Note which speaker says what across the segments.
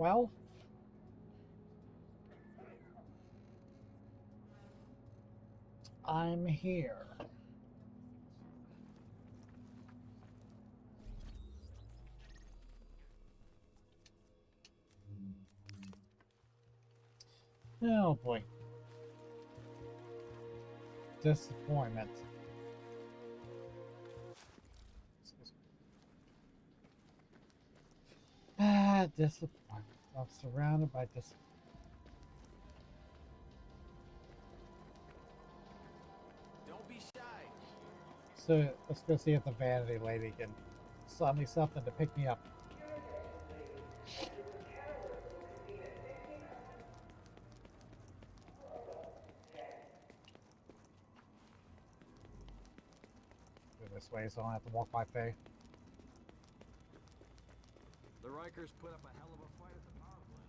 Speaker 1: Well, I'm here. Oh boy. Disappointment. Ah, disappointment. I'm surrounded by disappointment.
Speaker 2: Don't be shy.
Speaker 1: So let's go see if the vanity lady can sell me something to pick me up. Go this way so I don't have to walk by Faye.
Speaker 2: The Rikers put up a hell of a fight at the power plant.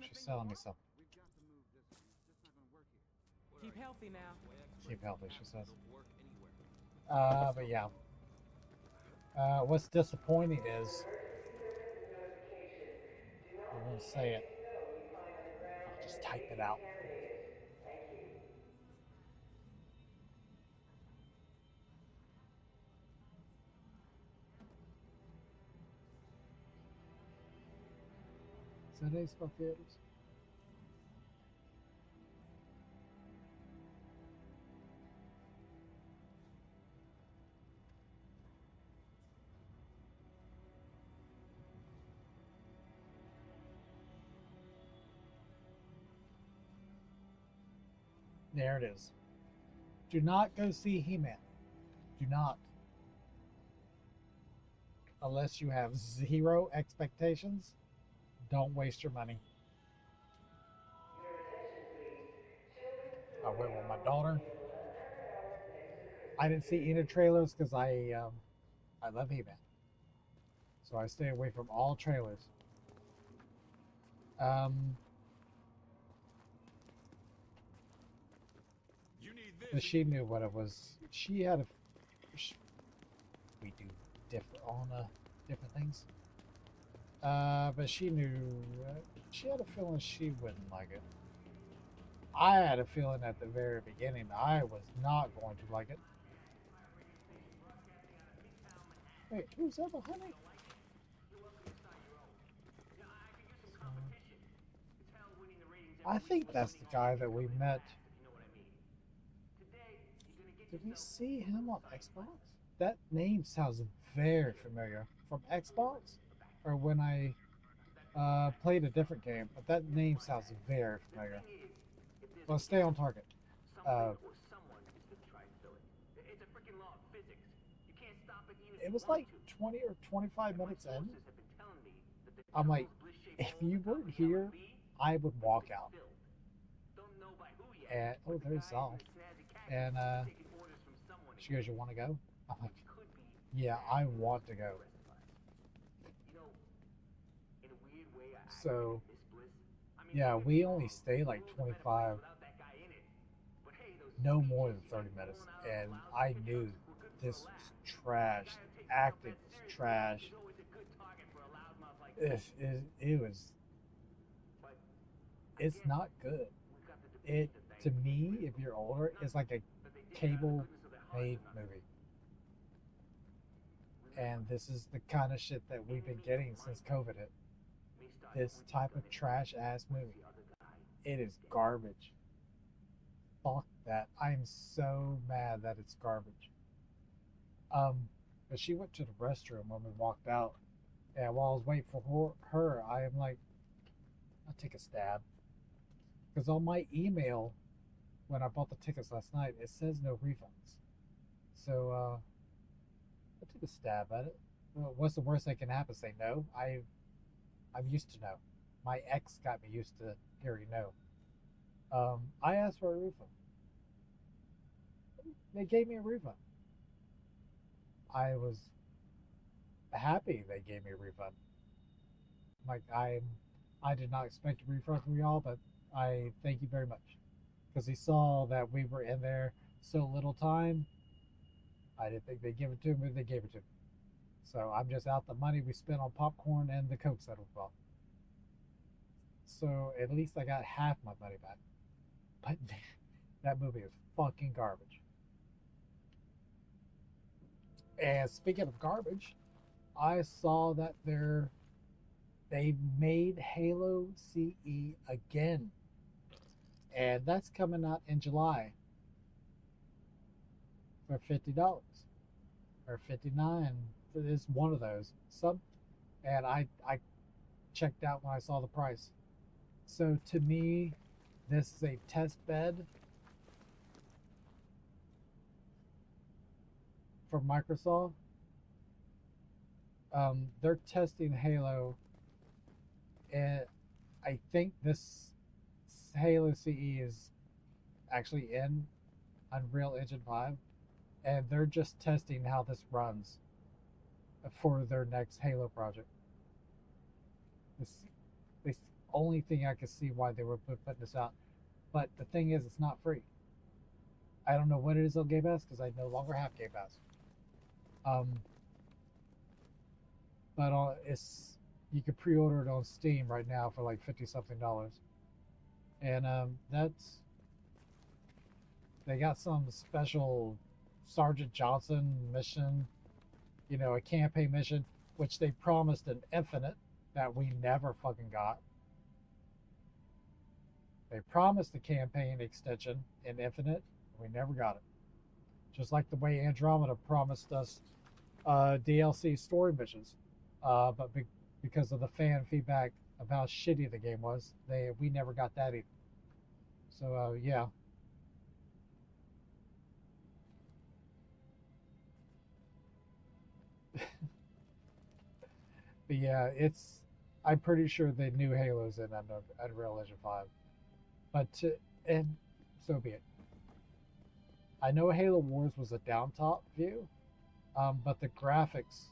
Speaker 1: She's selling me something.
Speaker 2: We've got to move this one. It's just not gonna work here.
Speaker 3: Keep healthy now.
Speaker 1: Keep healthy, she says.
Speaker 2: Work anywhere.
Speaker 1: But yeah. What's disappointing is I won't say it. I'll just type it out. Is that Ace Spot Theaters? There it is. Do not go see He-Man. Do not. Unless you have zero expectations, don't waste your money. I went with my daughter. I didn't see any trailers because I love He-Man, so I stay away from all trailers. Um, but she knew what it was. She had a. We do different on different things. But she knew. She had a feeling she wouldn't like it. I had a feeling at the very beginning I was not going to like it. Wait, who's that behind me? I think that's the guy that we met. Did we see him on Xbox? That name sounds very familiar. From Xbox? Or when I played a different game, but that name sounds very familiar. Well, stay on target. It was like 20 or 25 minutes in. I'm like, if you weren't here, I would walk out. And oh, there's Zal. And she goes, "You want to go?" I'm like, "Yeah, I want to go." So, yeah, we only stay like 25, no more than 30 minutes, and I knew this was trash. Acting was trash. It was. It's not good. It to me, if you're older, it's like a cable made movie. And this is the kind of shit that we've been getting since COVID hit. This type of trash ass movie. It is garbage. Fuck that. I'm so mad that it's garbage. Um, but she went to the restroom when we walked out, and while I was waiting for her, I am like, I'll take a stab. Because on my email, when I bought the tickets last night, it says no refunds. So I took a stab at it. Well, what's the worst that can happen? Say no. I'm used to no. My ex got me used to hearing no. I asked for a refund. They gave me a refund. I was happy they gave me a refund. Like I did not expect a refund from y'all, but I thank you very much because he saw that we were in there so little time. I didn't think they'd give it to me, but they gave it to me. So I'm just out the money we spent on popcorn and the Cokes that we bought. So at least I got half my money back. But that movie is fucking garbage. And speaking of garbage, I saw that they made Halo CE again, and that's coming out in July for $50 or 59. It's one of those. And I checked out when I saw the price. So to me, this is a test bed for Microsoft. They're testing Halo, and I think this Halo CE is actually in Unreal Engine 5, and they're just testing how this runs for their next Halo project. This the only thing I could see why they were putting this out. But the thing is, it's not free. I don't know what it is on Game Pass because I no longer have Game Pass. Um, but it's you can pre-order it on Steam right now for like 50 something dollars, and that's they got some special Sergeant Johnson mission, a campaign mission, which they promised an Infinite that we never fucking got. They promised the campaign extension in Infinite, we never got it. Just like the way Andromeda promised us DLC story missions, but because of the fan feedback of how shitty the game was, we never got that either. So yeah. But yeah, I'm pretty sure they knew Halo's in Unreal Engine 5. And so be it. I know Halo Wars was a down top view, but the graphics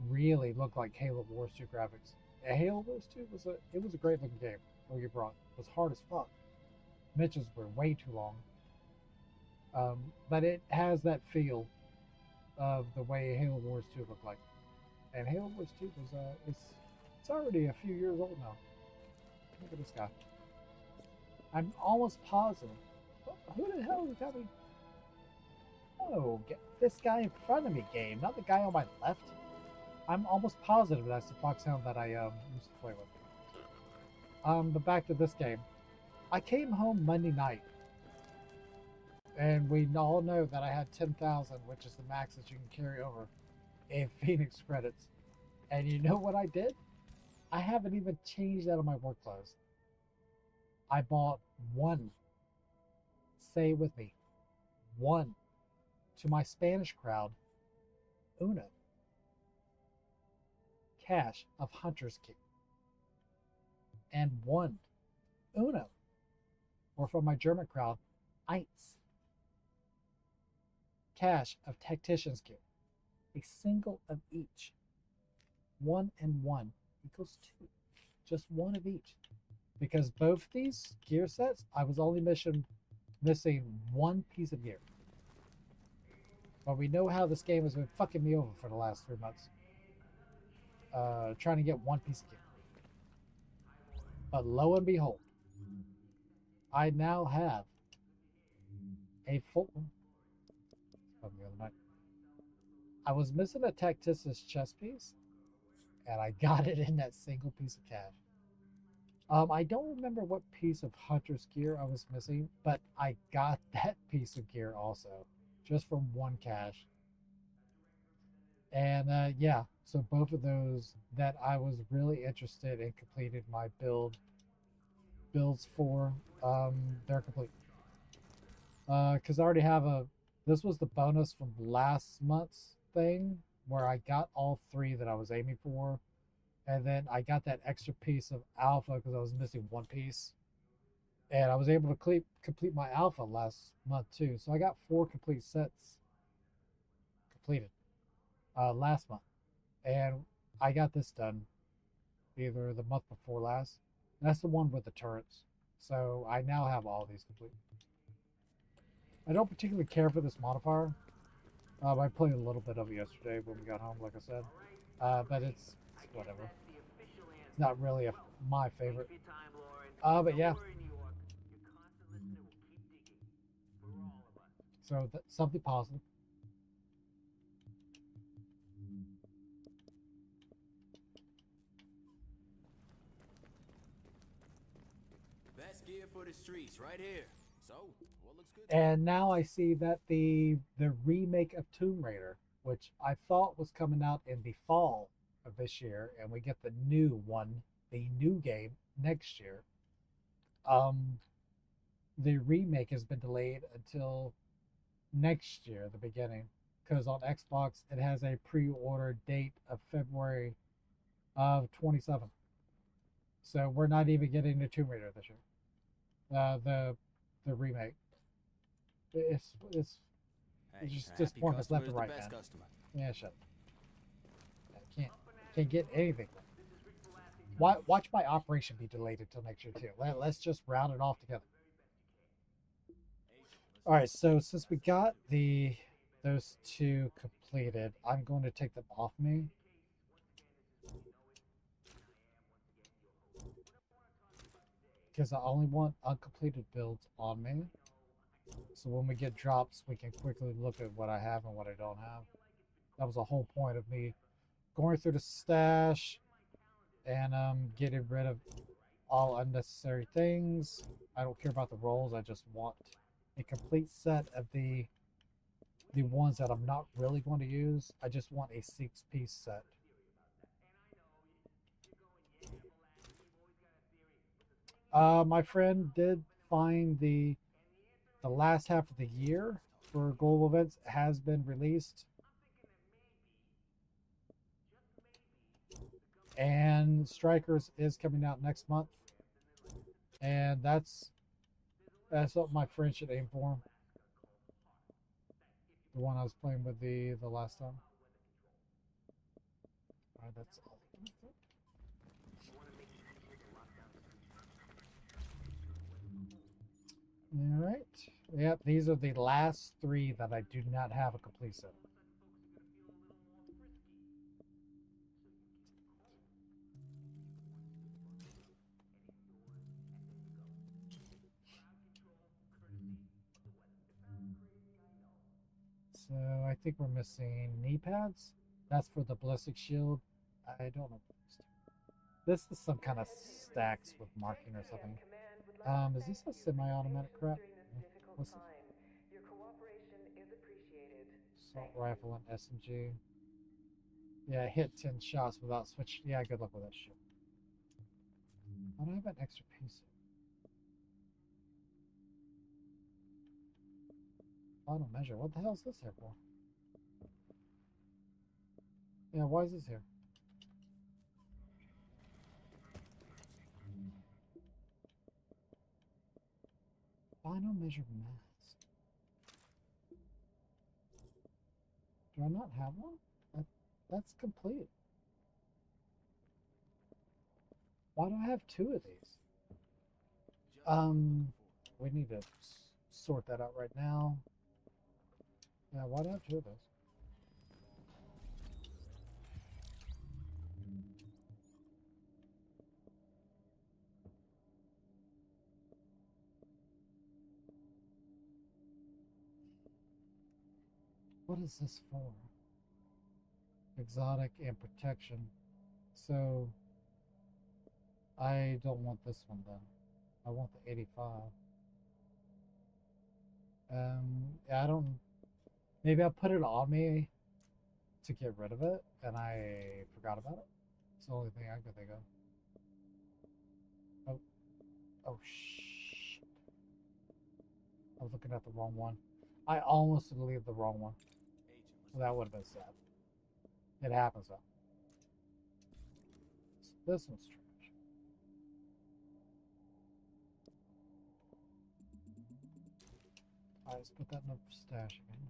Speaker 1: really look like Halo Wars 2 graphics. And Halo Wars 2 was a great looking game. Don't get wrong, it was hard as fuck. Missions were way too long, but it has that feel of the way Halo Wars 2 looked like. And Halo Wars 2 was it's already a few years old now. Look at this guy. I'm almost positive. Who the hell got me? Oh, get this guy in front of me, game, not the guy on my left. I'm almost positive that's the Foxhound that I used to play with. But back to this game. I came home Monday night, and we all know that I had 10,000, which is the max that you can carry over in Phoenix credits. And you know what I did? I haven't even changed out of my work clothes. I bought one. Say it with me. One. To my Spanish crowd. Uno. Cash of Hunter's Key. And one. Uno. Or for my German crowd. Eins. Cash of Tactician's Key. A single of each. 1 and 1 equals 2. Just one of each. Because both these gear sets, I was only missing one piece of gear. But we know how this game has been fucking me over for the last 3 months. Trying to get one piece of gear. But lo and behold, I now have a full... I was missing a Tacticus chest piece, and I got it in that single piece of cash. I don't remember what piece of Hunter's gear I was missing, but I got that piece of gear also, just from one cache. And yeah, so both of those that I was really interested in completed my builds for, they're complete. Because I already have this was the bonus from last month's thing, where I got all 3 that I was aiming for. And then I got that extra piece of alpha because I was missing one piece. And I was able to complete my alpha last month too. So I got 4 complete sets completed last month. And I got this done either the month before last. That's the one with the turrets. So I now have all these complete. I don't particularly care for this modifier. I played a little bit of it yesterday when we got home, like I said. But it's whatever. It's not really my favorite. But yeah, so something positive.
Speaker 2: Best gear for the streets, right here. So, what looks good to you?
Speaker 1: And now I see that the remake of Tomb Raider, which I thought was coming out in the fall of this year, and we get the new one, the new game next year. Um, the remake has been delayed until next year, the beginning, because on Xbox it has a pre-order date of February of 27. So we're not even getting the Tomb Raider this year. The remake. It's
Speaker 2: Hey,
Speaker 1: just
Speaker 2: a happy
Speaker 1: disappointments left
Speaker 2: customer is
Speaker 1: and
Speaker 2: the
Speaker 1: right,
Speaker 2: best
Speaker 1: man.
Speaker 2: customer.
Speaker 1: Yeah, shut. I can't get anything. Watch my operation be delayed until next year too. Let's just round it off together. All right. So since we got those two completed, I'm going to take them off me because I only want uncompleted builds on me. So when we get drops, we can quickly look at what I have and what I don't have. That was the whole point of me going through the stash and getting rid of all unnecessary things. I don't care about the rolls. I just want a complete set of the ones that I'm not really going to use. I just want a 6-piece set. My friend did find the last half of the year for global events has been released, and Strikers is coming out next month, and that's what my friend should aim for. The one I was playing with the last time. All right, that's all. All right. Yep, these are the last three that I do not have a complete set. So I think we're missing knee pads. That's for the ballistic shield. I don't know. This is some kind of stacks with marking or something. Is this a semi-automatic crap? What's this? Assault rifle and SMG. Yeah, hit 10 shots without switch. Yeah, good luck with that shit. I don't have an extra piece. Final measure. What the hell is this here for? Yeah, why is this here? Final measure mass. Do I not have one? That, that's complete. Why do I have two of these? Um, we need to sort that out right now. Yeah, why do I have two of those? What is this for? Exotic and protection. So I don't want this one then. I want the 85. Yeah, I don't. Maybe I put it on me to get rid of it, and I forgot about it. It's the only thing I could think of. Oh, oh, shh. I was looking at the wrong one. I almost deleted the wrong one. Well, that would have been sad. It happens though. So this one's trash. Alright, let's put that in the stash again.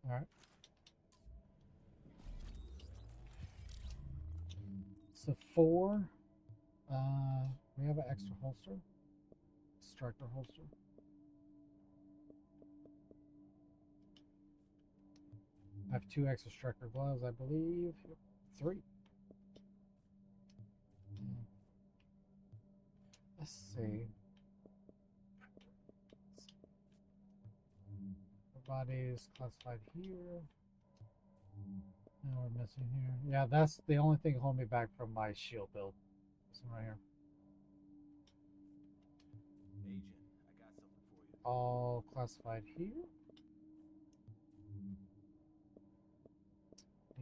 Speaker 1: Alright. So 4. We have an extra holster. Striker holster. I have 2 extra striker gloves, I believe. 3. Let's see. Everybody's classified here. And we're missing here. Yeah, that's the only thing holding me back from my shield build. This one right here.
Speaker 2: Agent, I got something for you.
Speaker 1: All classified here.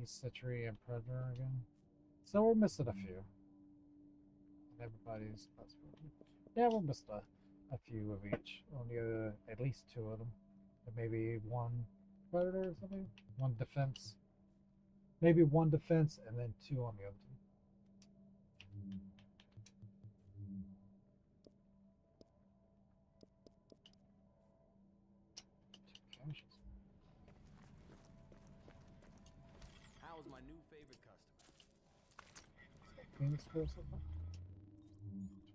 Speaker 1: Citrus and Predator again. So we're missing a few. And everybody's classified. Yeah, we're missing a few of each. Only at least 2 of them. And maybe 1 Predator or something. 1 defense. Maybe 1 defense and then 2 on the other team.
Speaker 2: How's my new favorite customer?
Speaker 1: Phoenix Force so far?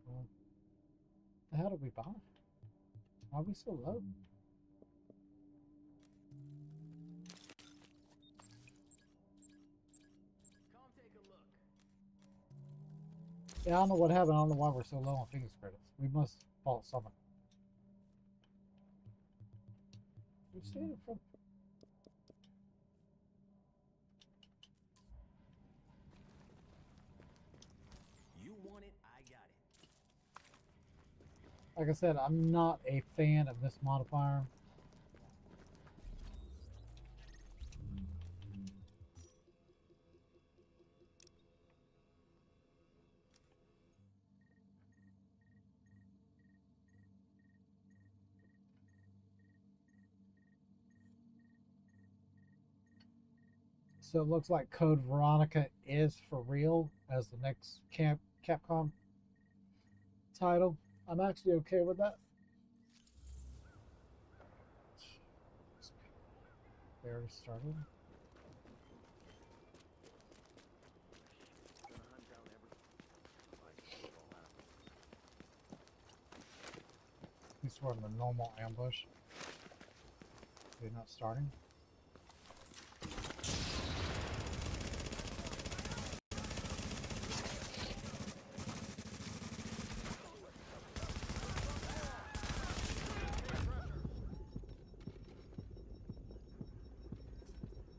Speaker 1: Well, the hell did we buy? Why are we so low?
Speaker 2: Come take a look.
Speaker 1: Yeah, I don't know what happened. I don't know why we're so low on Phoenix credits. We must fault someone. We stayed in front.
Speaker 2: You want it, I got it.
Speaker 1: Like I said, I'm not a fan of this modifier. So it looks like Code Veronica is for real as the next Capcom title. I'm actually okay with that. They already started. He's sort of a normal ambush. They're not starting.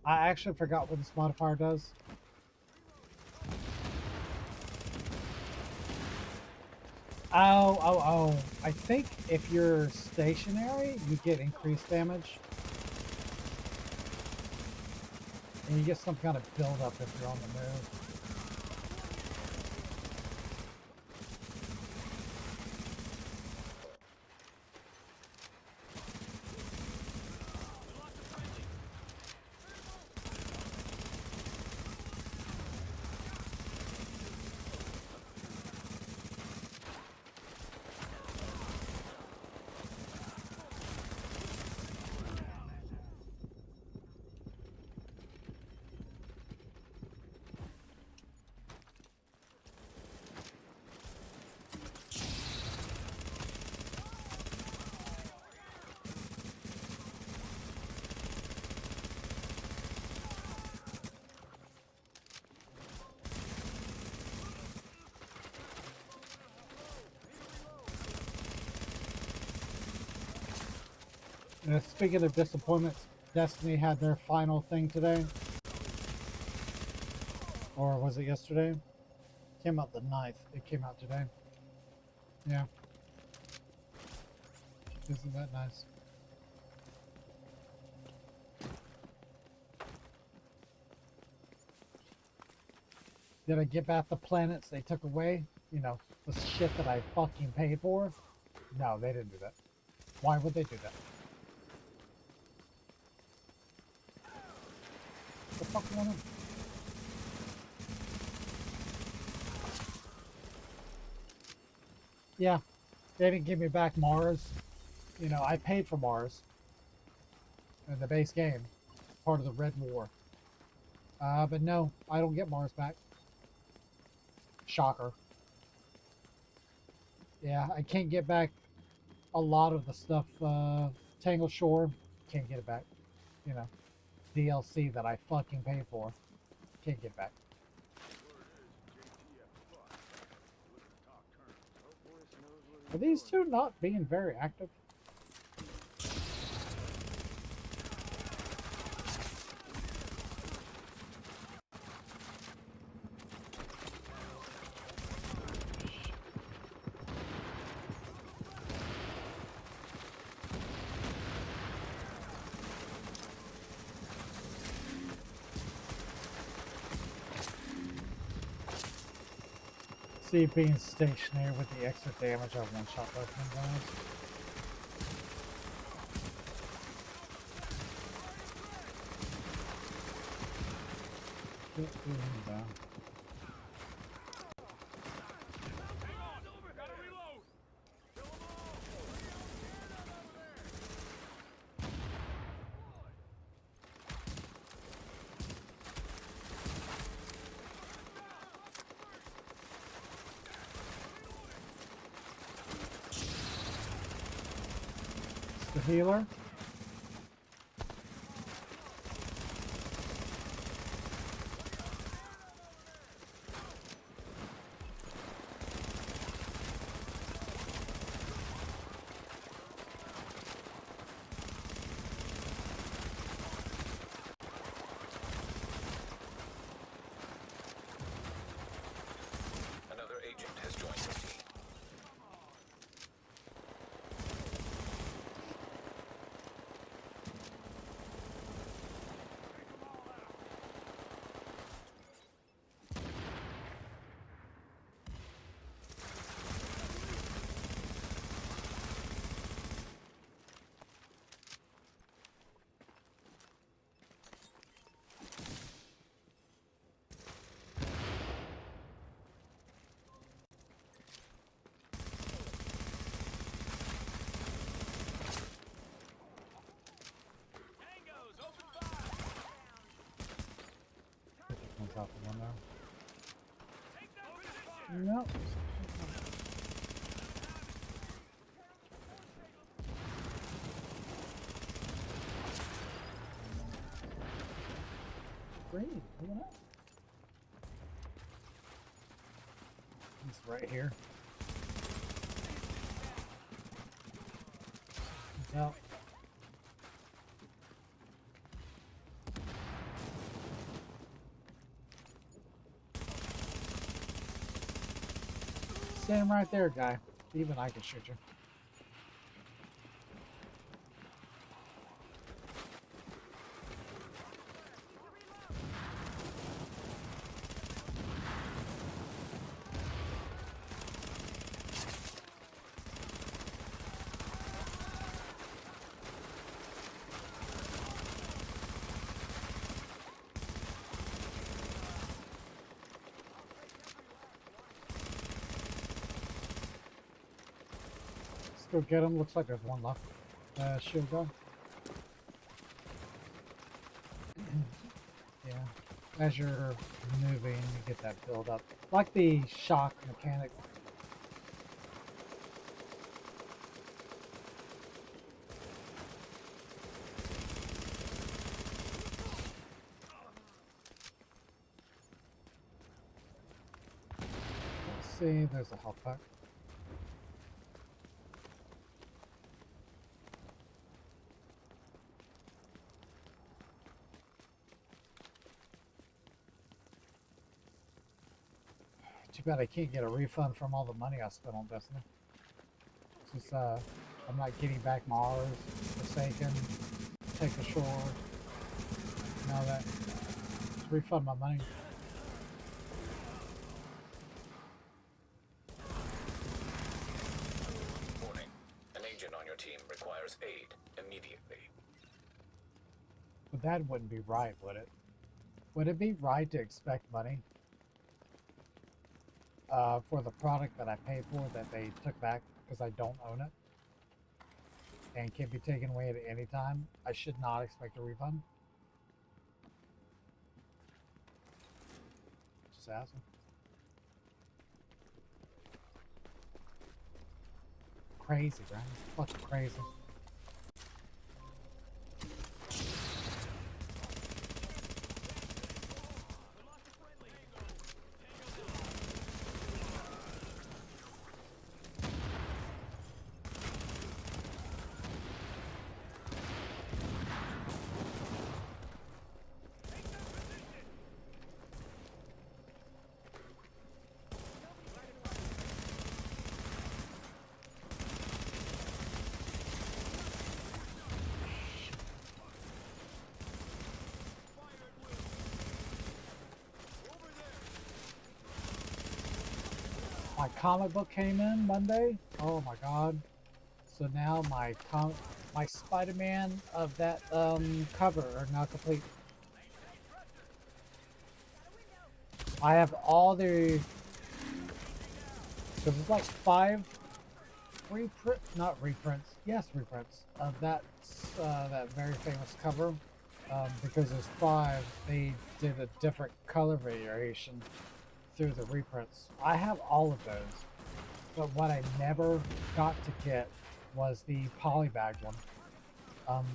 Speaker 1: I actually forgot what this modifier does. Oh. I think if you're stationary, you get increased damage. And you get some kind of build up if you're on the move. Speaking of disappointments, Destiny had their final thing today. Or was it yesterday? Came out the 9th. It came out today. Yeah. Isn't that nice? Did I get back the planets they took away? You know, the shit that I fucking paid for? No, they didn't do that. Why would they do that? The fuck going on? Yeah, they didn't give me back Mars. You know, I paid for Mars in the base game, part of the Red War. But no, I don't get Mars back. Shocker. Yeah, I can't get back a lot of the stuff. Tangle Shore, can't get it back. You know. DLC that I fucking paid for. Can't get back. Are these two not being very active? See, being stationary with the extra damage I one-shot those guys. Get him down. The healer.
Speaker 3: Another agent has joined the team.
Speaker 1: On top of one now. Nope. Great. Look at that. He's right here. He's out. Stand right there, guy. Even I can shoot you. Go get him. Looks like there's one left. Shield gun. Yeah. As you're moving, you get that build up. Like the shock mechanic. Let's see, there's a health pack. Too bad I can't get a refund from all the money I spent on Destiny. Just, I'm not getting back Mars, Forsaken, Take the Shore, and all that. Just refund my money.
Speaker 3: Warning. An agent on your team requires aid immediately.
Speaker 1: But that wouldn't be right, would it? Would it be right to expect money for the product that I paid for that they took back because I don't own it and can be taken away at any time? I should not expect a refund. Just asking. Crazy, right? Fucking crazy. my comic book came in Monday. Oh my god. So now my Spider-Man of that cover are now complete. I have all the, because it's like 5 reprints of that that very famous cover. Because there's 5, they did a different color variation through the reprints. I have all of those, but what I never got to get was the polybag one.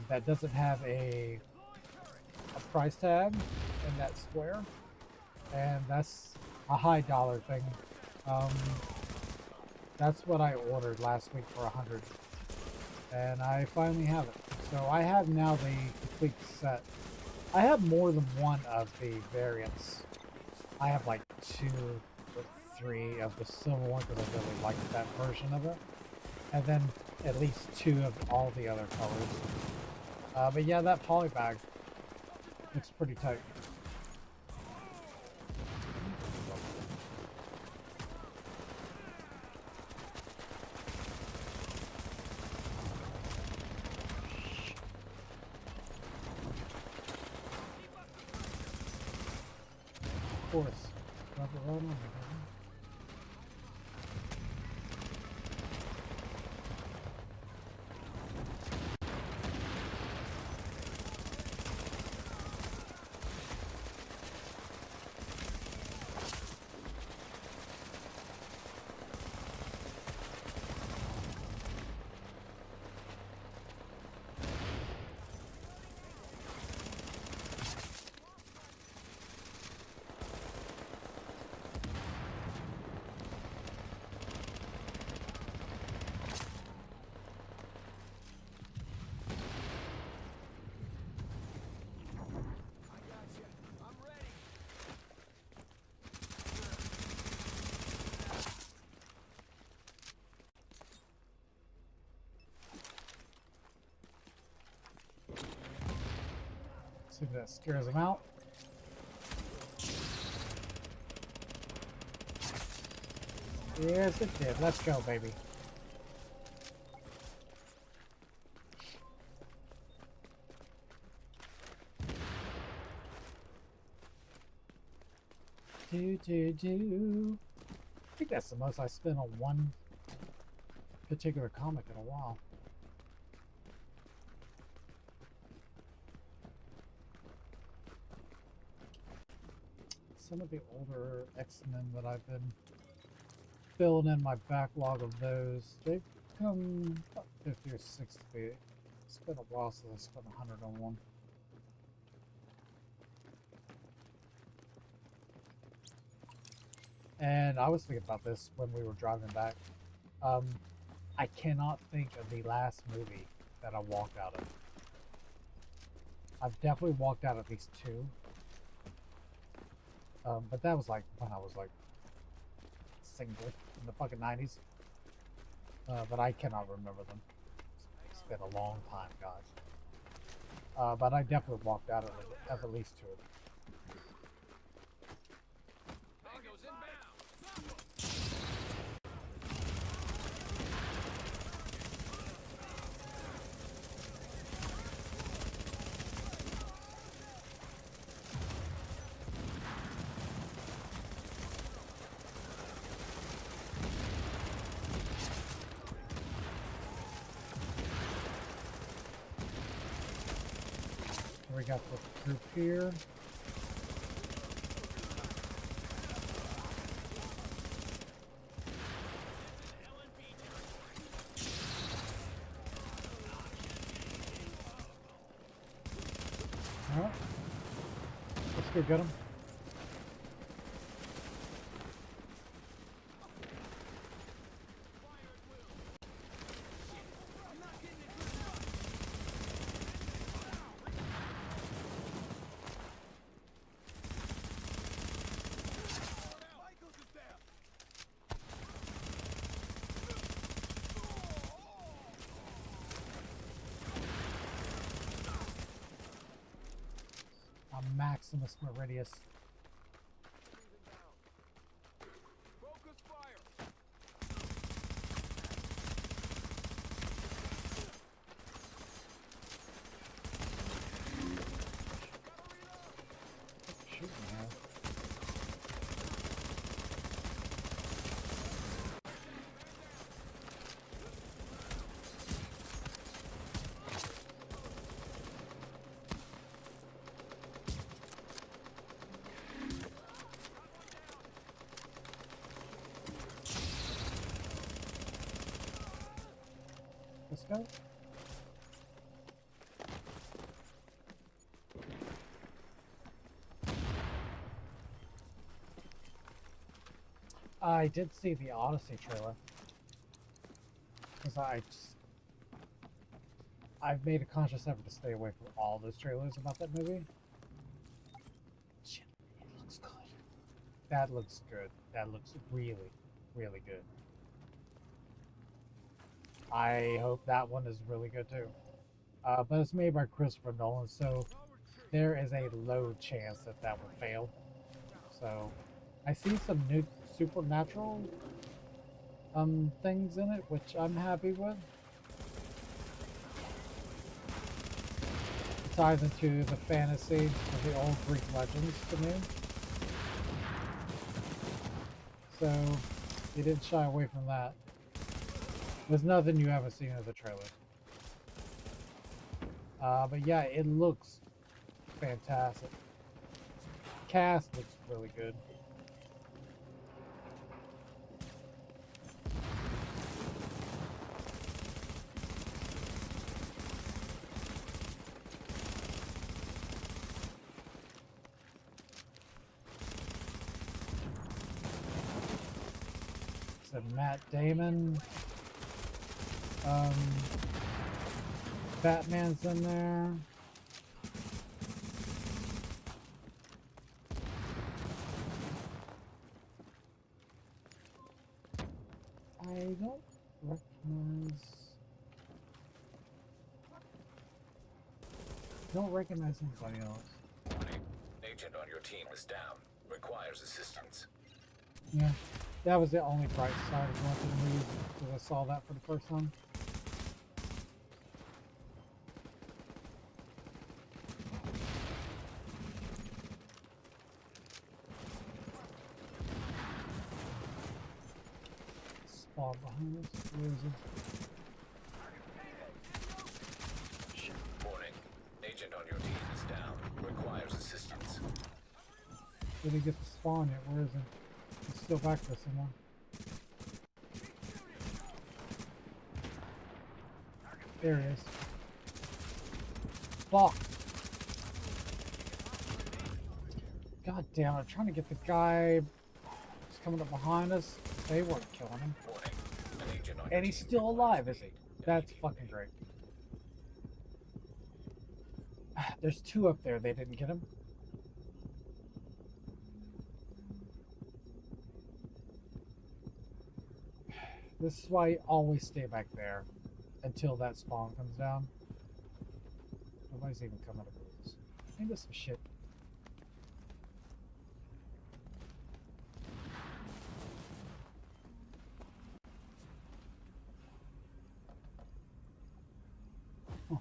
Speaker 1: That doesn't have a price tag in that square, and that's a high dollar thing. That's what I ordered last week for 100, and I finally have it. So I have now the complete set. I have more than one of the variants. I have like 2 or 3 of the silver one because I really liked that version of it, and then at least 2 of all the other colors. But yeah, that poly bag looks pretty tight. Of course. Rub it right on there. See if that scares them out. Yes, it did. Let's go, baby. Do. I think that's the most I spent on one particular comic in a while. Some of the older X-Men that I've been filling in my backlog of those, they've come about 50 or 60. It's been a while since I spent 100 on one. And I was thinking about this when we were driving back. I cannot think of the last movie that I walked out of. I've definitely walked out at least 2. But that was like when I was like single in the fucking 90s. But I cannot remember them. It's been a long time, guys. But I definitely walked out of at least 2 of them. We got the group here. All right. Let's go get them. Maximus Meridius.
Speaker 4: Focus fire.
Speaker 1: Let's go. I did see the Odyssey trailer. Because I've made a conscious effort to stay away from all those trailers about that movie. Shit, it looks good. That looks good. That looks really, really good. I hope that one is really good too. But it's made by Christopher Nolan, so there is a low chance that that will fail. So I see some new supernatural things in it, which I'm happy with. It ties into the fantasy of the old Greek legends to me. So he didn't shy away from that. There's nothing you haven't seen in the trailer. But yeah, it looks fantastic. Cast looks really good. So Matt Damon. Batman's in there. I don't recognize anybody else.
Speaker 3: Warning. Agent on your team is down. Requires assistance.
Speaker 1: Yeah, that was the only bright side of going to the movie because I saw that for the first time. Spawn behind us. Where is it?
Speaker 3: Warning. Agent on your team is down. Requires assistance.
Speaker 1: Did he get to spawn yet? Where is he? He's still back there somewhere. There he is. Fuck. God damn it. I'm trying to get the guy who's coming up behind us. They weren't killing him.
Speaker 3: Warning. An agent on your
Speaker 1: And he's
Speaker 3: team
Speaker 1: still alive, is he?
Speaker 3: immediately.
Speaker 1: That's fucking great. There's two up there. They didn't get him. This is why I always stay back there until that spawn comes down. Nobody's even coming to this. Ain't this some shit? Huh.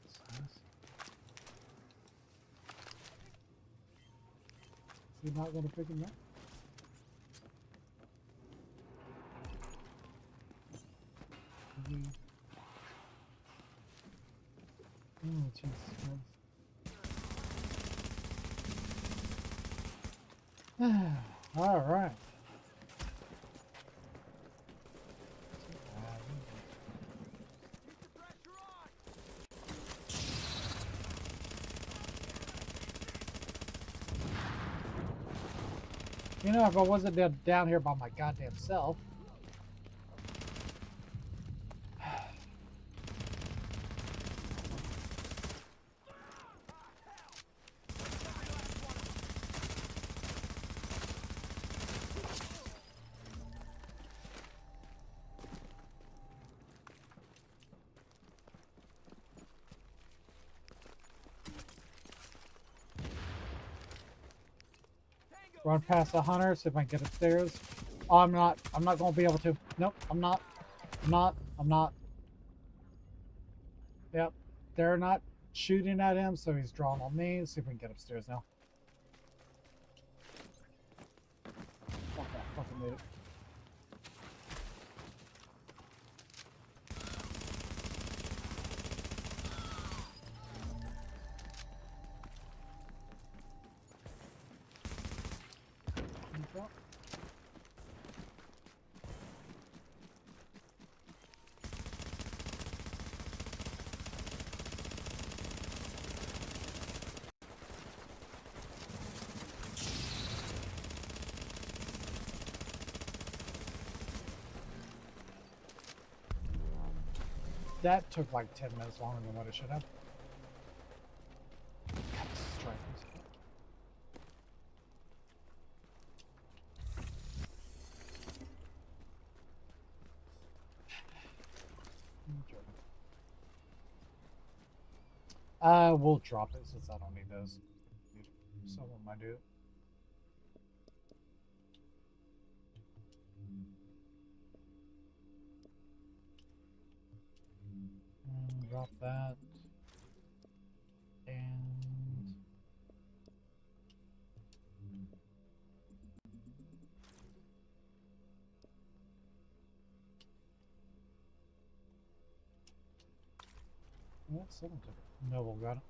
Speaker 1: That's nice. Is he not going to pick him up? Oh, Jesus Christ. All right. You know, if I wasn't down here by my goddamn self. Run past the hunter, see if I can get upstairs. Oh, I'm not going to be able to. Nope, I'm not. Yep, they're not shooting at him, so he's drawn on me. Let's see if we can get upstairs now. Fuck, I fucking made it. That took like 10 minutes longer than what it should have. God, this is driving me so- We'll drop it since I don't need those. Someone might do it. Drop that. And what? Someone took it. Noble got it.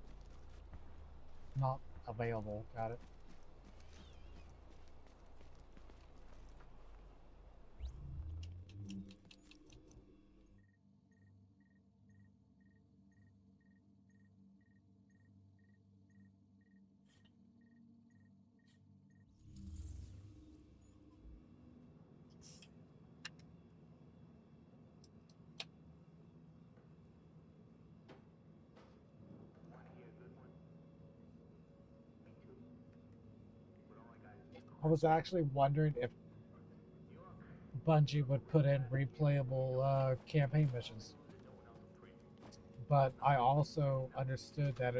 Speaker 1: Not available. Got it. I was actually wondering if Bungie would put in replayable campaign missions, but I also understood that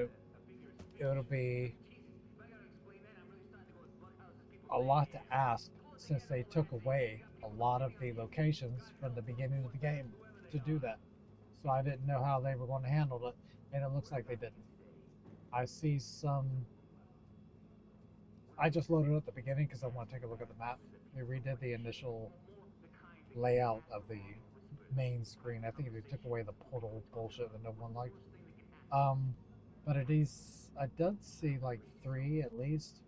Speaker 1: it'll be a lot to ask since they took away a lot of the locations from the beginning of the game to do that. So I didn't know how they were going to handle it, and it looks like they didn't. I see some. I just loaded up the beginning because I want to take a look at the map. They redid the initial layout of the main screen. I think they took away the portal bullshit that no one liked. Um, but it is. I did see like three at least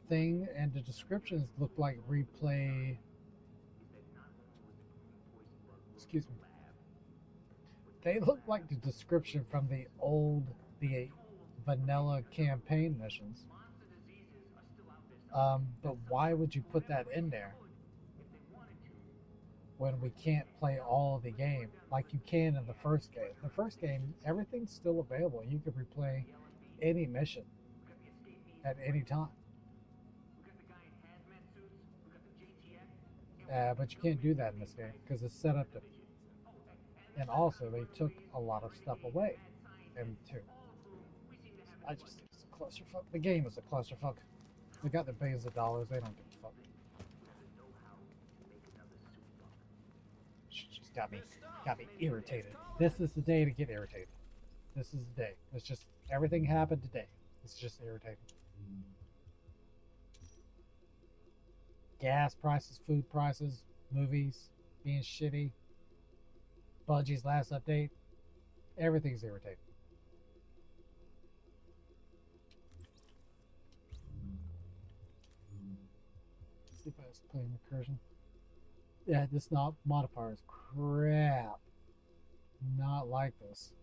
Speaker 1: thing, and the descriptions look like replay. Excuse me. They look like the description from the vanilla campaign missions. But why would you put that in there when we can't play all of the game like you can in the first game? The first game, everything's still available. You can replay any mission at any time. But you can't do that in this game because it's set up to. And also, they took a lot of stuff away. And two, I just think it's a clusterfuck. The game is a clusterfuck. They got their billions of dollars. They don't give a fuck. She just got me irritated. This is the day to get irritated. This is the day. It's just everything happened today. It's just irritating. Gas prices, food prices, movies being shitty. Bungie's last update. Everything's irritating. Let's see if I was playing recursion. Yeah, this not modifier is crap. Not like this.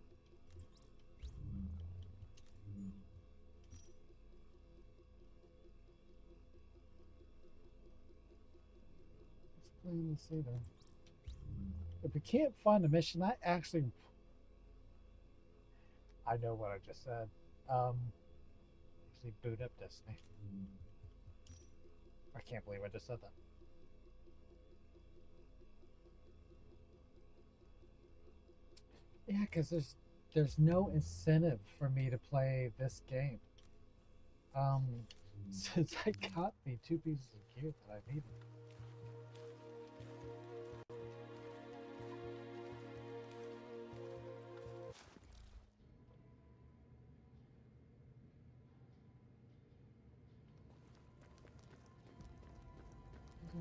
Speaker 1: Let's play this later. If we can't find a mission, I know what I just said. Actually boot up Destiny. I can't believe I just said that. Yeah, because there's no incentive for me to play this game. Since I got the two pieces of gear that I needed.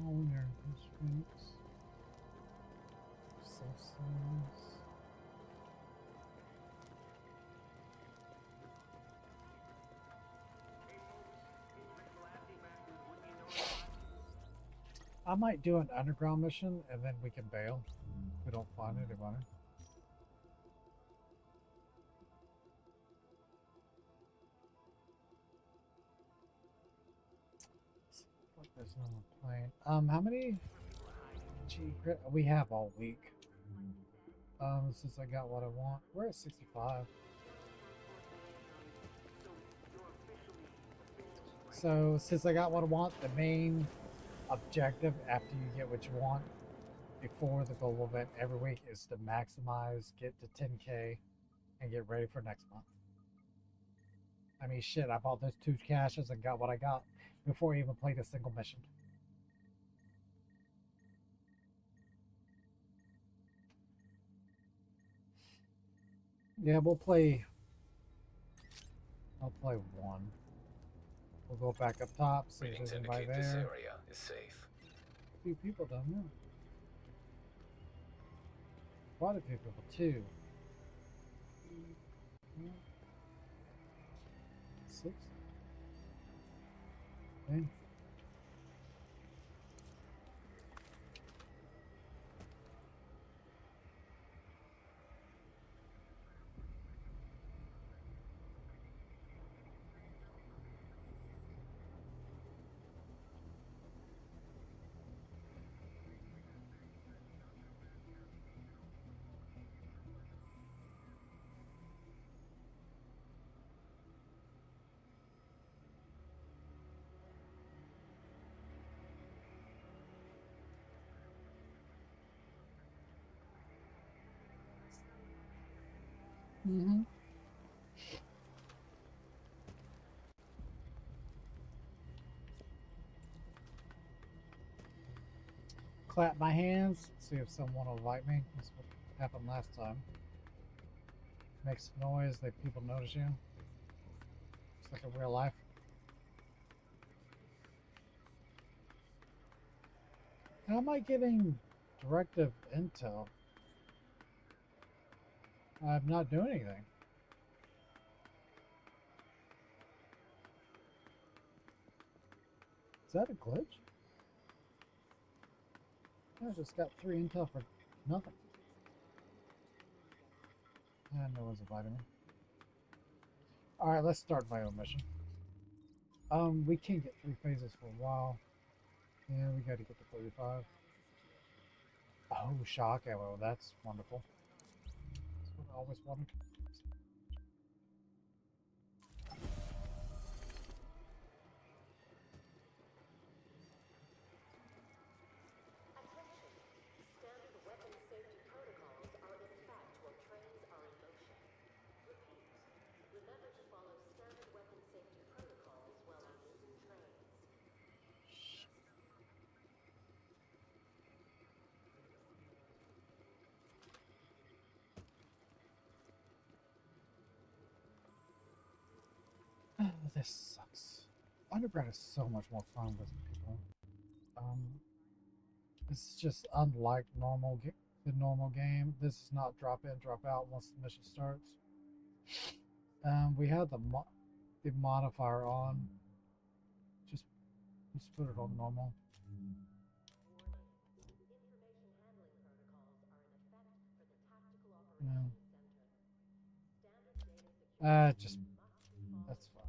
Speaker 1: All your constraints. Subsidies. I might do an underground mission and then we can bail if we don't find anybody. There's no one playing. How many? We have all week. Since I got what I want. We're at 65. So since I got what I want, the main objective after you get what you want before the global event every week is to maximize, get to 10K, and get ready for next month. I mean, shit, I bought those 2 caches and got what I got before I even played a single mission. Yeah, I'll play one. We'll go back up top, see if
Speaker 3: Readings
Speaker 1: there's anybody
Speaker 3: indicate this
Speaker 1: there.
Speaker 3: area is safe.
Speaker 1: A few people down there. Quite a few people, too. 6. Okay. Mm-hmm. Clap my hands, see if someone will invite me. That's what happened last time. Make some noise, let people notice you. It's like a real life. How am I getting directive intel? I'm not doing anything. Is that a glitch? I just got 3 intel for nothing. And no one's inviting me. Alright, let's start my own mission. We can't get 3 phases for a while. Yeah, we gotta get to 35. Oh, shock ammo, that's wonderful. That's what I always wanted. This sucks. Underground is so much more fun with people. It's just unlike the normal game. This is not drop in, drop out once the mission starts. We have the modifier on. Just put it on normal. Yeah. Just that's fine.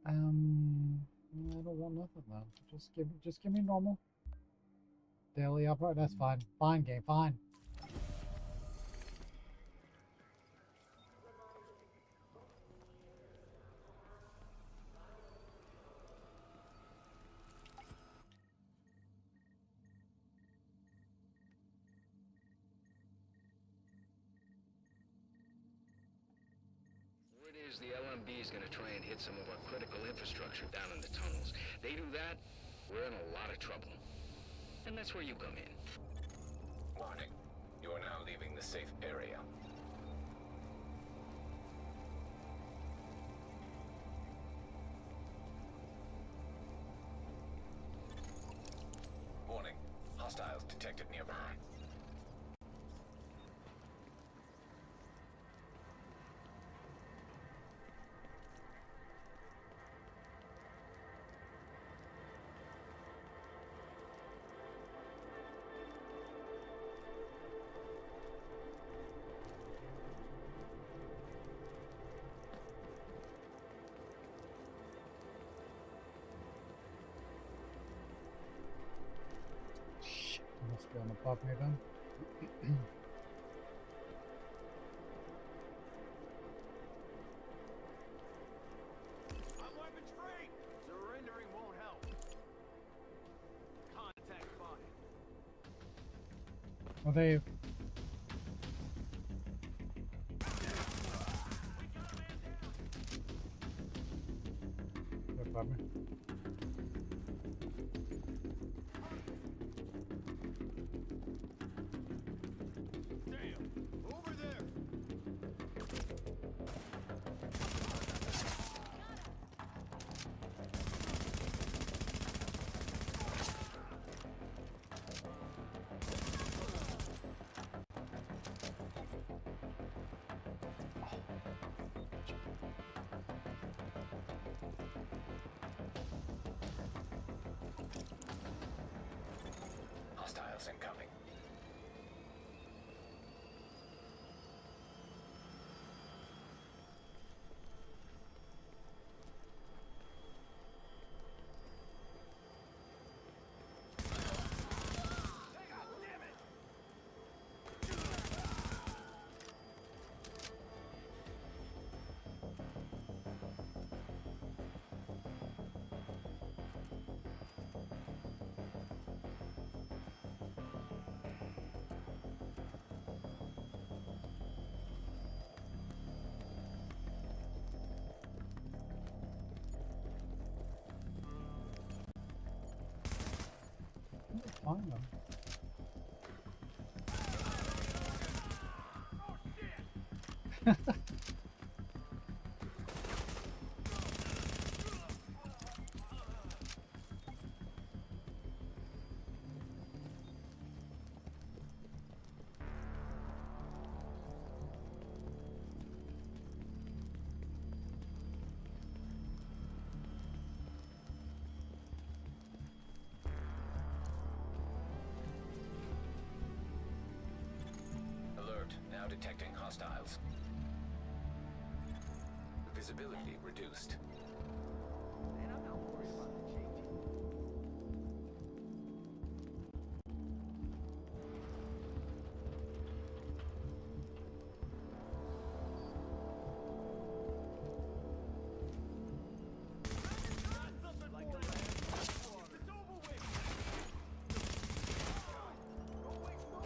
Speaker 1: I don't want nothing though. Just give me normal. Daily upright, that's fine. Fine game, fine.
Speaker 4: Word is the LMB is going to try and hit some of our critical infrastructure down in the tunnels. They do that, we're in a lot of trouble. And that's where you come in.
Speaker 3: Warning. You are now leaving the safe area. Warning. Hostiles detected nearby.
Speaker 1: above me then.
Speaker 2: I'm weapons free! Surrendering won't help. Contact spotted.
Speaker 1: Well, they. They're above me.
Speaker 2: Damn! Over there!
Speaker 3: Hostiles incoming.
Speaker 1: Find them.
Speaker 3: Alert, now detecting hostiles. Visibility reduced.
Speaker 2: Man, I'm not worried about the JT. Like a lamb. It's over with! Don't waste no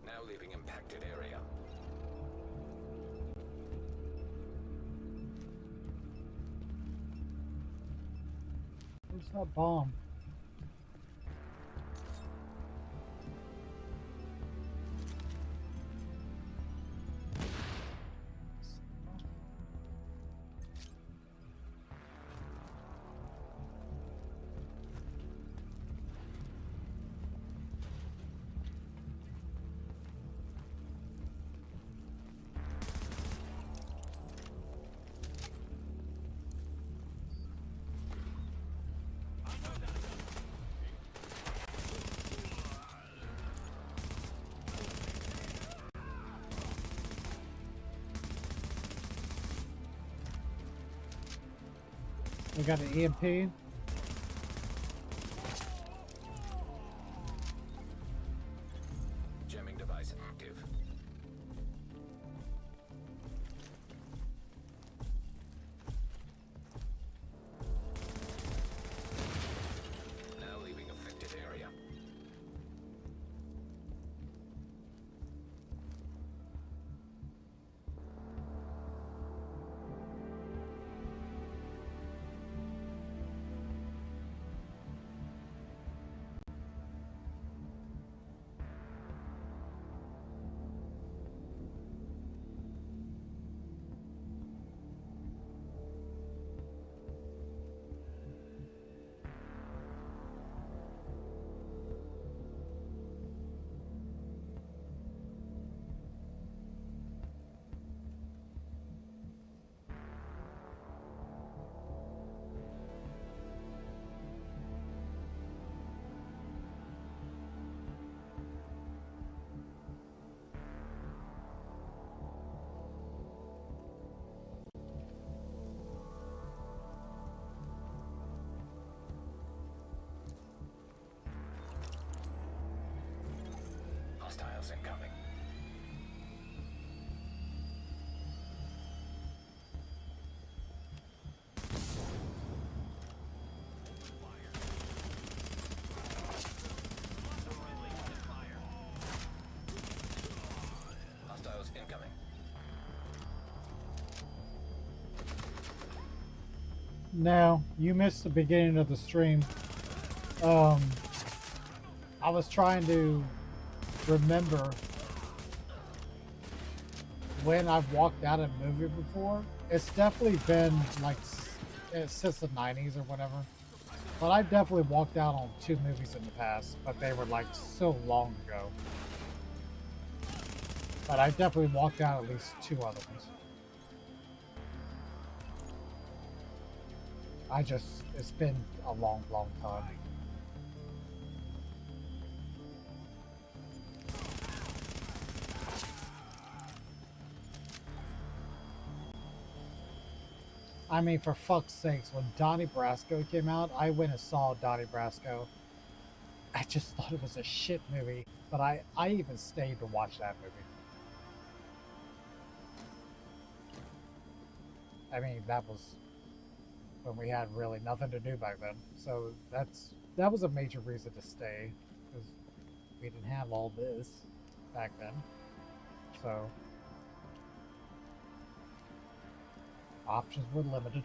Speaker 3: Now leaving impacted area.
Speaker 1: Where's that bomb? We got an EMP.
Speaker 3: Jamming device active. Now leaving affected area. Hostiles incoming. Hostiles incoming.
Speaker 1: No, you missed the beginning of the stream. I was trying to remember when I've walked out of a movie before. It's definitely been like since the 90s or whatever. But I've definitely walked out on 2 movies in the past, but they were like so long ago. But I definitely walked out at least 2 other ones. It's been a long, long time. I mean, for fuck's sakes, when Donnie Brasco came out, I went and saw Donnie Brasco. I just thought it was a shit movie, but I even stayed to watch that movie. I mean, that was when we had really nothing to do back then. So that was a major reason to stay, because we didn't have all this back then. So options were limited.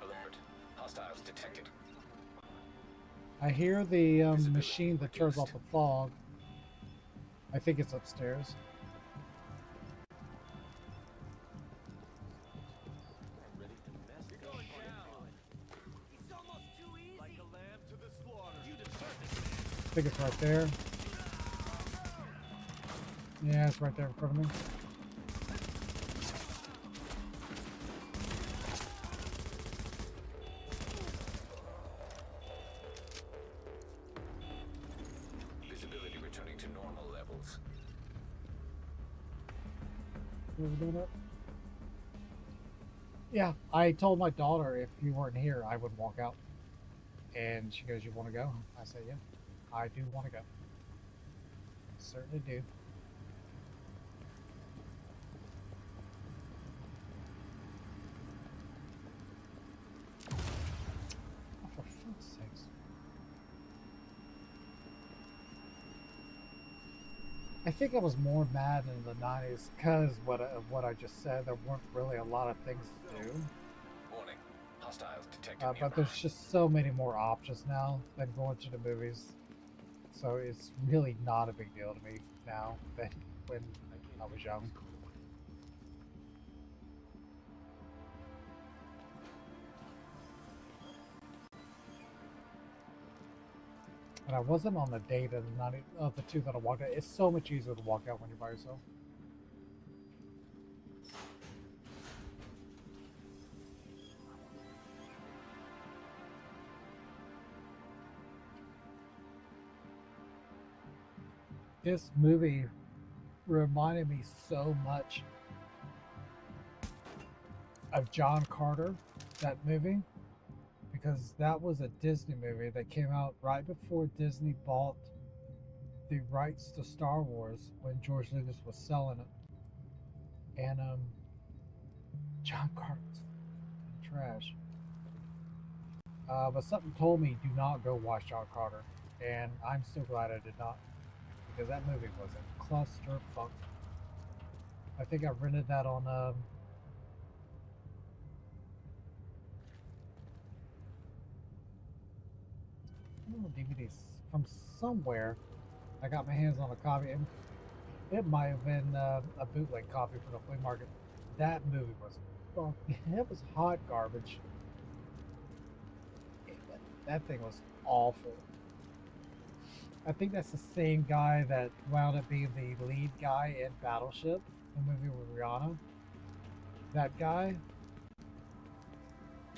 Speaker 3: Alert. Hostiles detected.
Speaker 1: I hear the machine that turns off the fog. I think it's upstairs. I think it's right there. Yeah, it's right there in front of me.
Speaker 3: Visibility returning to normal levels.
Speaker 1: Are we doing it? Yeah, I told my daughter if you weren't here, I would walk out. And she goes, "You want to go?" I said, "Yeah, I do want to go. Certainly do." Oh, for fuck's sakes. I think I was more mad in the 90s because of what I just said. There weren't really a lot of things to do.
Speaker 3: Warning. Hostiles detected nearby.
Speaker 1: But there's just so many more options now than going to the movies. So it's really not a big deal to me now than when I was young. And I wasn't on a date of the 2 that I walked out. It's so much easier to walk out when you're by yourself. This movie reminded me so much of John Carter, that movie, because that was a Disney movie that came out right before Disney bought the rights to Star Wars when George Lucas was selling it. And John Carter's trash. But something told me do not go watch John Carter, and I'm so glad I did not, because that movie was a clusterfuck. I think I rented that on DVDs from somewhere. I got my hands on a copy, and it might have been a bootleg copy from the flea market. That movie was, well, it was hot garbage. That thing was awful. I think that's the same guy that wound up being the lead guy in Battleship, the movie with Rihanna. That guy,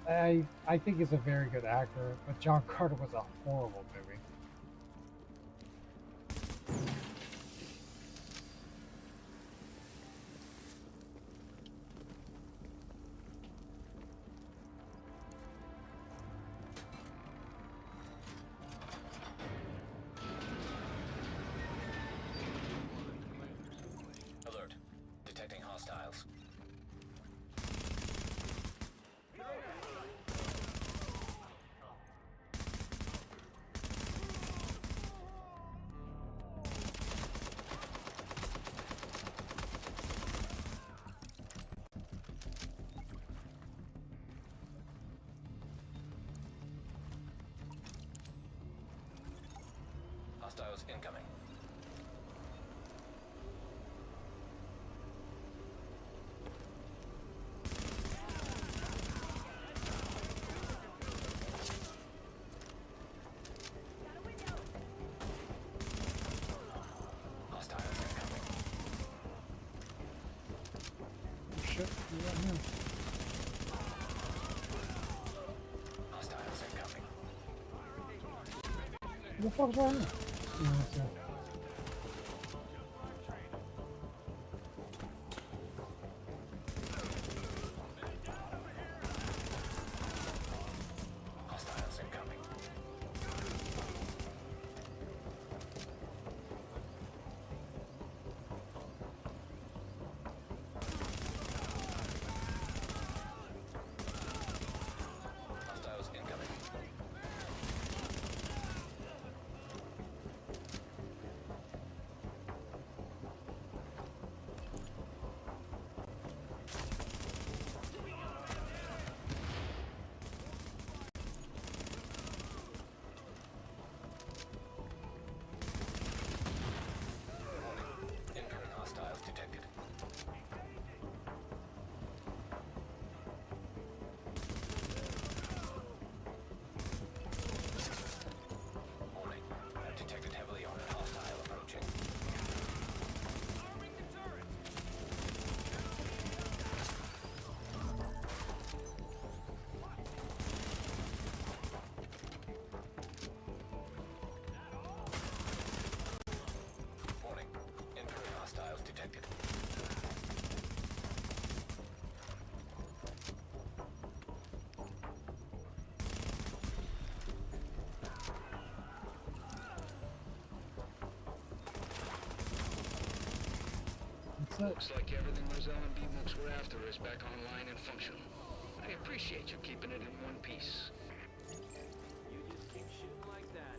Speaker 1: I think he's a very good actor, but John Carter was a horrible movie.
Speaker 3: Hostiles incoming. Hostiles incoming.
Speaker 1: Shit, you right here.
Speaker 3: Hostiles incoming.
Speaker 1: What the fuck's right here? Yeah, that's it.
Speaker 3: Hostiles incoming. Hostiles incoming. Warning. Incoming hostiles detected. Warning. I've detected heavily armored hostile approaching. Warning. Incoming hostiles detected.
Speaker 1: What's that?
Speaker 4: Looks like everything those LMB mooks were after is back online and functional. I appreciate you keeping it in one piece.
Speaker 2: You just keep shooting like that.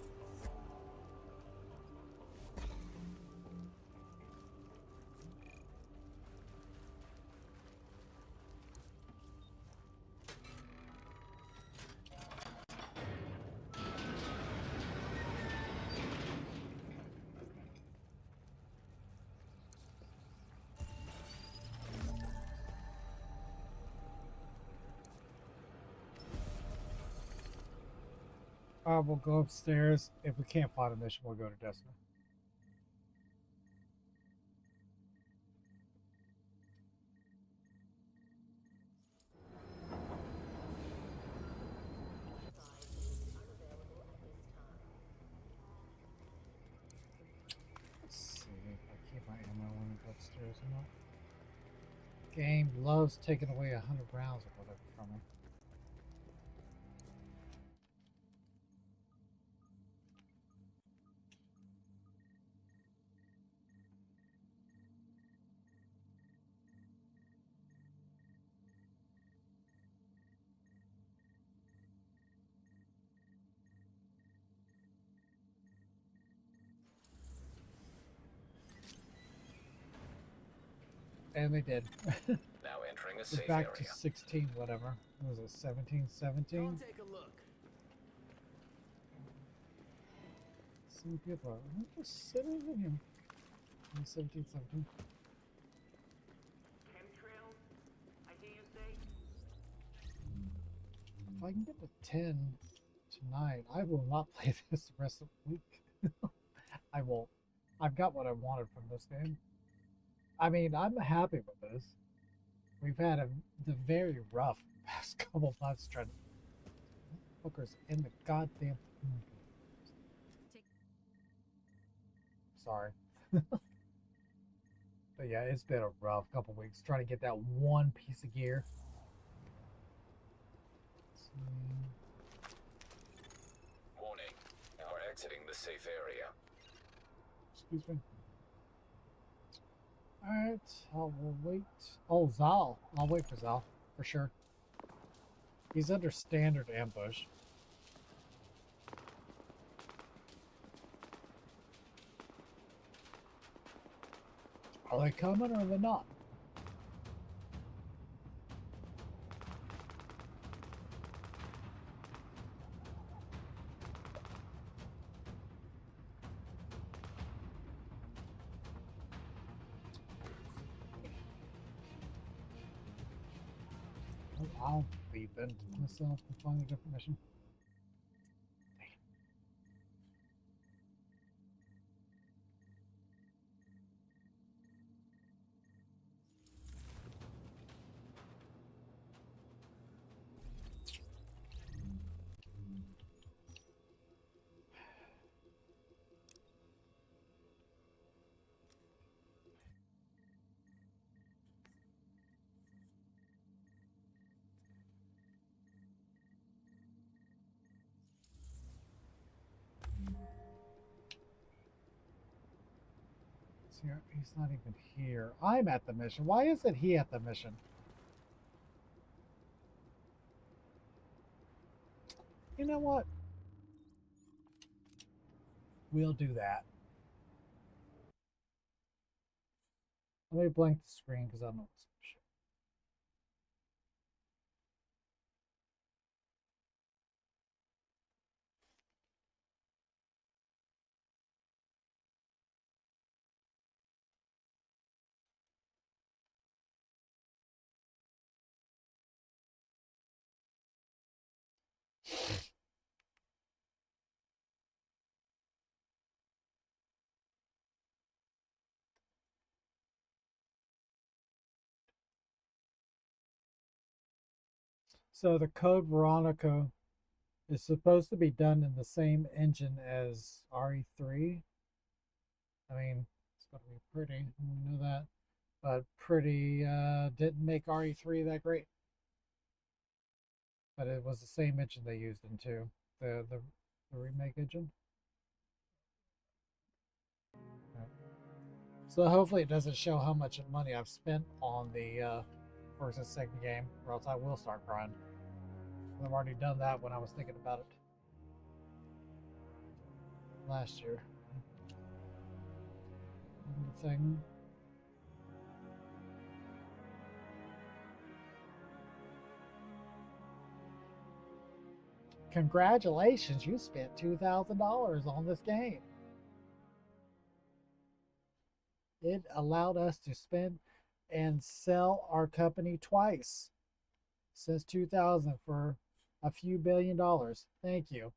Speaker 1: Alright, we'll go upstairs. If we can't find a mission, we'll go to Destiny. Let's see if I keep my ammo when I go upstairs or not. Game loves taking away 100 rounds or whatever from me. And they did.
Speaker 3: Now entering a
Speaker 1: We're
Speaker 3: safe
Speaker 1: back
Speaker 3: area.
Speaker 1: to 16 whatever. What was it, 17, 17?
Speaker 2: Come take a look.
Speaker 1: Some people are just sitting in here. 17, 17.
Speaker 5: Chemtrails? I hear you say?
Speaker 1: If I can get to 10 tonight, I will not play this the rest of the week. I won't. I've got what I wanted from this game. I mean, I'm happy with this. We've had the very rough past couple months trying to... Fuckers in the goddamn... Sorry. But yeah, it's been a rough couple weeks trying to get that one piece of gear.
Speaker 3: Warning. Now we're exiting the safe area.
Speaker 1: Excuse me. Alright, I will wait. Oh, Zal. I'll wait for Zal, for sure. He's under standard ambush. Are they coming or are they not? I'll leave then myself and find a different mission. See, he's not even here. I'm at the mission. Why isn't he at the mission? You know what? We'll do that. Let me blank the screen because I don't know some shit. So the Code Veronica is supposed to be done in the same engine as RE3. I mean, it's going to be pretty. We know that. But pretty didn't make RE3 that great. But it was the same engine they used in 2. The remake engine. So hopefully it doesn't show how much money I've spent on the first and second game, or else I will start crying. I've already done that when I was thinking about it last year. The thing. Congratulations, you spent $2,000 on this game. It allowed us to spend and sell our company twice since 2000 for a few $1 billion. Thank you.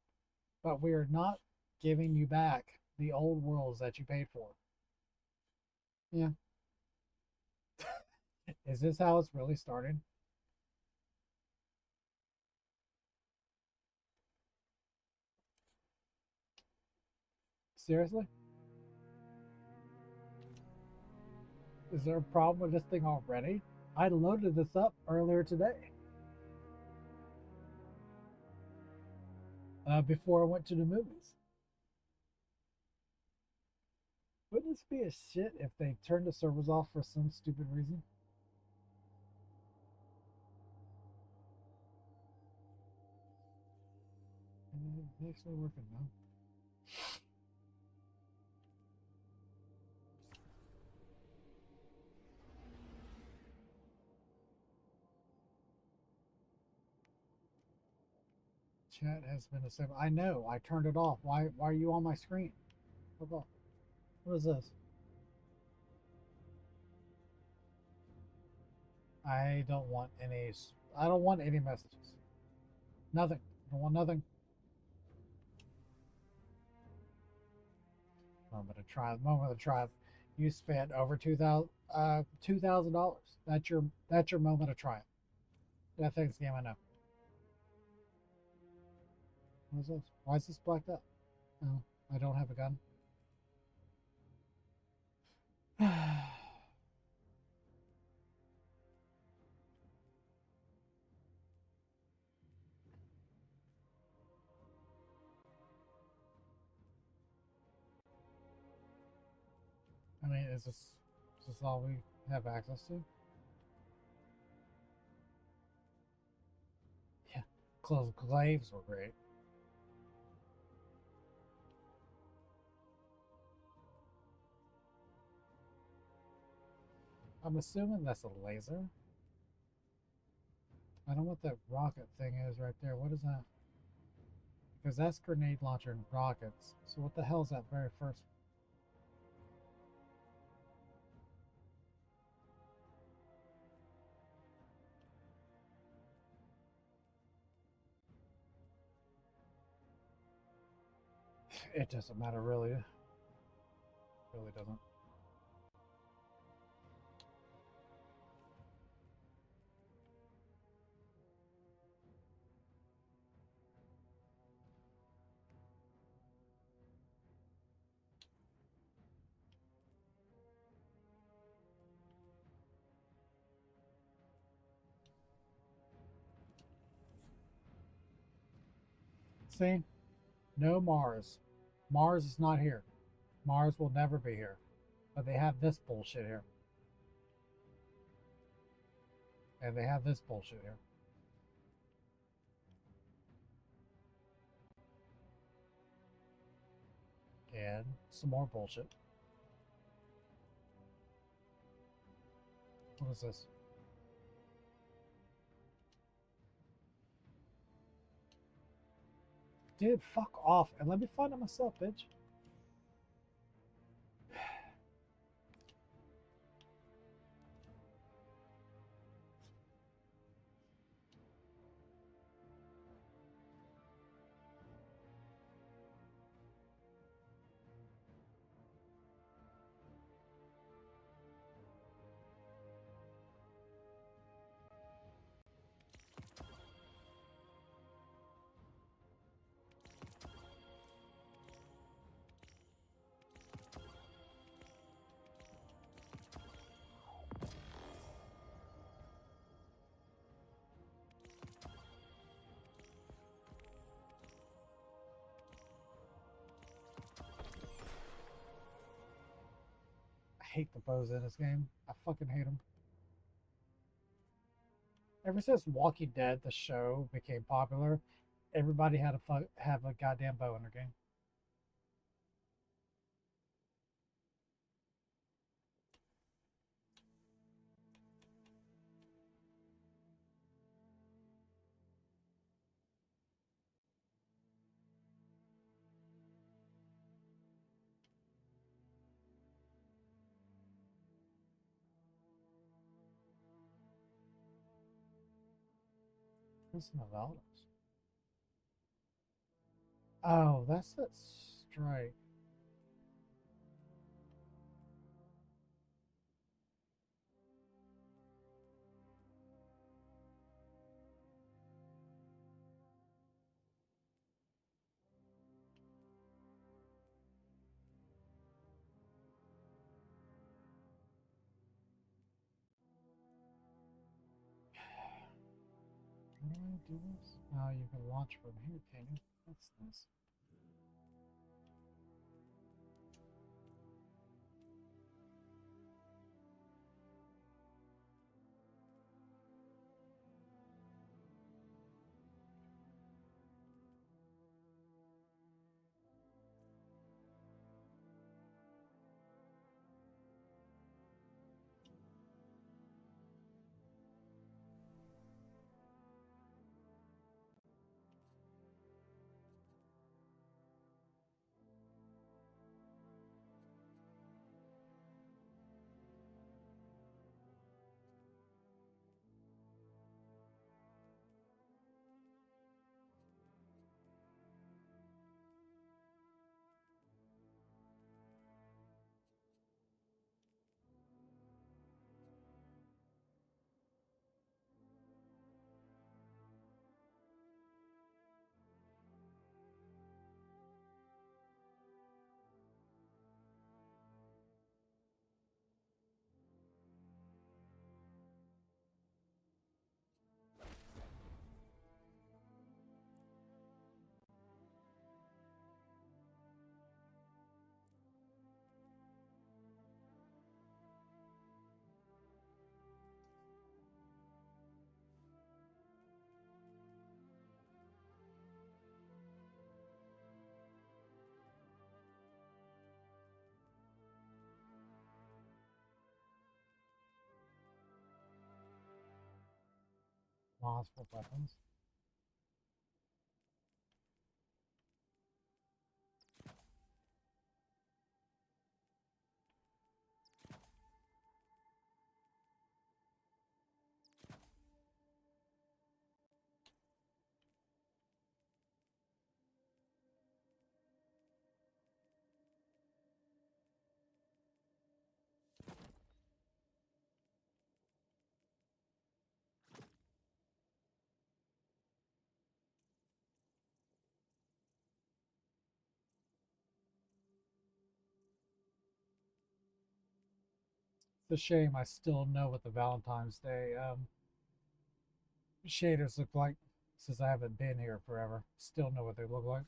Speaker 1: But we are not giving you back the old worlds that you paid for. Yeah. Is this how it's really started? Seriously? Is there a problem with this thing already? I loaded this up earlier today. Before I went to the movies. Wouldn't this be a shit if they turned the servers off for some stupid reason? It's actually working now. Chat has been disabled. I know. I turned it off. Why are you on my screen? What is this? I don't want any. I don't want any messages. Nothing. I don't want nothing. Moment of triumph. Moment of triumph. You spent over $2,000. That's your moment of triumph. That thing's game I know. What is this? Why is this blacked out? Oh, I don't have a gun. I mean, is this all we have access to? Yeah, closed glaives were great. I'm assuming that's a laser. I don't know what that rocket thing is right there. What is that? Because that's grenade launcher and rockets. So what the hell is that very first? It doesn't matter really. Really doesn't. See? No Mars. Mars is not here. Mars will never be here. But they have this bullshit here. And they have this bullshit here. And some more bullshit. What is this? Dude, fuck off and let me find it myself, bitch. I hate the bows in this game. I fucking hate them. Ever since Walking Dead, the show, became popular, everybody had to have a goddamn bow in their game. What's Novellas? Oh, that's that strike. Can I do this? Oh, you can launch from here, can you? That's nice. Multiple weapons. The shame I still know what the Valentine's Day shaders look like since I haven't been here forever. Still know what they look like.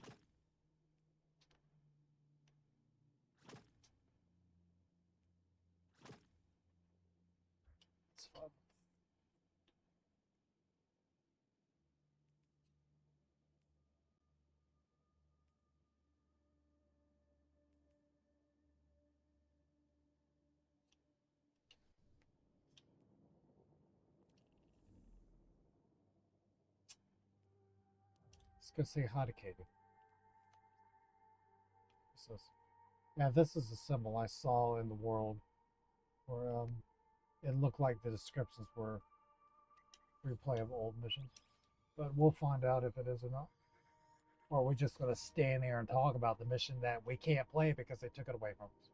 Speaker 1: It's fun. Let's go say hi to Katie. This is, yeah, this is a symbol I saw in the world where it looked like the descriptions were replay of old missions. But we'll find out if it is or not. Or we're just going to stand there and talk about the mission that we can't play because they took it away from us.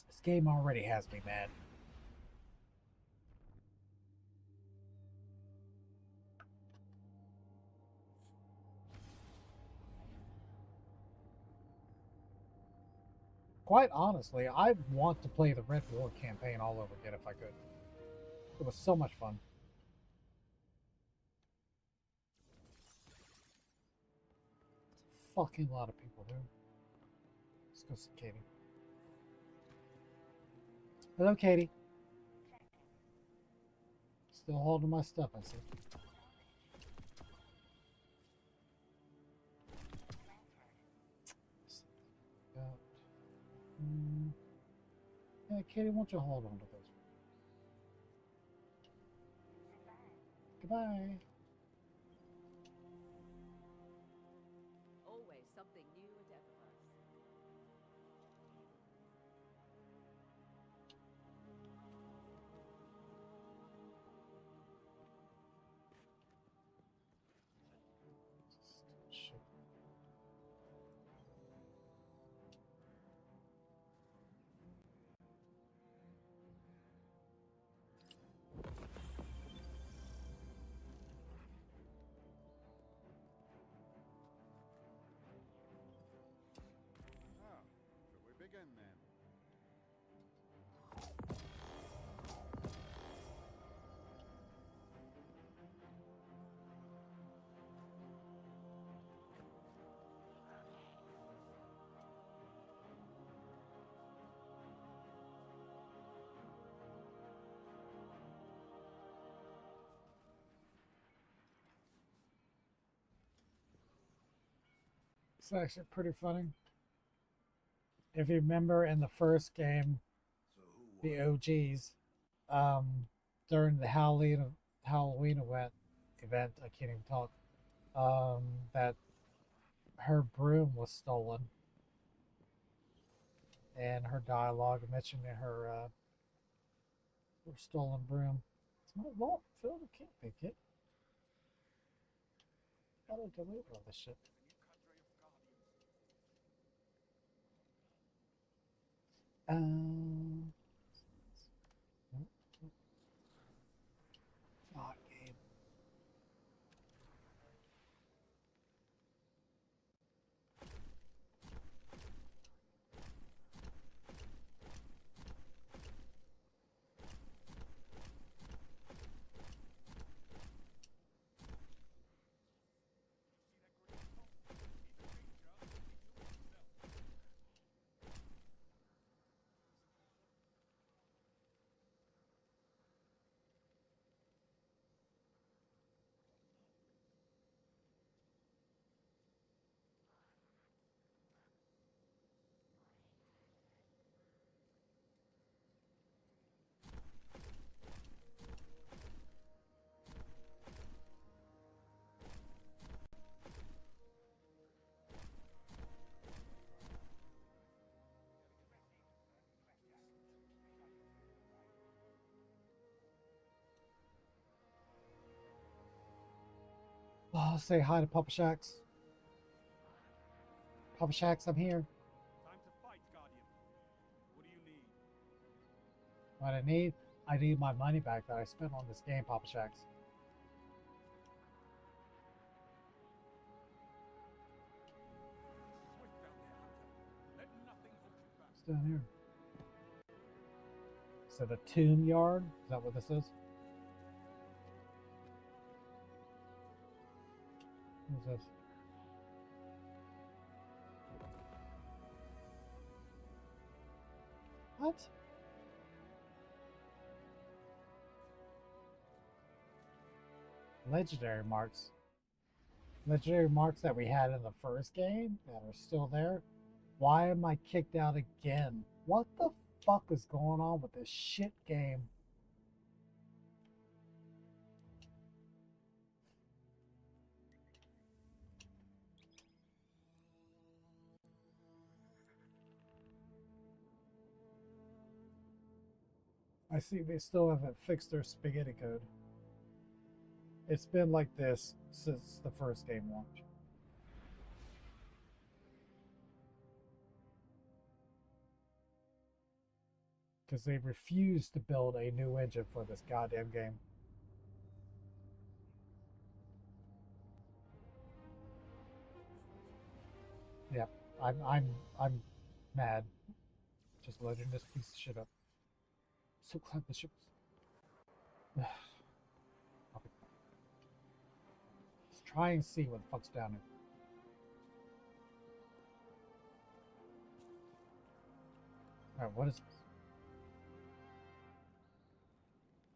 Speaker 1: This game already has me mad. Quite honestly, I want to play the Red War campaign all over again if I could. It was so much fun. Fucking lot of people here. Let's go see Katie. Hello, Katie. Still holding my stuff, I see. Yeah, Katie, why don't you hold on to those? Goodbye.
Speaker 6: Always something new at Eververse.
Speaker 1: Shit.
Speaker 7: Ah, shall we begin then?
Speaker 1: It's actually pretty funny. If you remember in the first game, the OGs, during the Halloween event, I can't even talk, that her broom was stolen, and her dialogue mentioned her stolen broom. It's my vault filled with can't pick it. Gotta delete all this shit. Um, God, game. Oh, say hi to Papa Shax. Papa Shax, I'm here.
Speaker 7: Time to fight, Guardian. What do you need?
Speaker 1: What I need my money back that I spent on this game, Papa Shacks. It's down here. So the Tomb Yard, is that what this is? What is this? What? Legendary marks. Legendary marks that we had in the first game that are still there. Why am I kicked out again? What the fuck is going on with this shit game? I see they still haven't fixed their spaghetti code. It's been like this since the first game launched. Because they refused to build a new engine for this goddamn game. Yep, I'm mad. Just loading this piece of shit up. So glad the ship was... Let's try and see what the fuck's down here. Alright, what is this?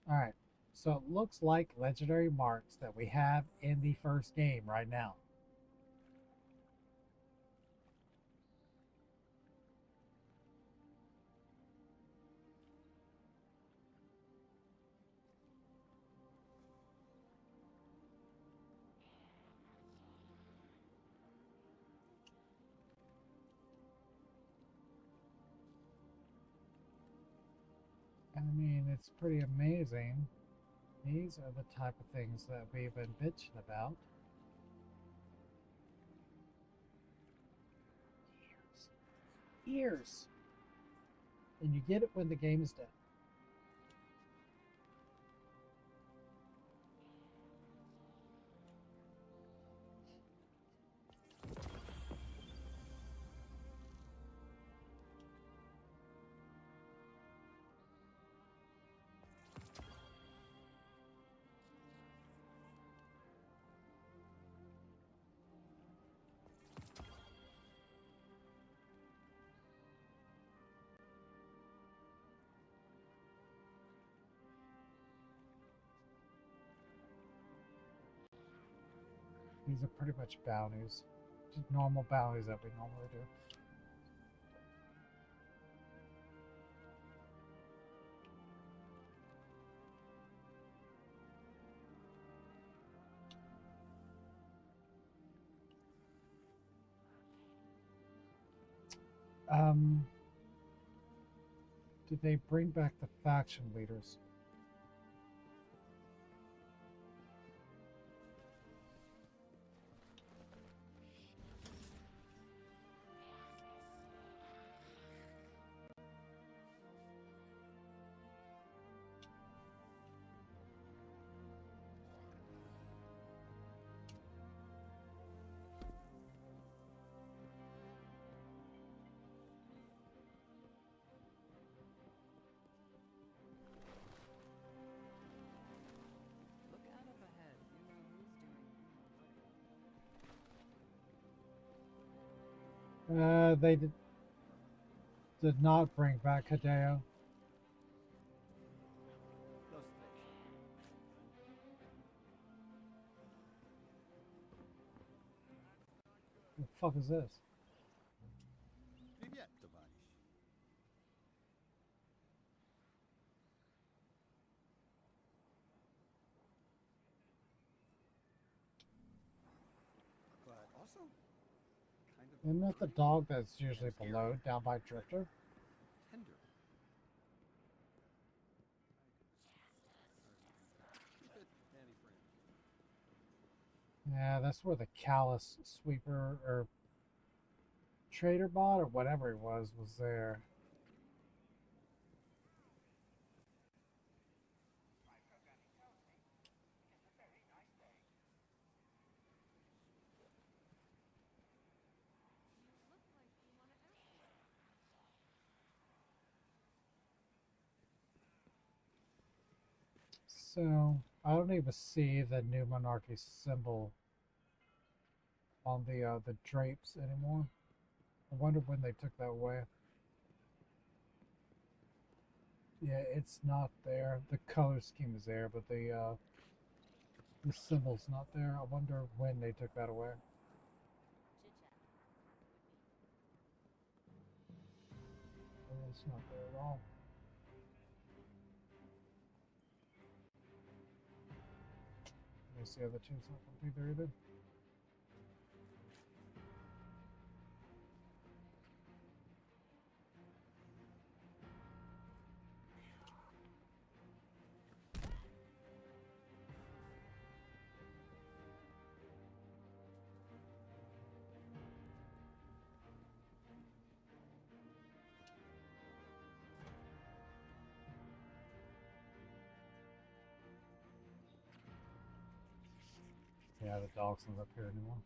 Speaker 1: Alright, so it looks like legendary marks that we have in the first game right now. I mean, it's pretty amazing. These are the type of things that we've been bitching about. Years. And you get it when the game is dead. These are pretty much bounties. Just normal bounties that we normally do. Did they bring back the faction leaders?
Speaker 6: Look out up ahead. You know who's doing.
Speaker 1: They did not bring back Hideo. What the fuck is this?
Speaker 7: Привет, товарищ. But also, kind of
Speaker 1: Isn't that the dog that's usually below, down by Drifter?
Speaker 7: tender. Keep it handy-free.
Speaker 1: Yeah, that's where the callous sweeper or trader bot or whatever it was there. So I don't even see the new monarchy symbol on the drapes anymore. I wonder when they took that away. Yeah, it's not there. The color scheme is there, but the symbol's not there. I wonder when they took that away. Oh, it's not there at all. I guess the other two's not complete there either. Yeah, the dog's not up here anymore.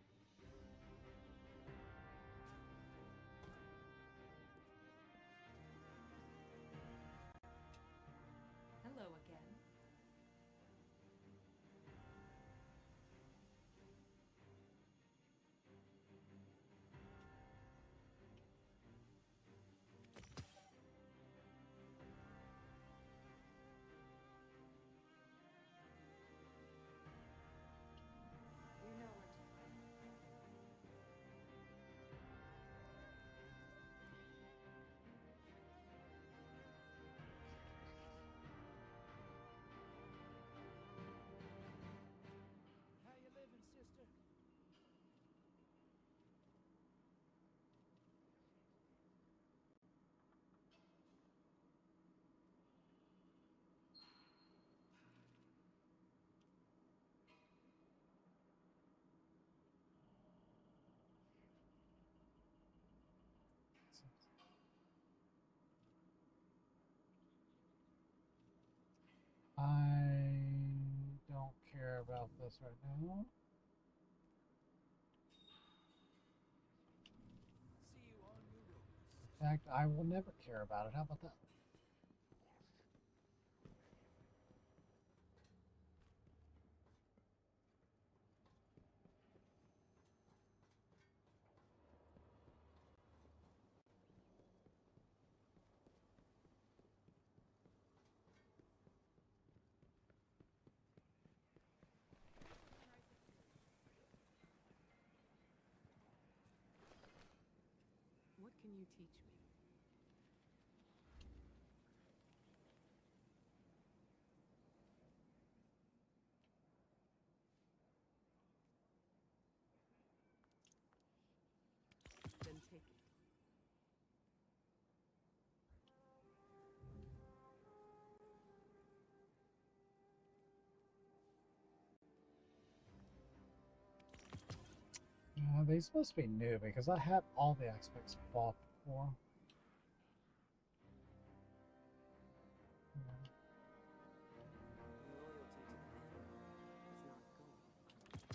Speaker 6: Hello again. You know where to find me.
Speaker 5: How you living, sister?
Speaker 1: I don't care about this right now.
Speaker 5: See you on your road.
Speaker 1: In fact, I will never care about it. How about that?
Speaker 6: What can you teach me? Then take it.
Speaker 1: They're supposed to be new because I had all the aspects bought before. Yeah.
Speaker 6: Loyalty to the Emperor is not going unnoticed.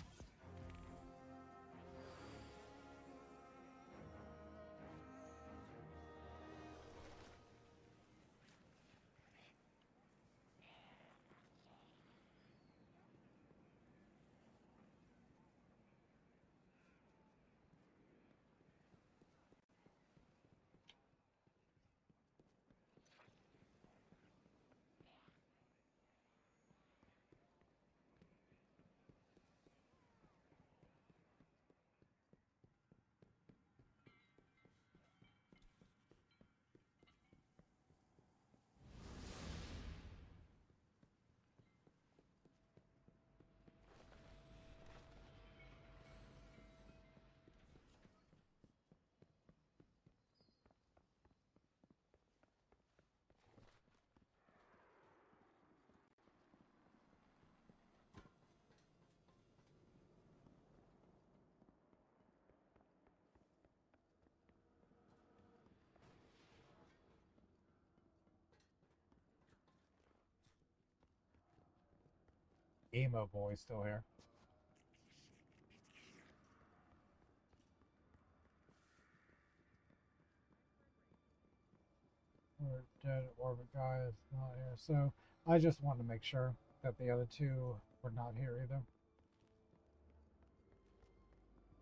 Speaker 1: Emo boy's still here. Or dead orbit guy is not here. So I just wanted to make sure. that the other two were not here either.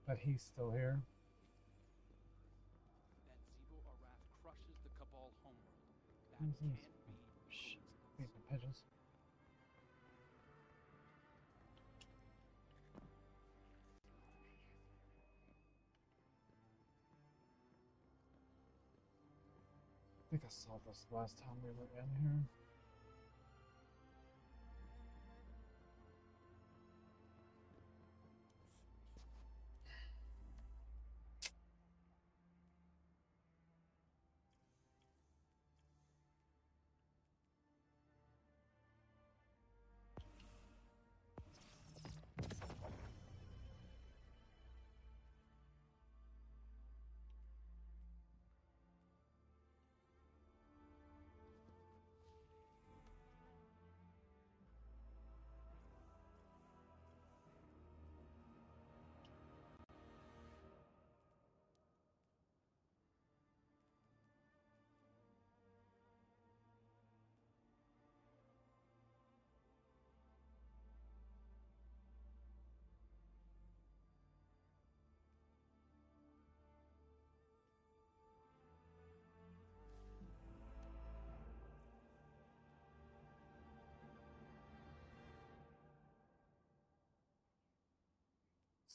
Speaker 1: But he's still here.
Speaker 5: That Zevo Araf crushes the Cabal homeworld. That
Speaker 1: Who's
Speaker 5: can't
Speaker 1: this?
Speaker 5: be
Speaker 1: Shh,
Speaker 5: coincidence.
Speaker 1: beating the pigeons. I think I saw this last time we were in here.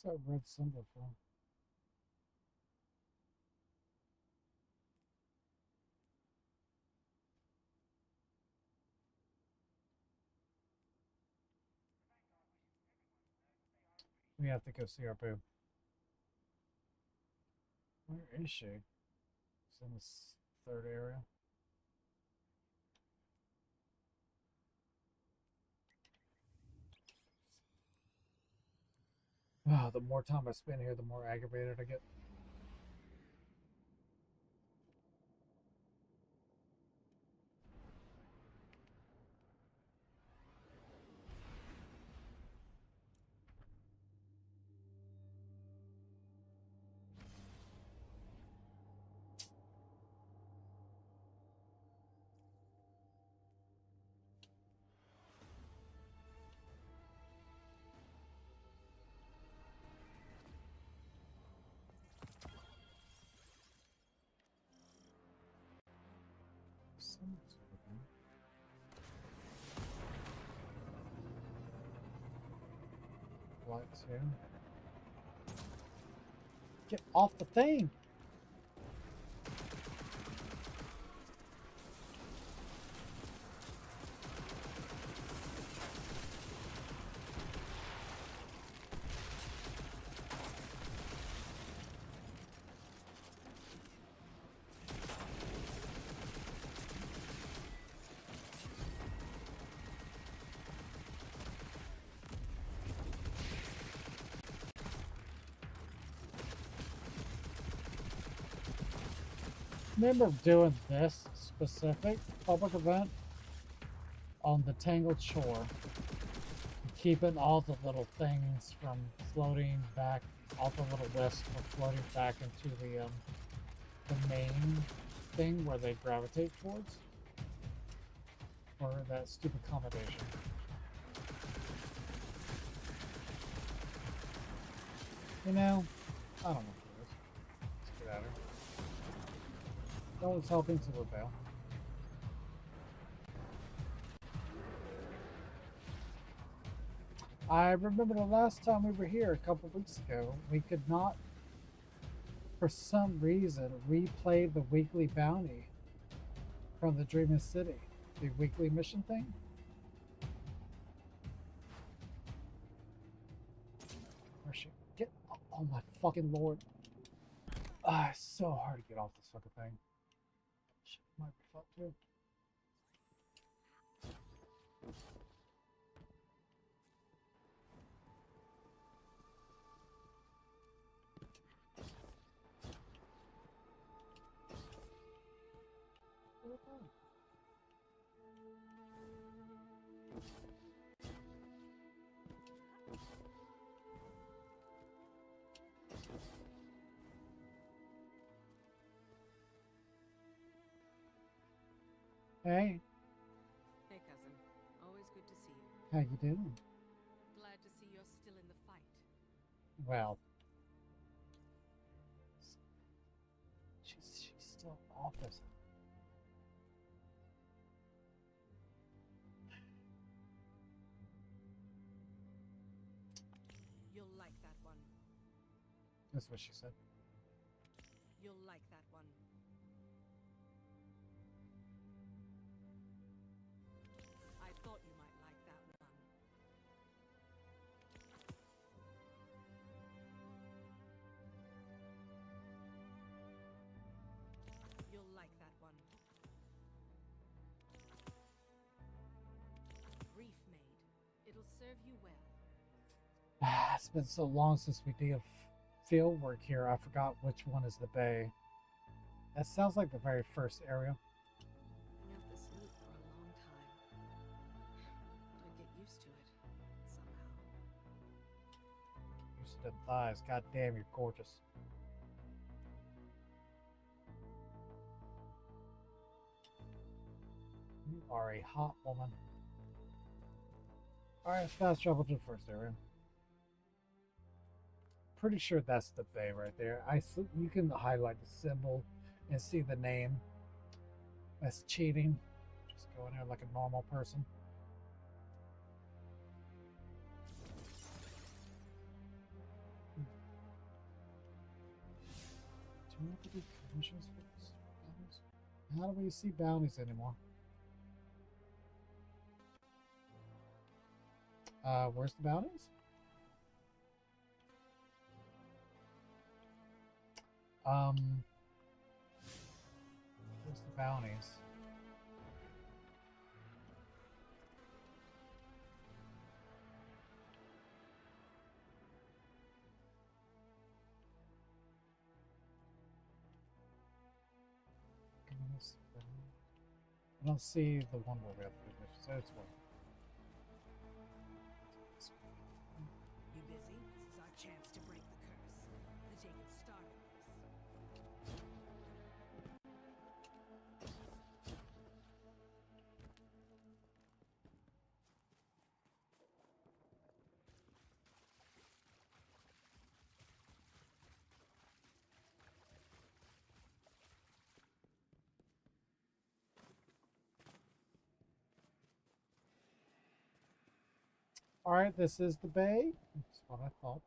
Speaker 1: What's that red symbol for? We have to go see our boo. Where is she? It's in this third area. Oh, the more time I spend here, the more aggravated I get. Someone's over there. Light two. Get off the thing! Remember doing this specific public event on the Tangled Shore, keeping all the little things from floating back, all the little wisps from floating back into the main thing where they gravitate towards, or that stupid combination. You know, I don't know what it is. Let's get at her. No one's helping to rebel. I remember the last time we were here a couple weeks ago, we could not, for some reason, replay the weekly bounty from the Dreaming City, the weekly mission thing. Where's she? Get! Oh my fucking lord! Ah, it's so hard to get off this fucking thing. Shit, might be fucked too. Hey,
Speaker 6: Hey, cousin. Always good to see you.
Speaker 1: How you doing?
Speaker 6: Glad to see you're still in the fight.
Speaker 1: Well, she's still in office.
Speaker 6: You'll like that one.
Speaker 1: That's what she said.
Speaker 6: You'll like that one. I thought you might like that one. You'll like that one. Reef made. It'll serve you well.
Speaker 1: It's been so long since we did field work here. I forgot which one is the bay. That sounds like the very first area.
Speaker 6: Been out this loop for a long time. But I get used to it somehow.
Speaker 1: Used to them thighs. God damn, you're gorgeous. You are a hot woman. Alright, let's fast travel to the first area. Pretty sure that's the bay right there. You can highlight the symbol and see the name. That's cheating. Just go in there like a normal person. Do we have to do commissions for this? Bounties? How do we see bounties anymore? Where's the bounties? Where's the bounties? I don't see the one where we have to do this. So it's one.
Speaker 6: You busy? This is our chance to break the curse. The Taken started this.
Speaker 1: Alright, this is the bay. That's what I thought.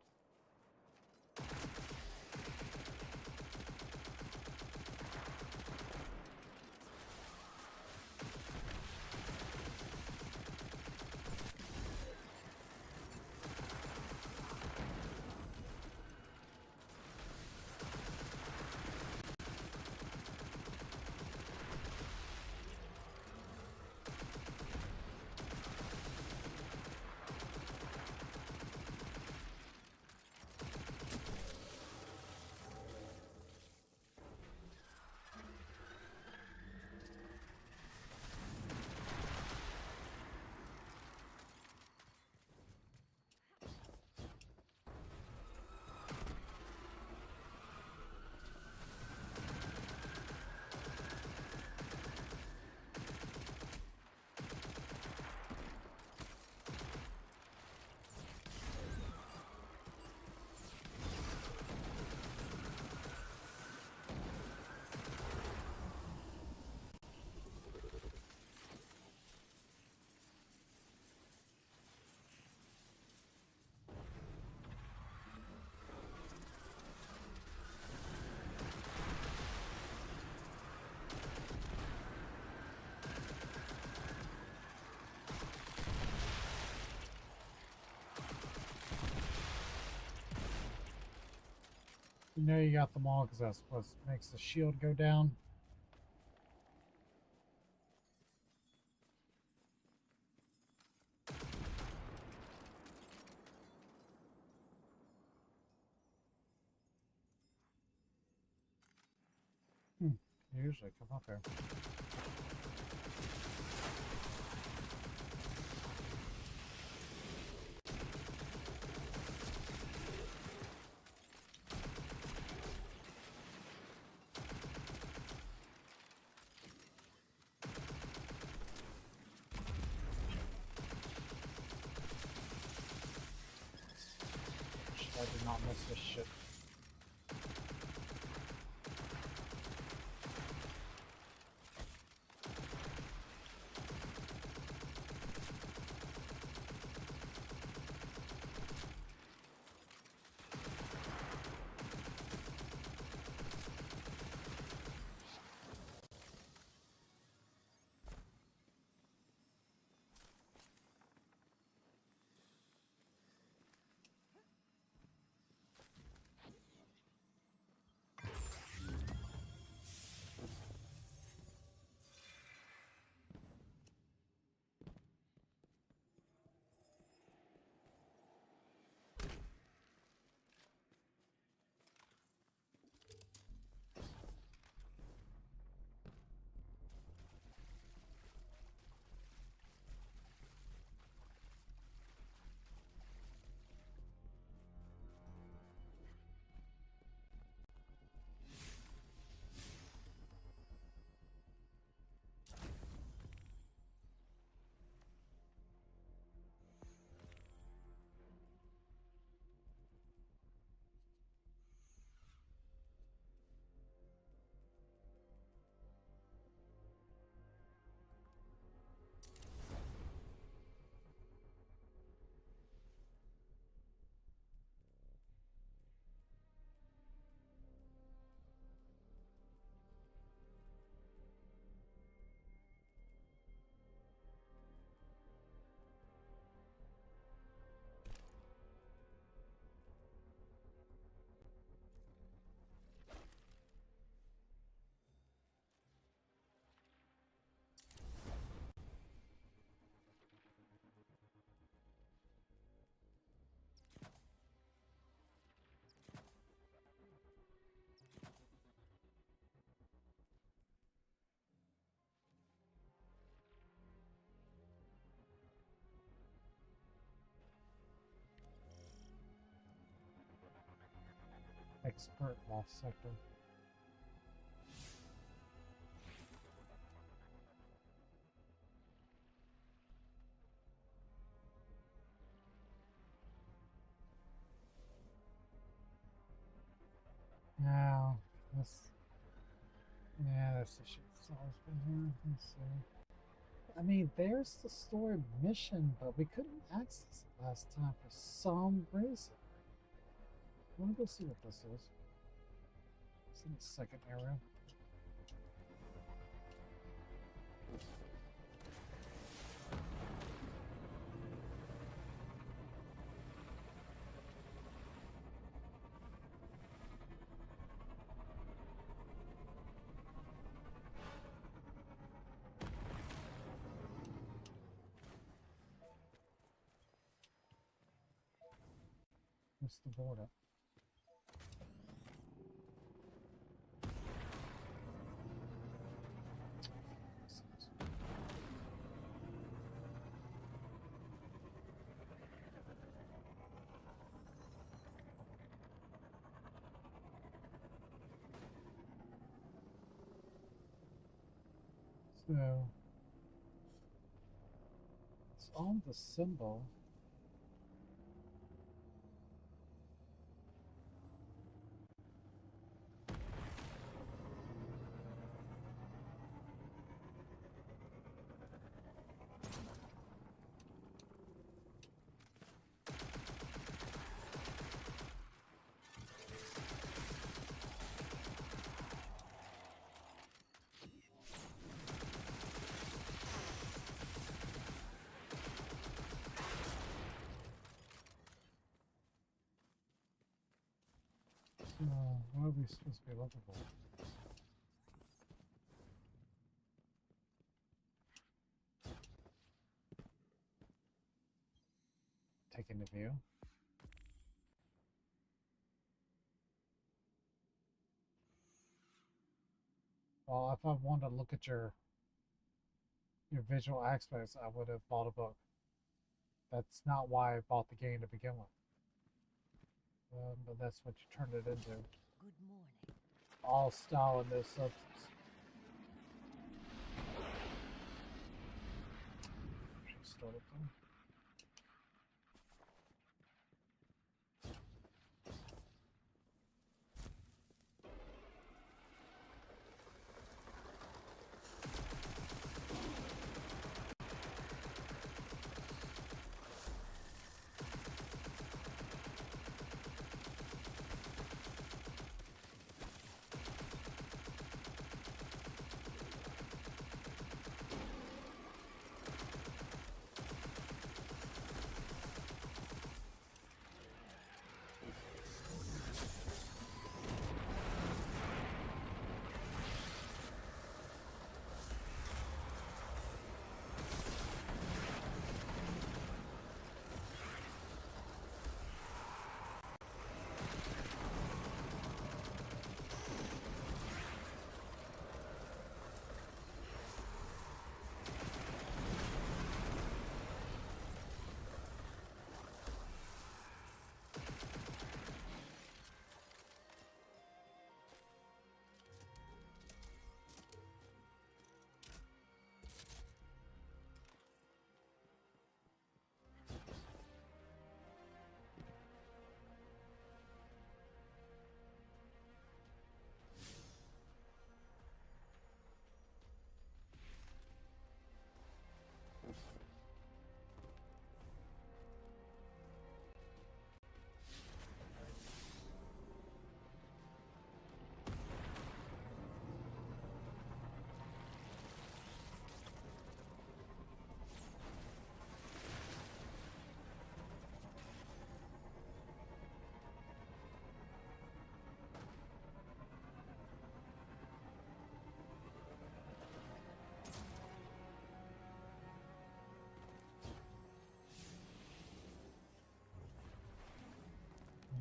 Speaker 1: You know you got them all because that's what makes the shield go down. They usually come up here. I did not miss this shit. Expert lost sector. Now, let's. Yeah, that's the shit that's always been here. Let's see. I mean, there's the story mission, but we couldn't access it last time for some reason. Let me go see what this is. It's in the second area. What's the border? So it's on the symbol. So what are we supposed to be looking for? Taking the view. Well, if I wanted to look at your visual aspects, I would have bought a book. That's not why I bought the game to begin with. But that's what you turned it into.
Speaker 6: Good morning.
Speaker 1: All style and no substance. Should start it then.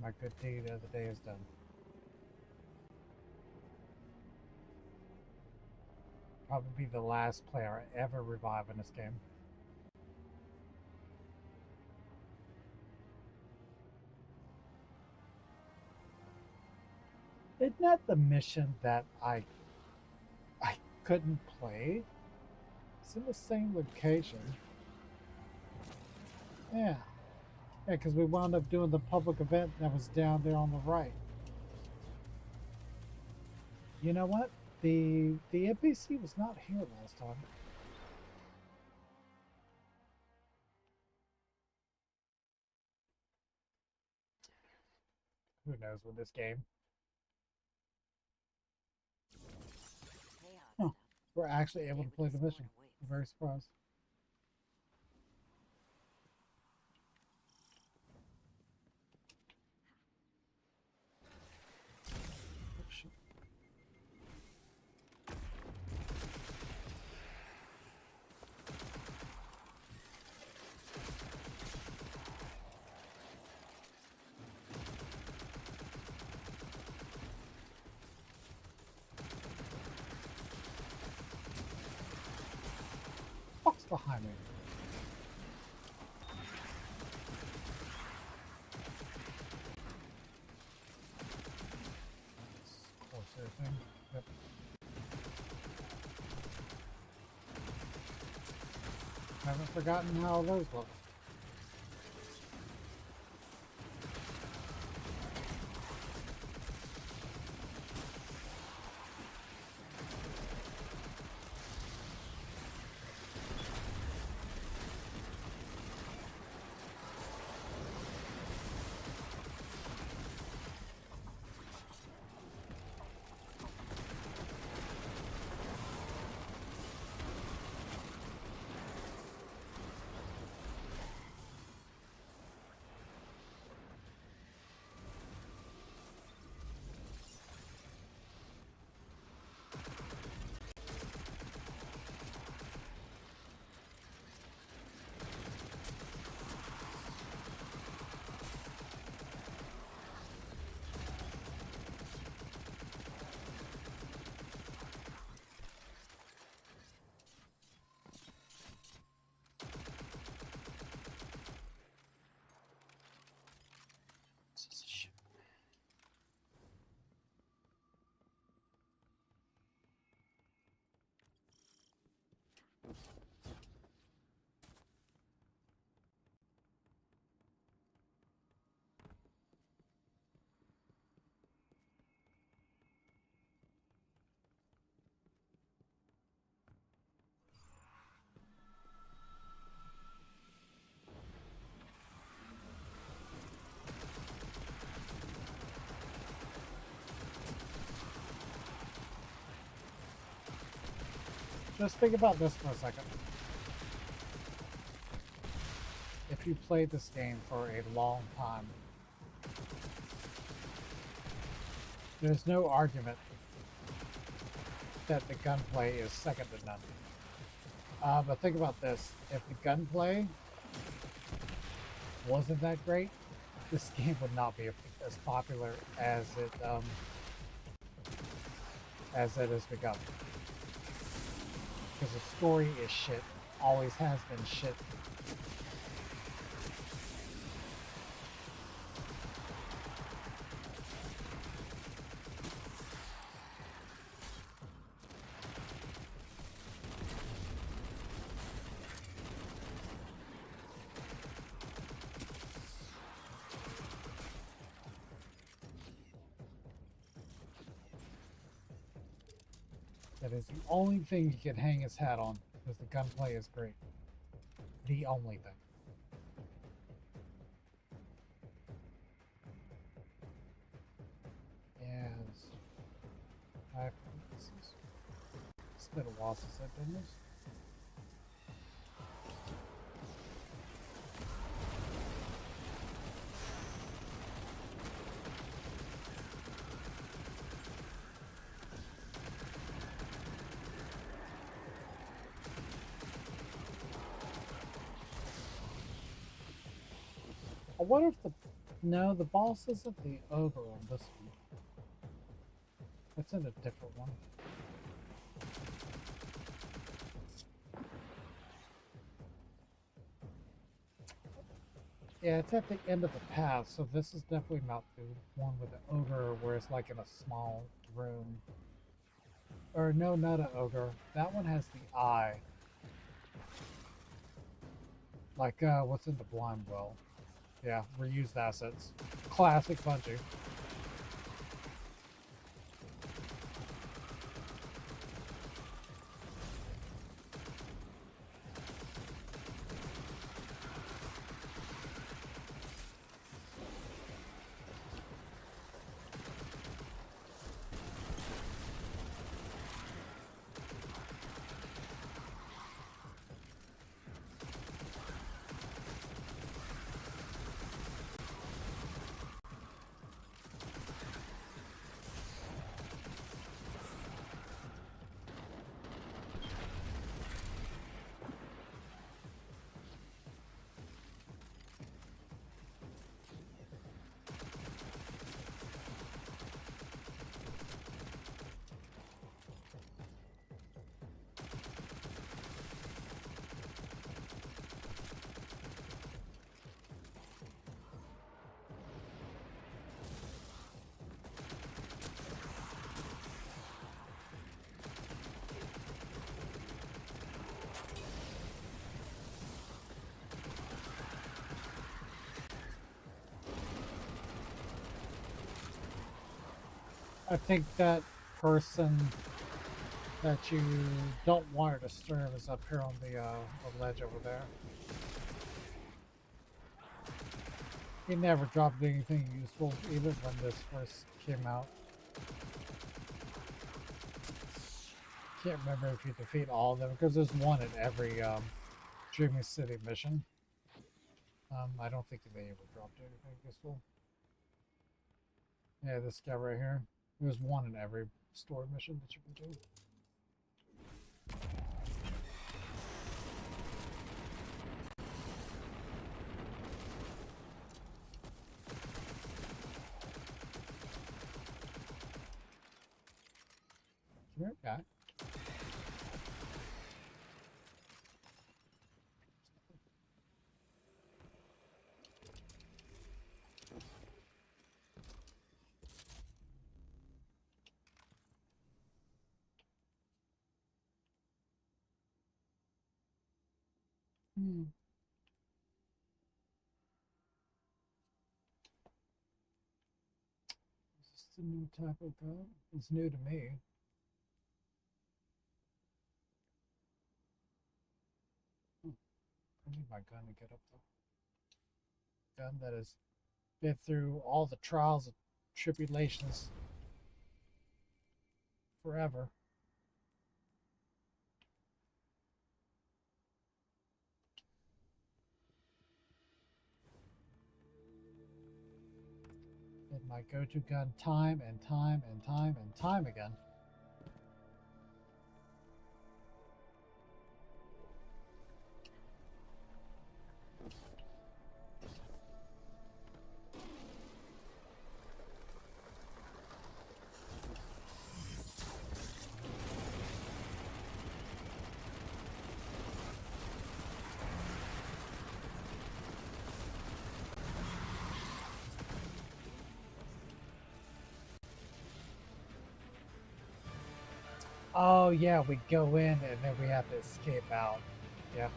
Speaker 1: my good deed of the day is done. Probably be the last player I ever revive in this game. Isn't that the mission that I couldn't play? It's in the same location. Yeah. Yeah, because we wound up doing the public event that was down there on the right. You know what? The NPC was not here last time. Who knows with this game? Huh. We're actually able to play the mission. I'm very surprised. Oh, shit. What's behind me? Corsair thing. Yep. Haven't forgotten how those look. Just think about this for a second. If you played this game for a long time, there's no argument that the gunplay is second to none. But think about this. If the gunplay wasn't that great, this game would not be as popular as it has become. Because the story is shit. Always has been shit. That is the only thing he can hang his hat on, because the gunplay is great. The only thing. Yes. It's been a while since I've done this. I wonder if the No, the boss isn't the ogre on this one. It's in a different one. Yeah, it's at the end of the path, so this is definitely not the one with the ogre where it's like in a small room. Or no, not an ogre. That one has the eye. Like what's in the blind well. Yeah, reused assets. Classic Bungie. I think that person that you don't want her to disturb is up here on the ledge over there. He never dropped anything useful, even when this first came out. Can't remember if you defeat all of them, because there's one in every Dreaming City mission. I don't think they ever dropped anything useful. Yeah, this guy right here. There's one in every story mission that you can do. Come here, guy. Is this the new type of gun? It's new to me. I need my gun to get up the gun that has been through all the trials and tribulations forever. And my go-to gun time and time and time and time again. Oh yeah, we go in and then we have to escape out. Yeah.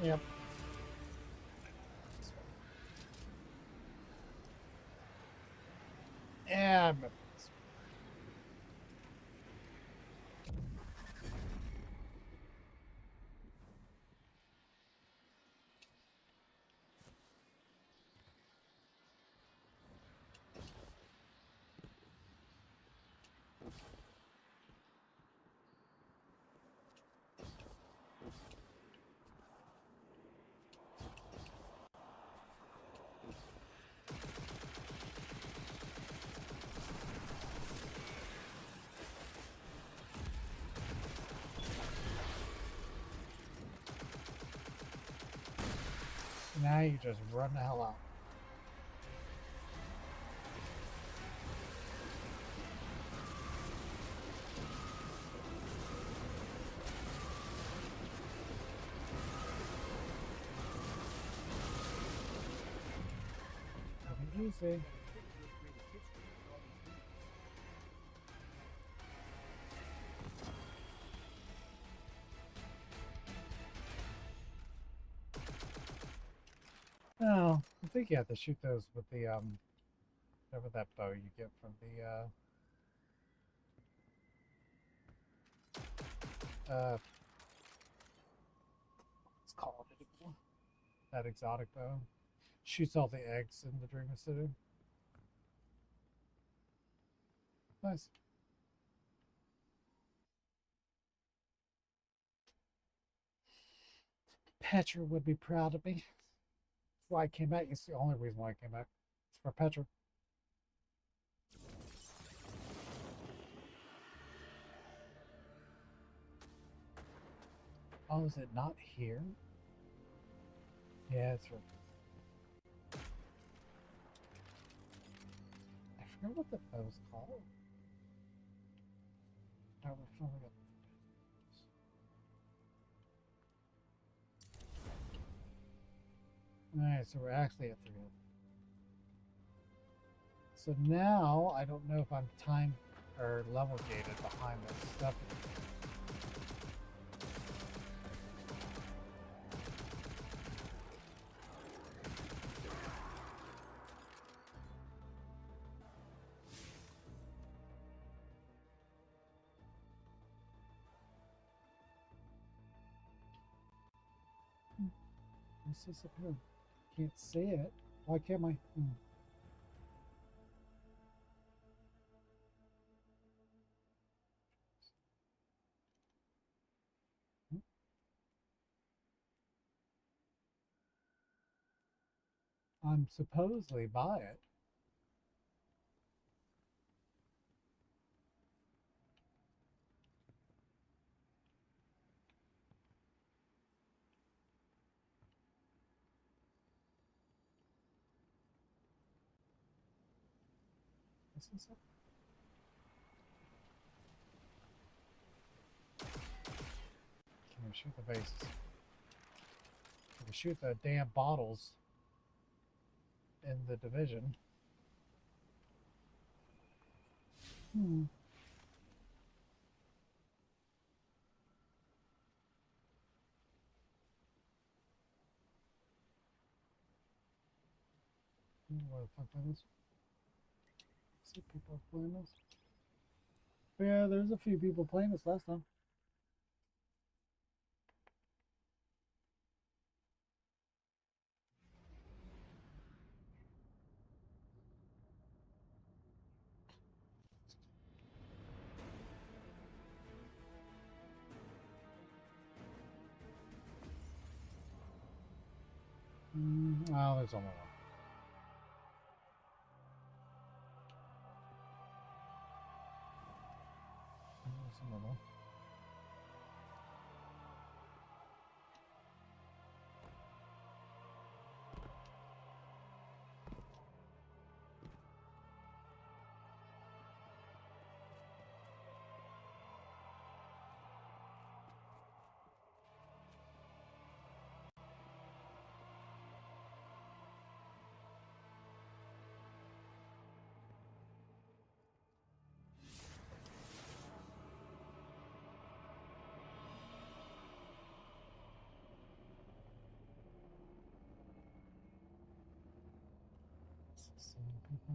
Speaker 1: Yep. Yeah, I remember this. Now you just run the hell out. Tuesday. Oh, I think you have to shoot those with the whatever that bow you get from the what's it called anymore? That exotic bow. Shoots all the eggs in the Dream City. Nice. Petra would be proud of me. That's why I came back. It's the only reason why I came back. It's for Petra. Oh, is it not here? Yeah, it's right. I forget what the bow's called. Oh, we're filming it. Alright, so we're actually at 3. So now, I don't know if I'm time or level gated behind this stuff. What's this up here? Can't see it. Why can't I? I'm supposedly by it. Is this it? Can we shoot the bases? Can we shoot the damn bottles in the division? What the fuck that is? See people playing this? Yeah, there's a few people playing this last time. Oh, there's only one. There's another one. Same people.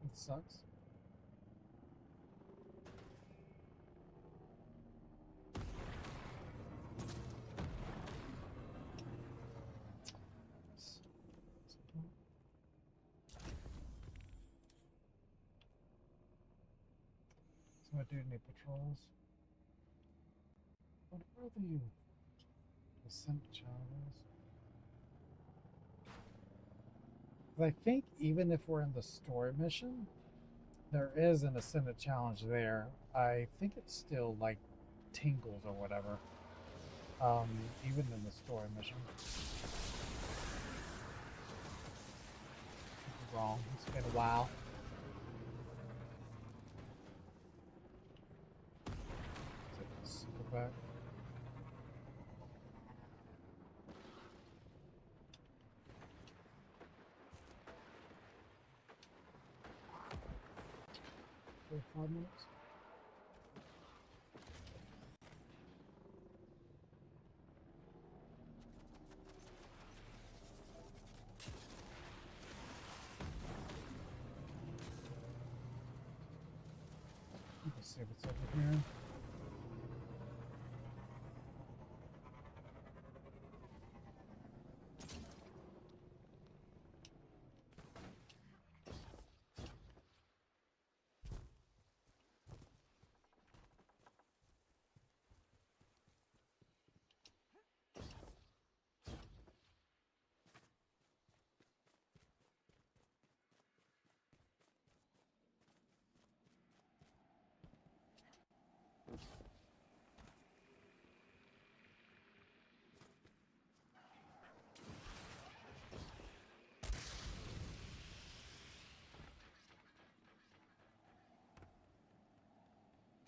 Speaker 1: It sucks. So I do need patrols. What are the ascent challenges? I think even if we're in the story mission, there is an ascendant challenge there. I think it's still like tingles or whatever. Even in the story mission. Could be wrong. It's been a while. Let's go back. for 5 minutes. Let's see what's over here.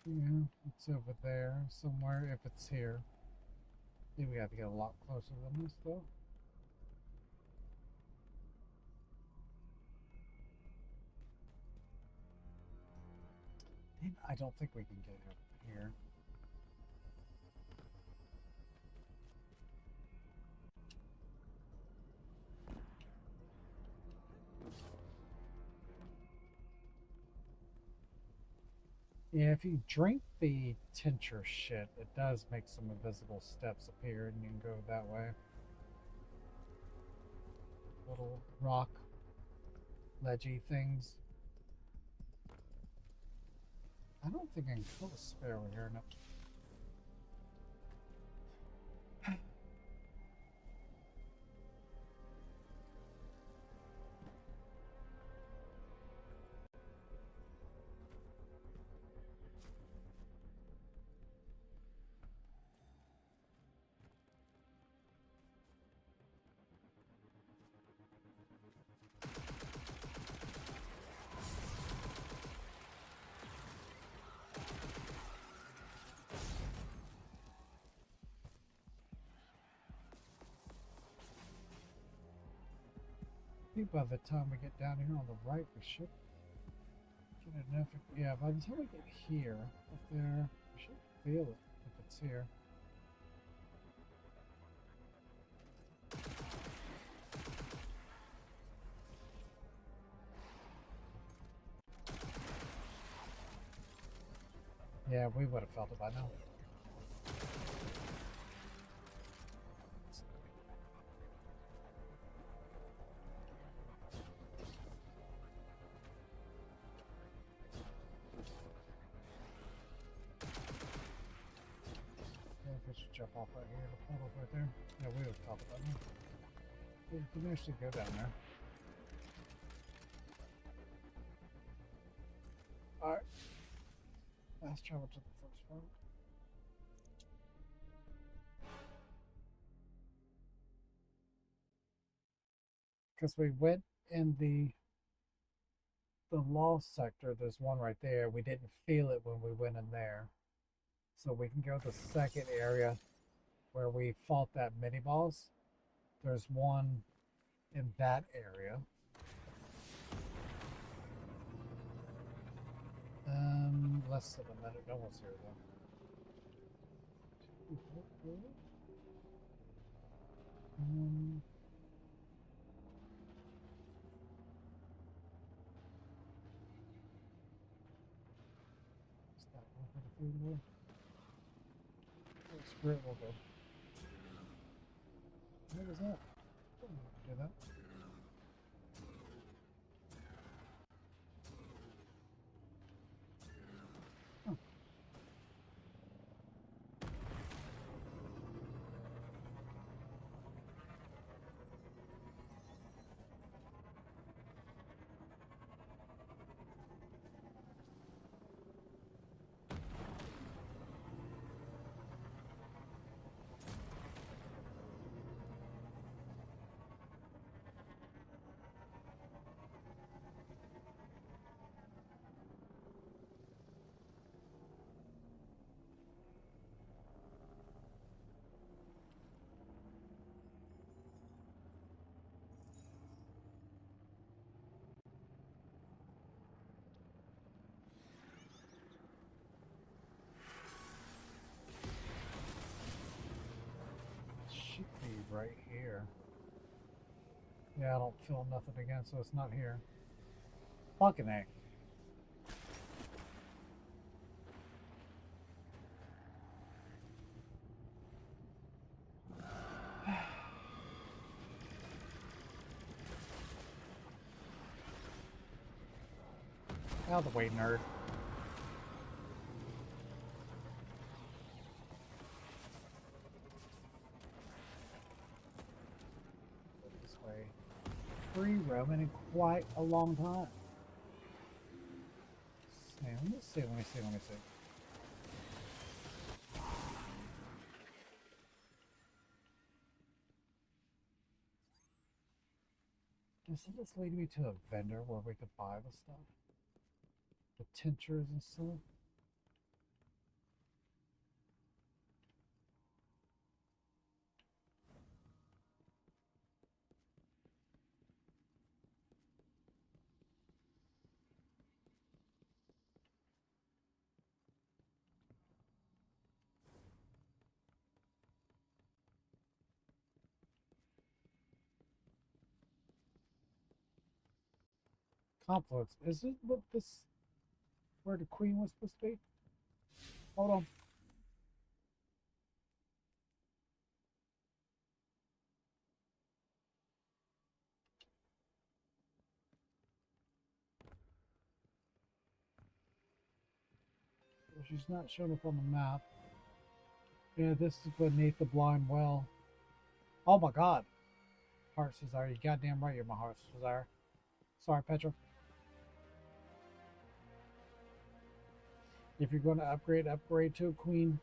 Speaker 1: Yeah, it's over there somewhere if it's here. I think we have to get a lot closer than this though. Damn, I don't think we can get up here. Yeah, if you drink the tincture shit, it does make some invisible steps appear and you can go that way. Little rock ledgy things. I don't think I can kill a sparrow here. No. I think by the time we get down here on the right, we should get enough. Yeah, by the time we get here, up there, we should feel it if it's here. Yeah, we would have felt it by now. We should jump off right here. The portal's right there. Yeah, we would have felt it by now. We can actually go down there. Alright. Fast travel to the first part. Because we went in the lost sector, there's one right there. We didn't feel it when we went in there. So we can go to the second area where we fought that mini boss. There's one in that area. Less than a minute. No one's here though. Is that one for the food war? Oh, spirit will go. What was that? Oh, do that. right here. Yeah, I don't feel nothing again, so it's not here. Fucking A. Out of the way, nerd. Go this way. Free roaming in quite a long time. Let me see. Does this lead me to a vendor where we could buy the stuff? The tinctures and stuff? Confluence. Is it what this, where the queen was supposed to be? Hold on. Well, she's not showing up on the map. Yeah, this is beneath the blind well. Oh my god. Heart Cesar, you goddamn right you're my heart Cesar. Sorry, Petra. If you're going to upgrade to a queen.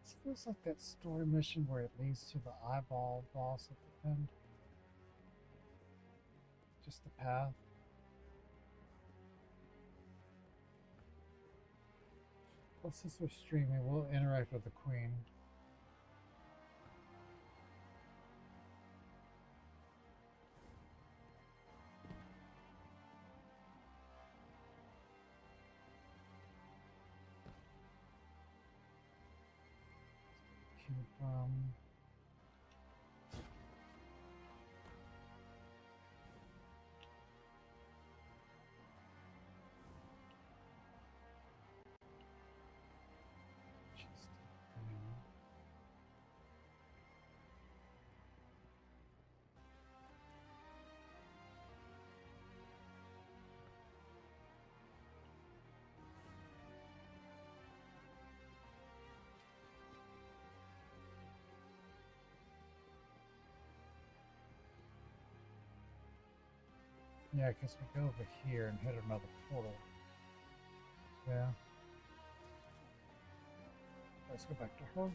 Speaker 1: This feels like that story mission where it leads to the eyeball boss at the end. Just the path. What's this we're streaming? We'll interact with the queen. Confirm. Yeah, because we go over here and hit another portal. Yeah. Let's go back to her.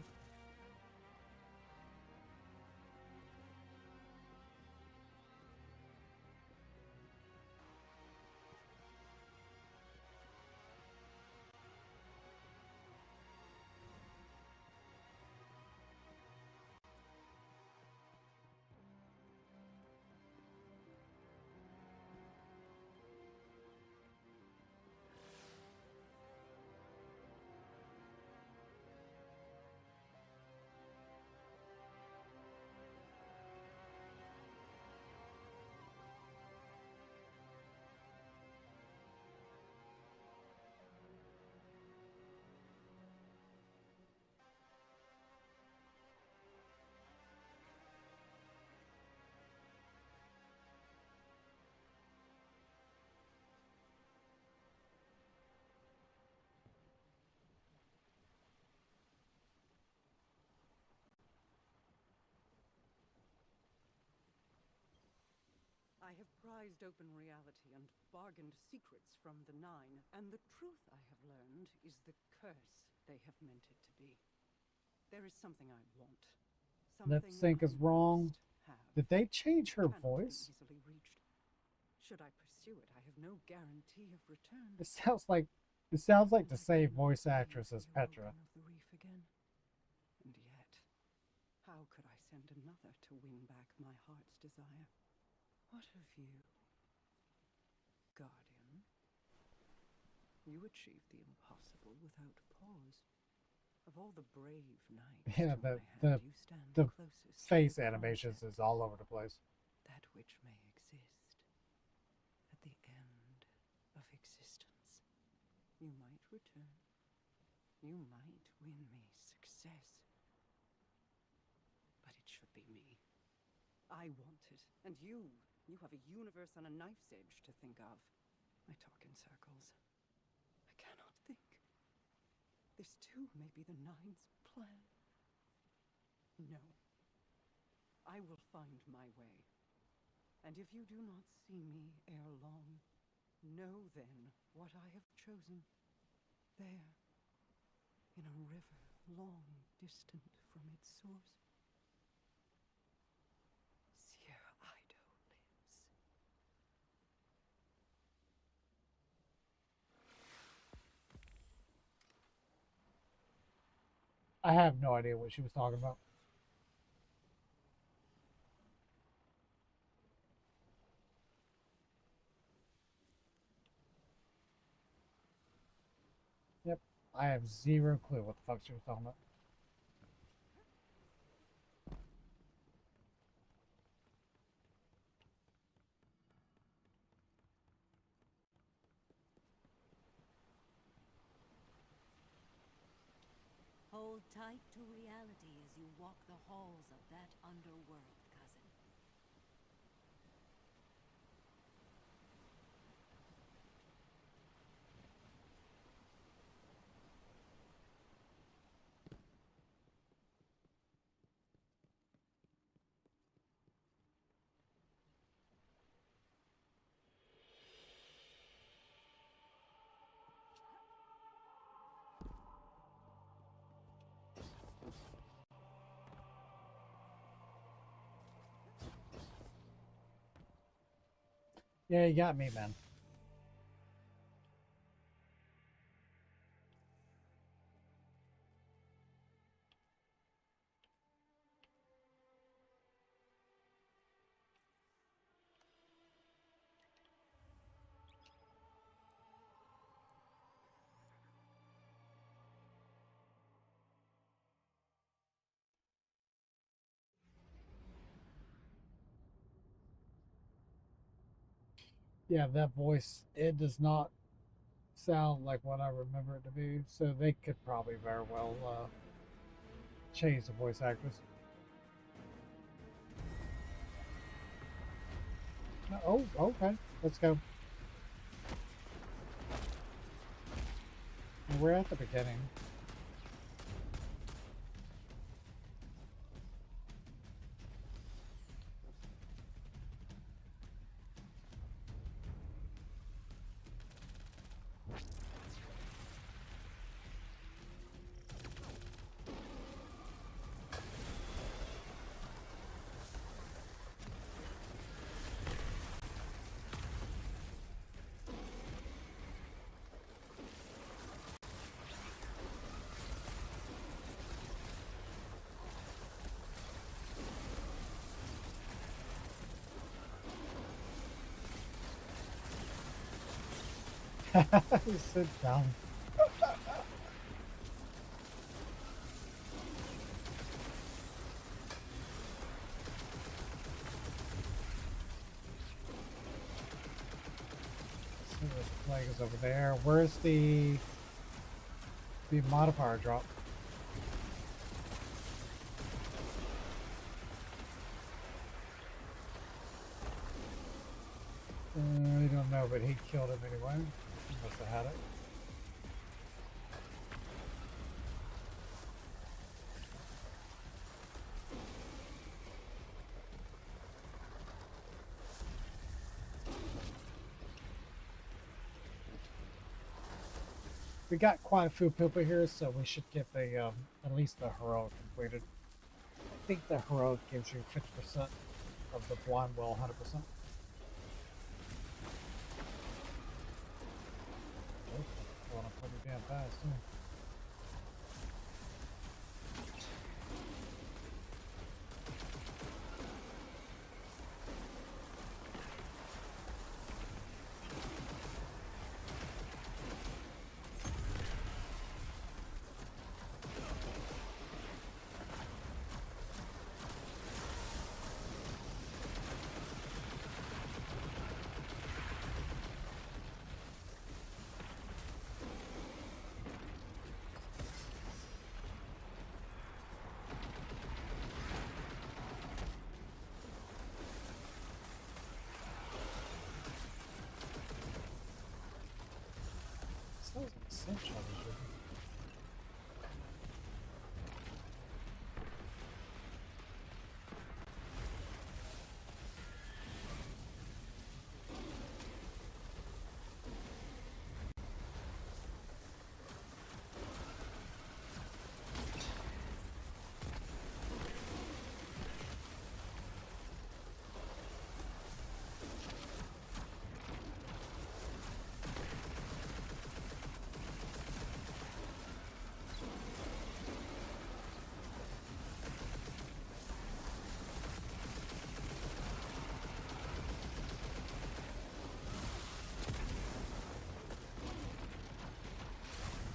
Speaker 8: I have prized open reality and bargained secrets from the Nine, and the truth I have learned is the curse they have meant it to be. There is something I want.
Speaker 1: Lip sync is wrong. Did they change her voice?
Speaker 8: Easily reached. Should I pursue it, I have no guarantee of return.
Speaker 1: It sounds like the same voice actress as Petra.
Speaker 8: Of the reef again. And yet, how could I send another to win back my heart's desire? What of you, Guardian? You achieved the impossible without pause. Of all the brave knights,
Speaker 1: Yeah,
Speaker 8: you stand
Speaker 1: the
Speaker 8: closest
Speaker 1: face
Speaker 8: to the
Speaker 1: animations
Speaker 8: concept,
Speaker 1: is all over the place.
Speaker 8: that which may exist at the end of existence. You might return. You might win me success. But it should be me. I want it. And you have a universe on a knife's edge to think of. I talk in circles. I cannot think. This too may be the Nine's plan. No. I will find my way. And if you do not see me ere long, know then what I have chosen. There, in a river long distant from its source, Sierra Ido lives.
Speaker 1: I have no idea what she was talking about. Yep, I have zero clue what the fuck she was talking about.
Speaker 6: Hold tight to reality as you walk the halls of that underworld, cousin.
Speaker 1: Yeah, you got me, man. Yeah, that voice, it does not sound like what I remember it to be, so they could probably very well change the voice actress. Oh, okay, let's go. And we're at the beginning. Sit down. So the flag is over there. Where's the modifier drop? I don't know, but he killed him anyway. He must have had it. We got quite a few people here, so we should get the at least the heroic completed. I think the heroic gives you 50% of the blind well, 100%. Going up pretty damn fast, too. That was like a cinch on this.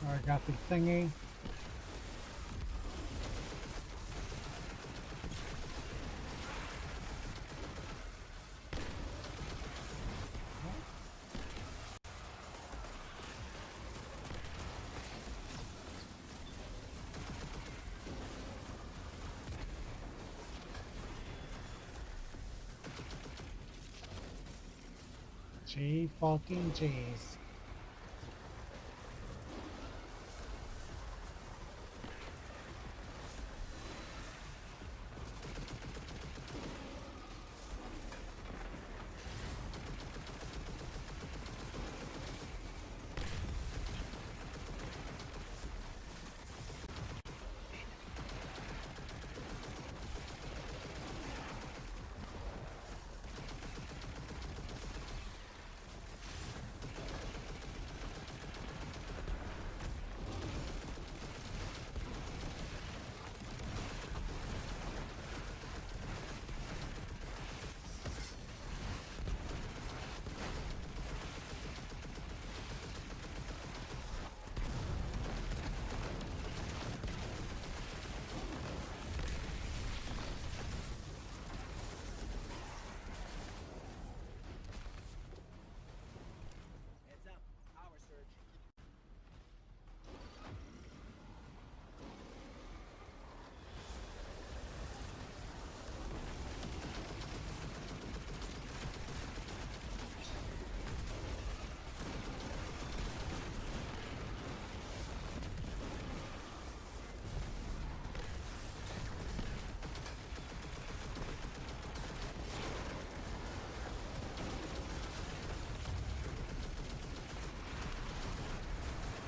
Speaker 1: Alright, got the thingy. G fucking G's.
Speaker 5: Heads up, power surge.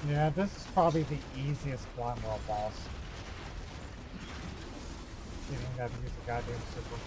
Speaker 1: Yeah, this is probably the easiest blind world boss. You don't have to use a goddamn super.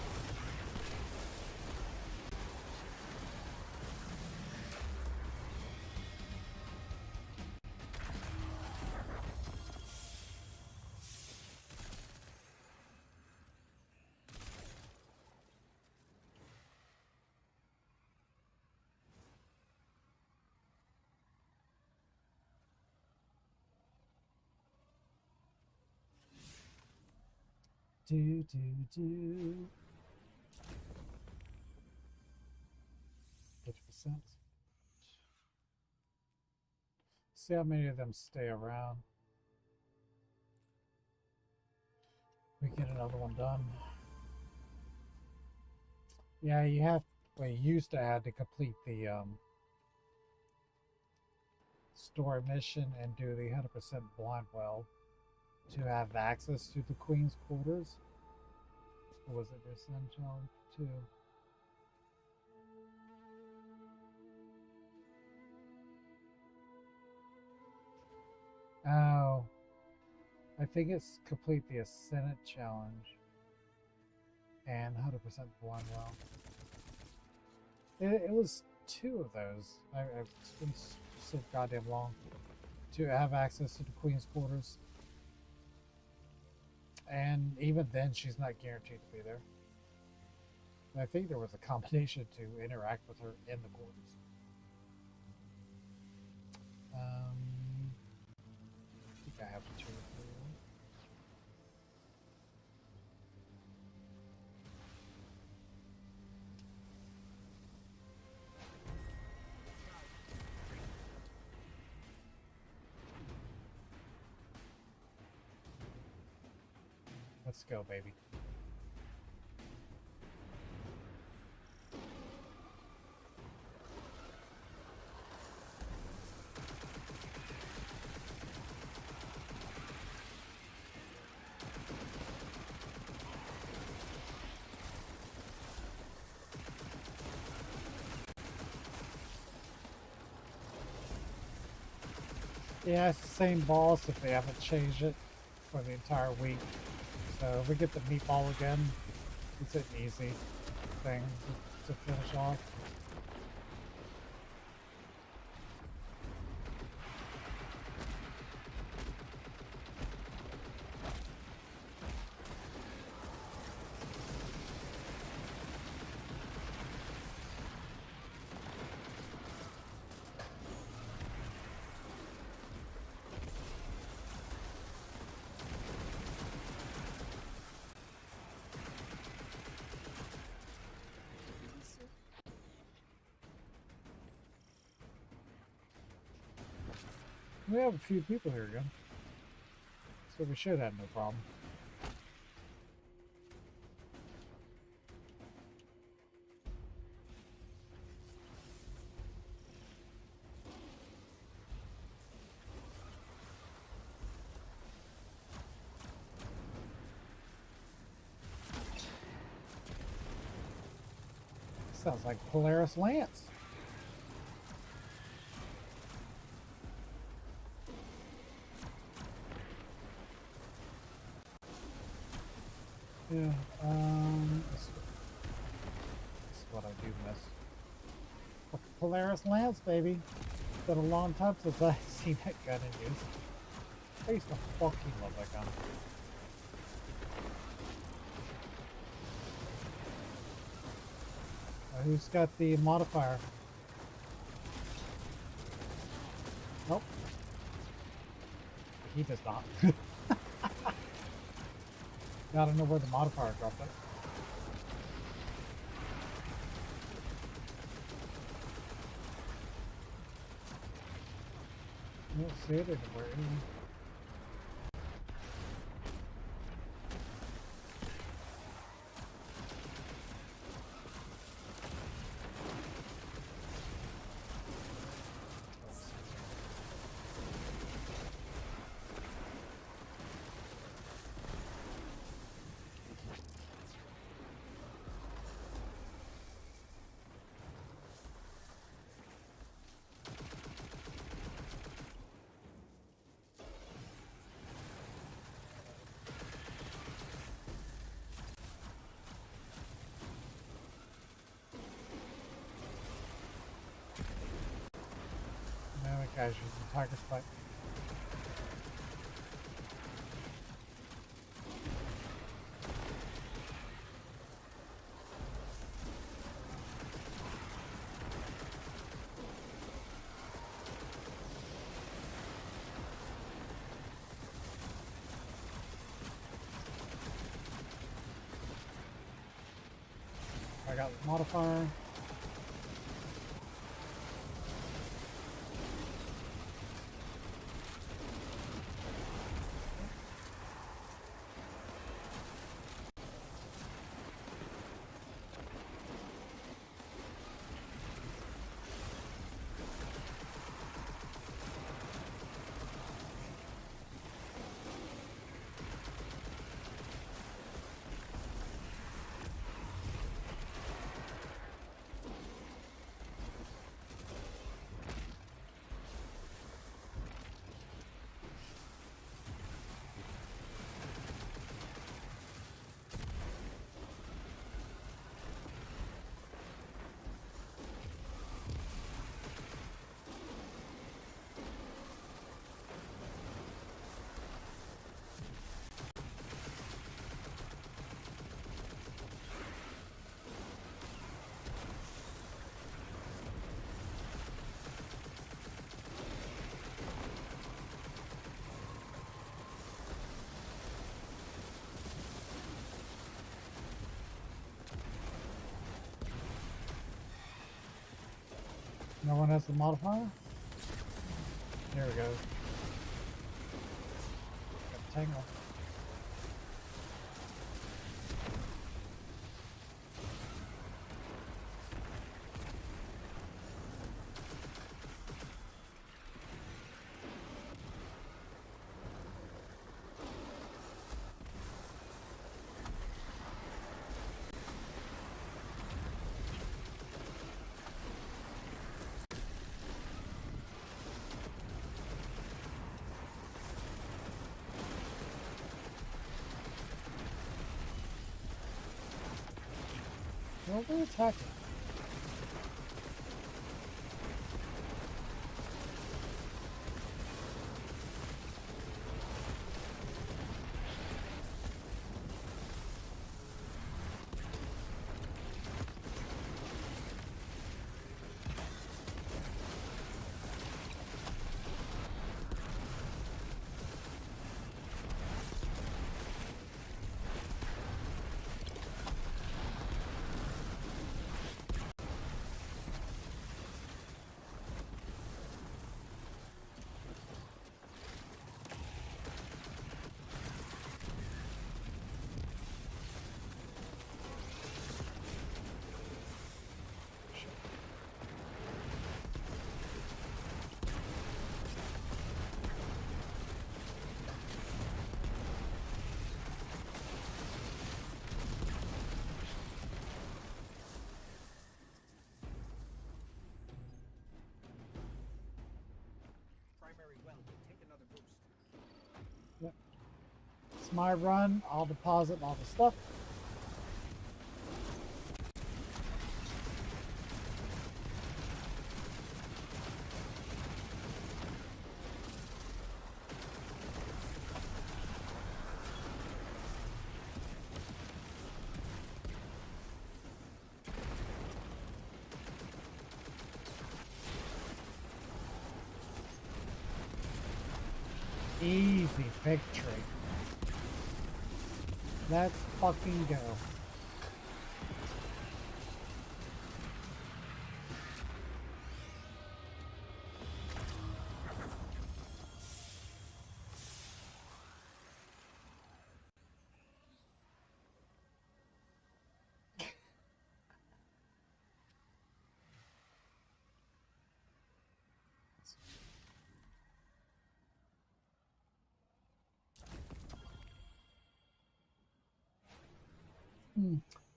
Speaker 1: Do. 50%. See how many of them stay around. We get another one done. Yeah, you have. Well, you used to have to complete the story mission and do the 100% blind well to have access to the Queen's quarters. Or was it essential too? I think it's complete the Ascendant challenge and 100% blind well. It was 2 of those. It's been so goddamn long to have access to the Queen's quarters. And even then, she's not guaranteed to be there. And I think there was a combination to interact with her in the quarters. I think I have to turn it through. Let's go, baby. Yeah, it's the same boss if they haven't changed it for the entire week. So if we get the meatball again, it's an easy thing to finish off. We have a few people here again, so we should have no problem. Sounds like Polaris Lance. Yeah, this is what I do miss. Polaris Lance, baby. It's been a long time since I've seen that gun in use. I used to fucking love that gun. Who's got the modifier? Nope. He does not. Gotta know where the modifier dropped it. I don't see it anywhere. Guys using Tiger Spike. I got the modifier. No one has the modifier? There we go. Got the tangle. Well, they're attacking.
Speaker 7: Primary well, take another boost.
Speaker 1: Yep. It's my run. I'll deposit all the stuff. Easy victory. Let's fucking go.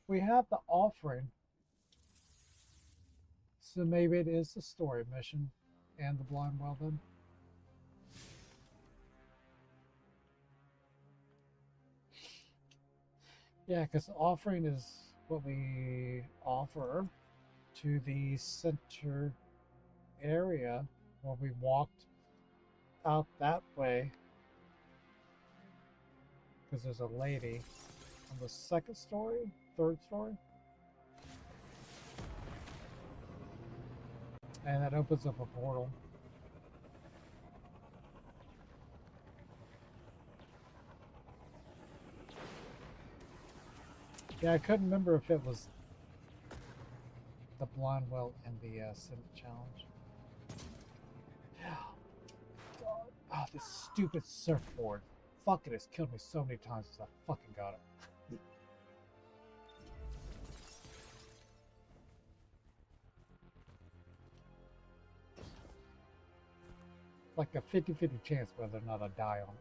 Speaker 1: We have the offering. So maybe it is the story mission and the blind well then. Yeah, because offering is what we offer to the center area where we walked out that way. Because there's a lady on the second story, third story. And that opens up a portal. Yeah, I couldn't remember if it was the blind well in the Senate challenge. God. Oh, this stupid surfboard. Fuck, it has killed me so many times since I fucking got it. Like a 50-50 chance whether or not I die on it.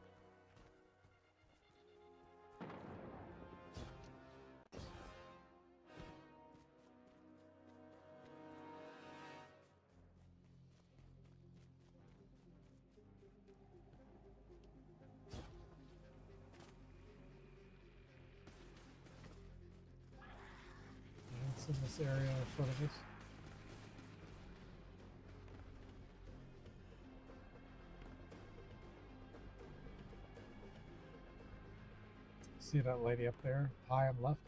Speaker 1: It's in this area in front of us. See that lady up there, high and left?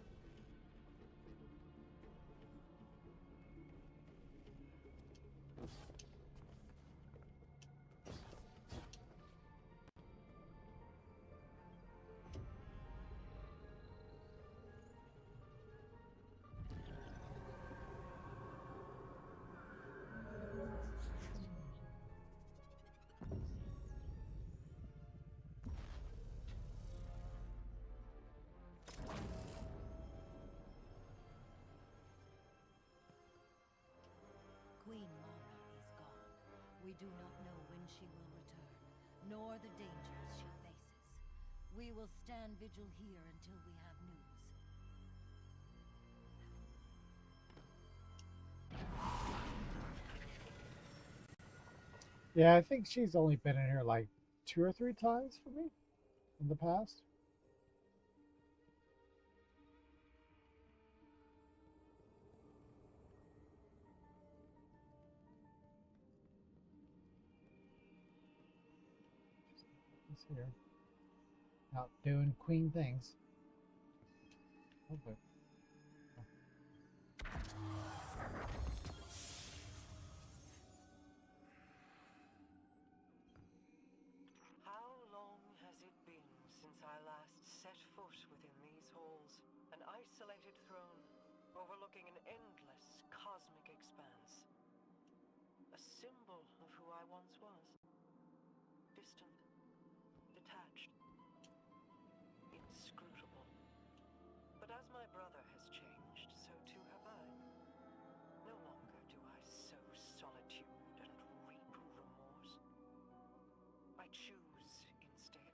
Speaker 9: We do not know when she will return, nor the dangers she faces. We will stand vigil here until we have news.
Speaker 1: Yeah, I think she's only been in here like 2 or 3 times for me in the past. She's here. Out doing queen things. Oh, but
Speaker 8: How long has it been since I last set foot within these halls? An isolated throne, overlooking an endless cosmic expanse. A symbol of who I once was. Distant, detached, inscrutable. But as my brother has changed, so too have I. No longer do I sow solitude and reap remorse. I choose instead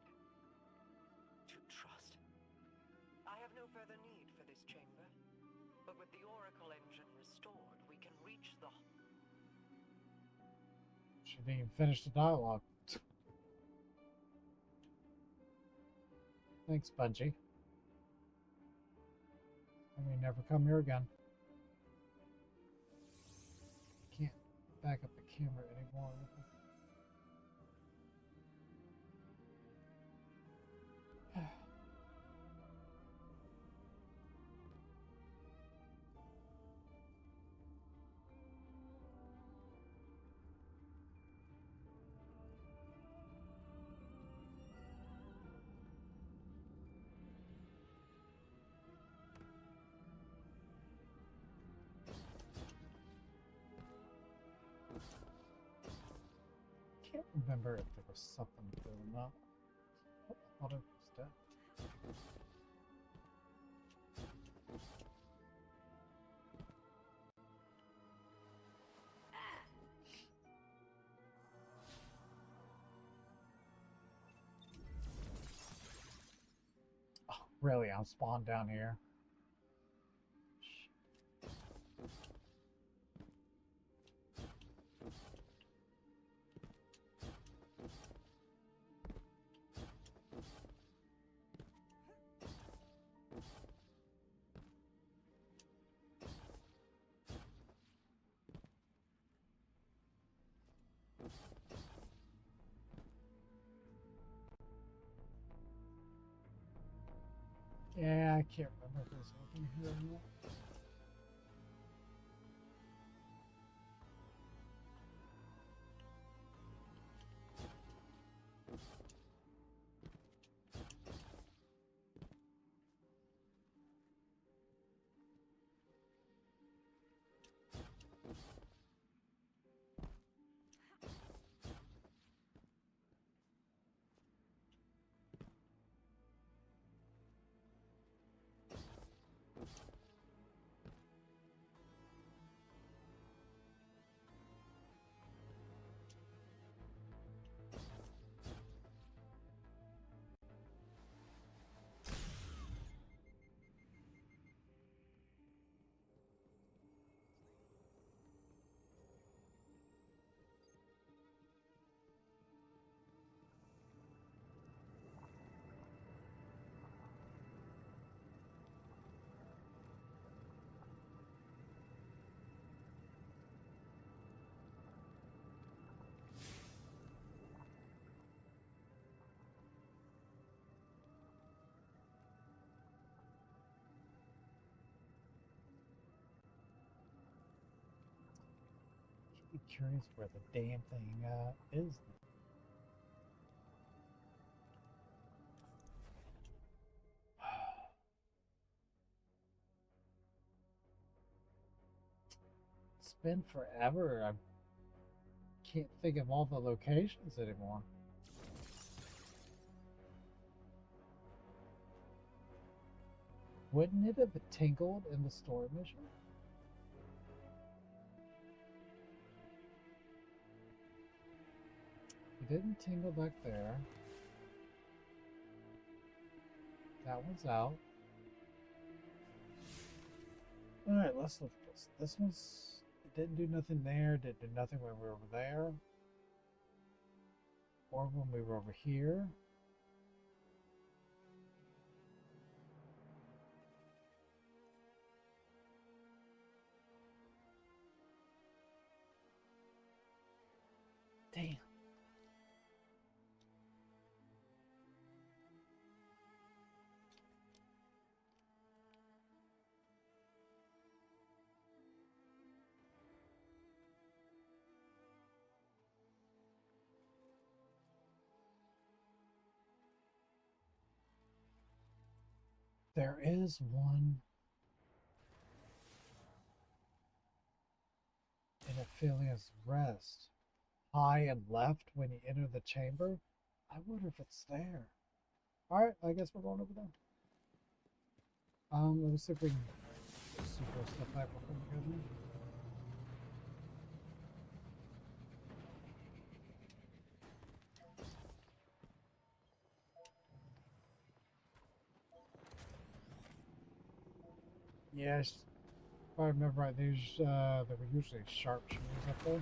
Speaker 8: to trust. I have no further need for this chamber, but with the Oracle engine restored, we can reach the...
Speaker 1: she didn't even finish the dialogue. Thanks, Bungie. I may never come here again. Can't back up the camera anymore. Can't remember if there was something to do or not. Oh, I thought it was dead. Oh, really? I'm spawned down here. Yeah, I can't remember if there's anything here or not. Be curious where the damn thing is. It's been forever. I can't think of all the locations anymore. Wouldn't it have tinkled in the story mission? didn't tingle back there. That one's out. Alright, let's look at this. This one's... It didn't do nothing there. Didn't do nothing when we were over there. Or when we were over here. Damn. There is one in Ophelia's Rest. High and left when you enter the chamber. I wonder if it's there. Alright, I guess we're going over there. Let me see if we can super stuff back before we go there. Yes, if I remember right, there were usually sharpshooters up there.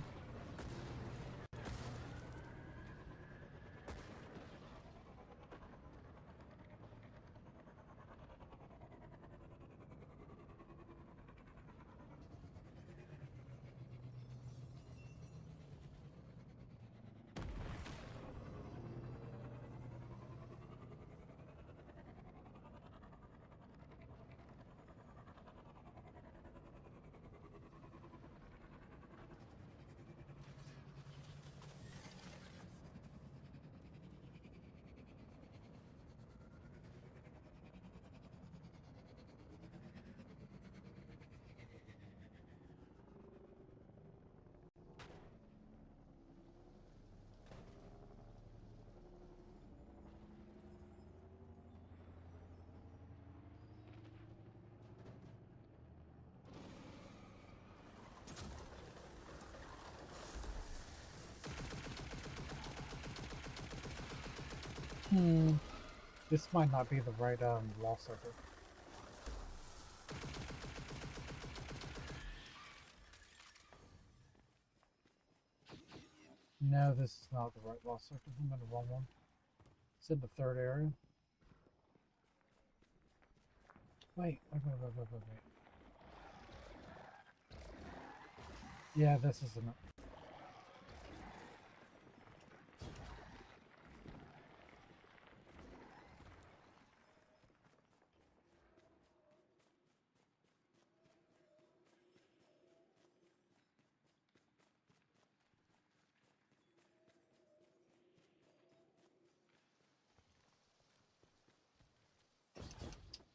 Speaker 1: This might not be the right wall circuit. No, this is not the right wall circuit. I'm in the wrong one. It's in the third area. Wait. Yeah, this isn't it.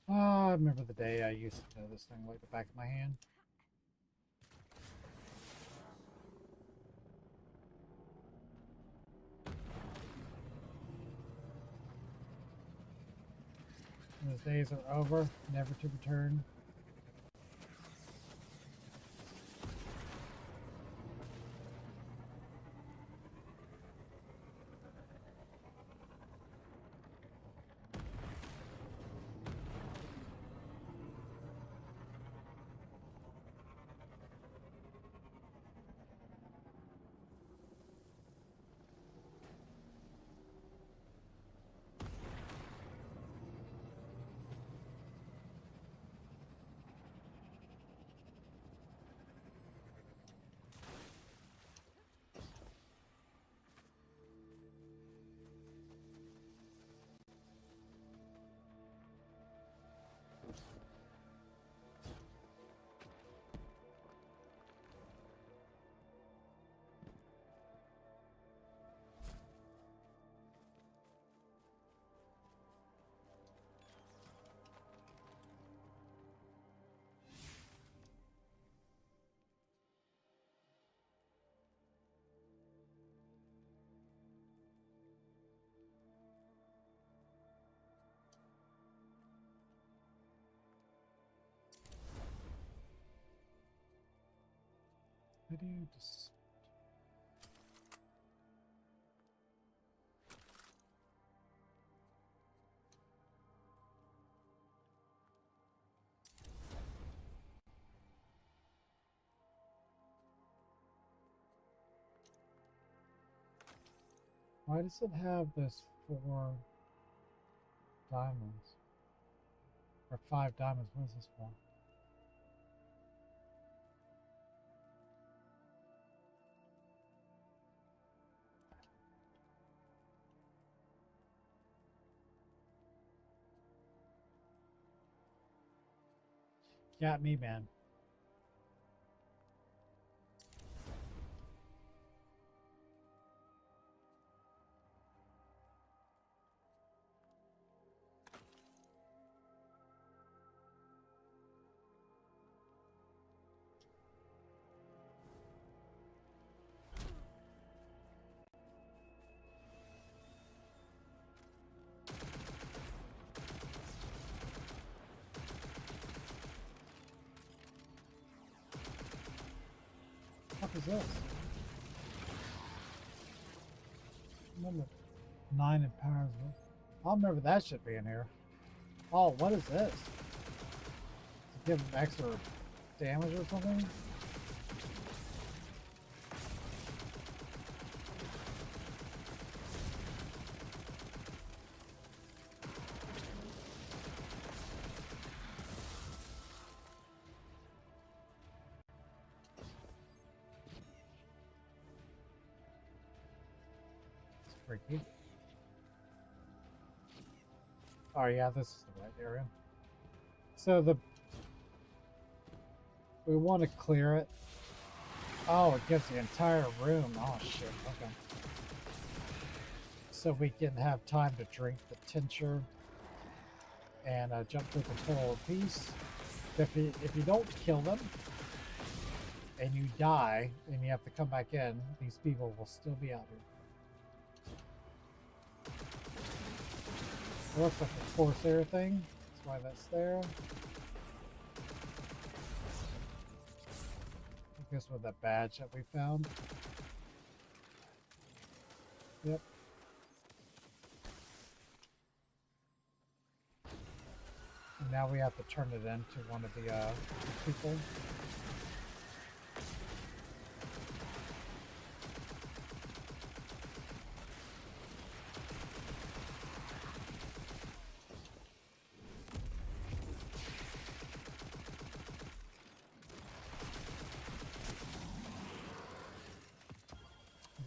Speaker 1: I remember the day I used to know this thing like the back of my hand. Those days are over, never to return. How do you just... Why does it have this 4 diamonds? Or 5 diamonds? What is this for? Got me, man. What is this? Number 9 in powers. I'll remember that shit being here. Oh, what is this? To give them extra damage or something? It's freaky. Oh yeah, this is the right area. So we want to clear it. Oh, it gives the entire room. Oh shit, okay. So we can have time to drink the tincture and jump through the portal piece. If you don't kill them and you die and you have to come back in, these people will still be out here. It looks like a Corsair thing. That's why that's there. I guess with that badge that we found. Yep. And now we have to turn it into one of the people.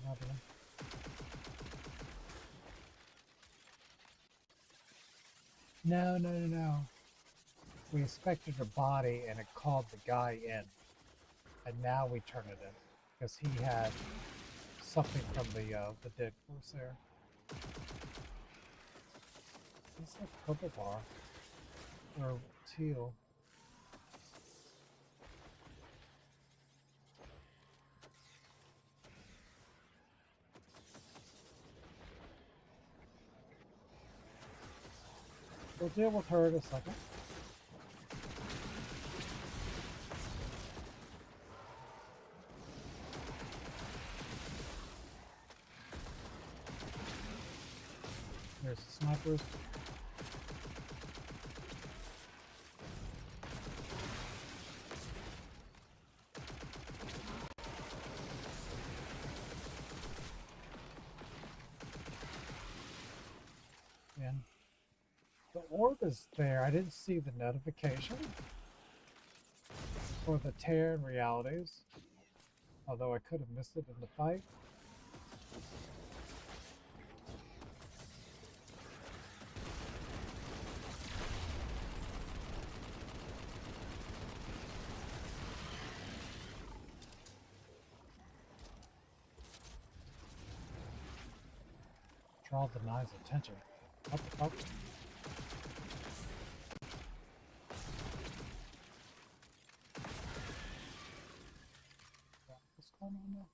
Speaker 1: Another one. No. We inspected her body and it called the guy in. And now we turn it in. Because he had something from the dead Corsair. It's like purple bar. Or teal. We'll deal with her in a second. There's the snipers. And the orb is there. I didn't see the notification for the Terran realities. Although I could have missed it in the fight. Draw the knives attention. Up. What's going on now?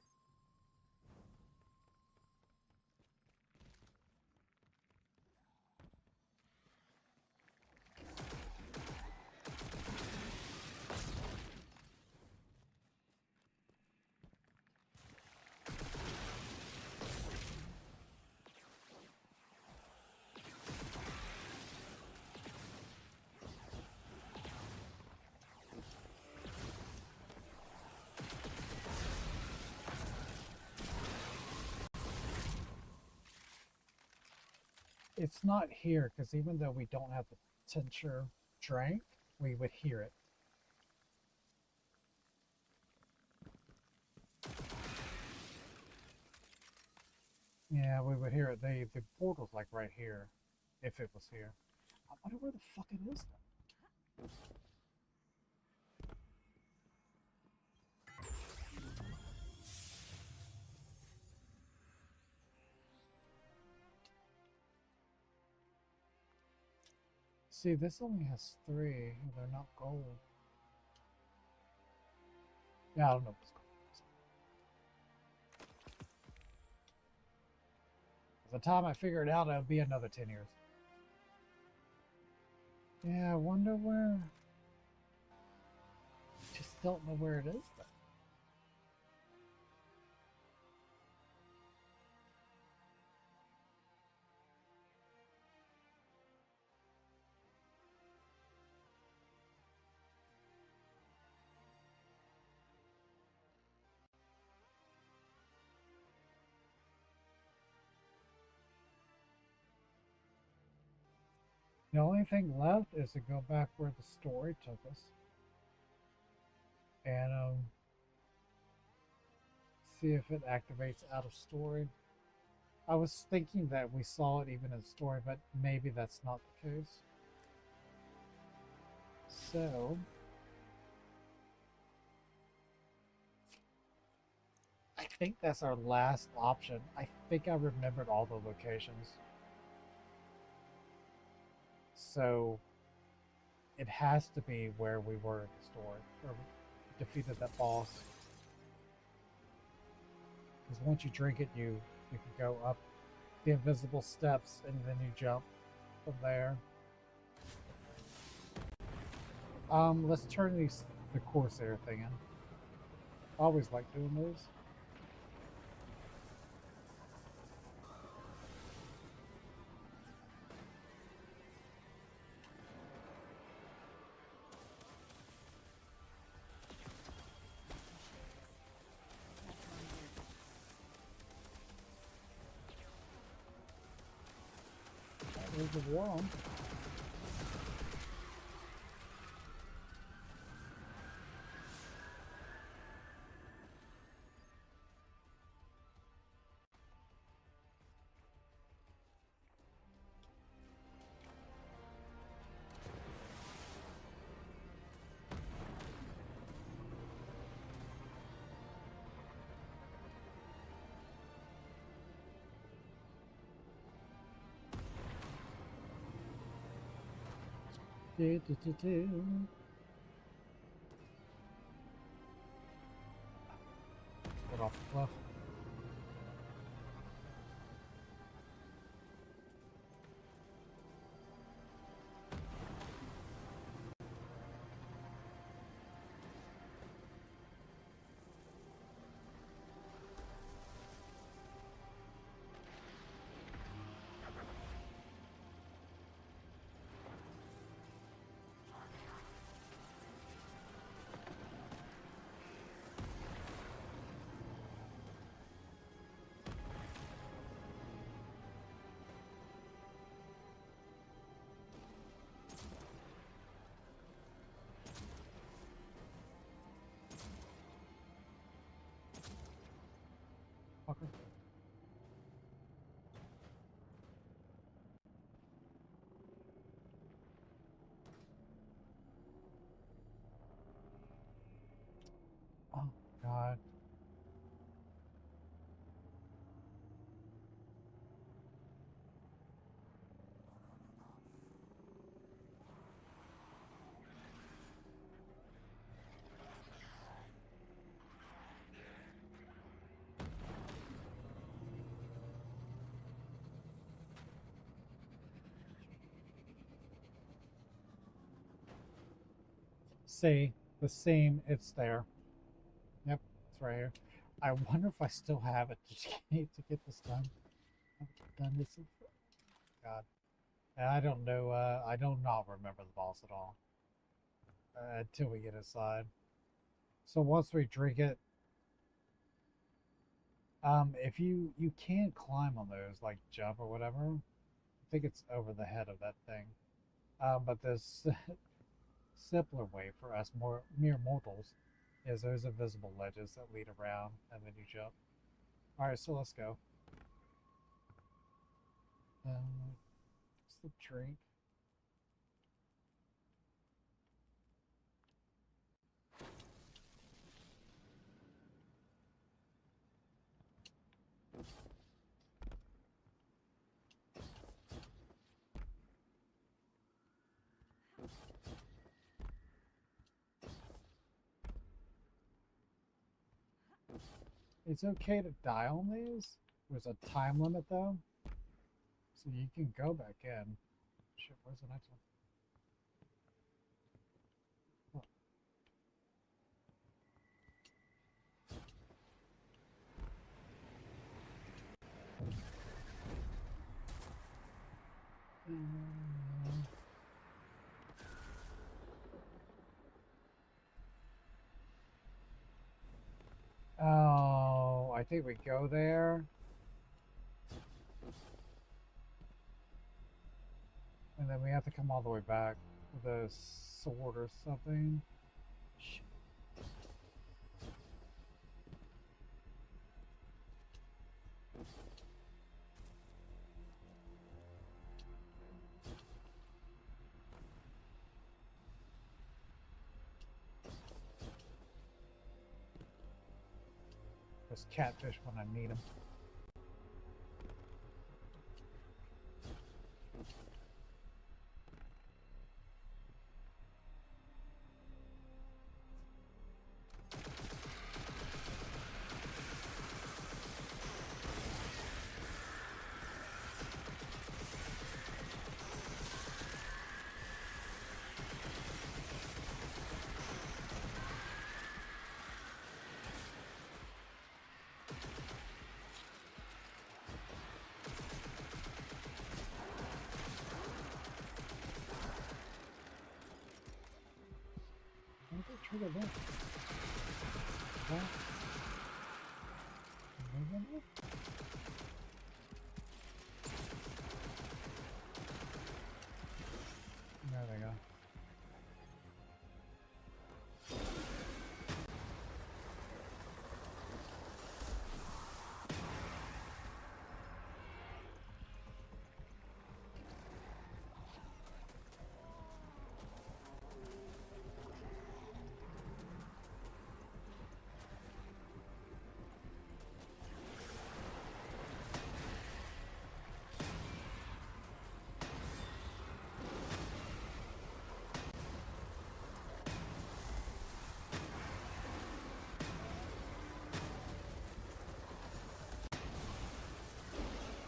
Speaker 1: It's not here because even though we don't have the tincture drank, we would hear it. Yeah, we would hear it. The portal's like right here, if it was here. I wonder where the fuck it is though. See, this only has 3. They're not gold. Yeah, I don't know if it's gold. By the time I figure it out, it'll be another 10 years. Yeah, I wonder where. Just don't know where it is though. The only thing left is to go back where the story took us and see if it activates out of story. I was thinking that we saw it even in story, but maybe that's not the case. So I think that's our last option. I think I remembered all the locations. So it has to be where we were in the story, or defeated that boss. Because once you drink it, you can go up the invisible steps and then you jump from there. Let's turn the Corsair thing in. I always like doing those. There's the worm. Do, do, do, do. Get off the cliff. Fucker. Oh, God. See, the same, it's there. Yep, it's right here. I wonder if I still have it to get this done. I've done this. God. And I don't know, I do not remember the boss at all. Until we get inside. So once we drink it, if you can climb on those, like jump or whatever, think it's over the head of that thing. But this simpler way for us mere mortals is those invisible ledges that lead around and then you jump. Alright, so let's go. What's the drink? It's okay to die on these. There's a time limit though. So you can go back in. Shit, where's the next one? Oh, I think we go there. And then we have to come all the way back with a sword or something. Shit. There's catfish when I need them. Trigger that. There they go.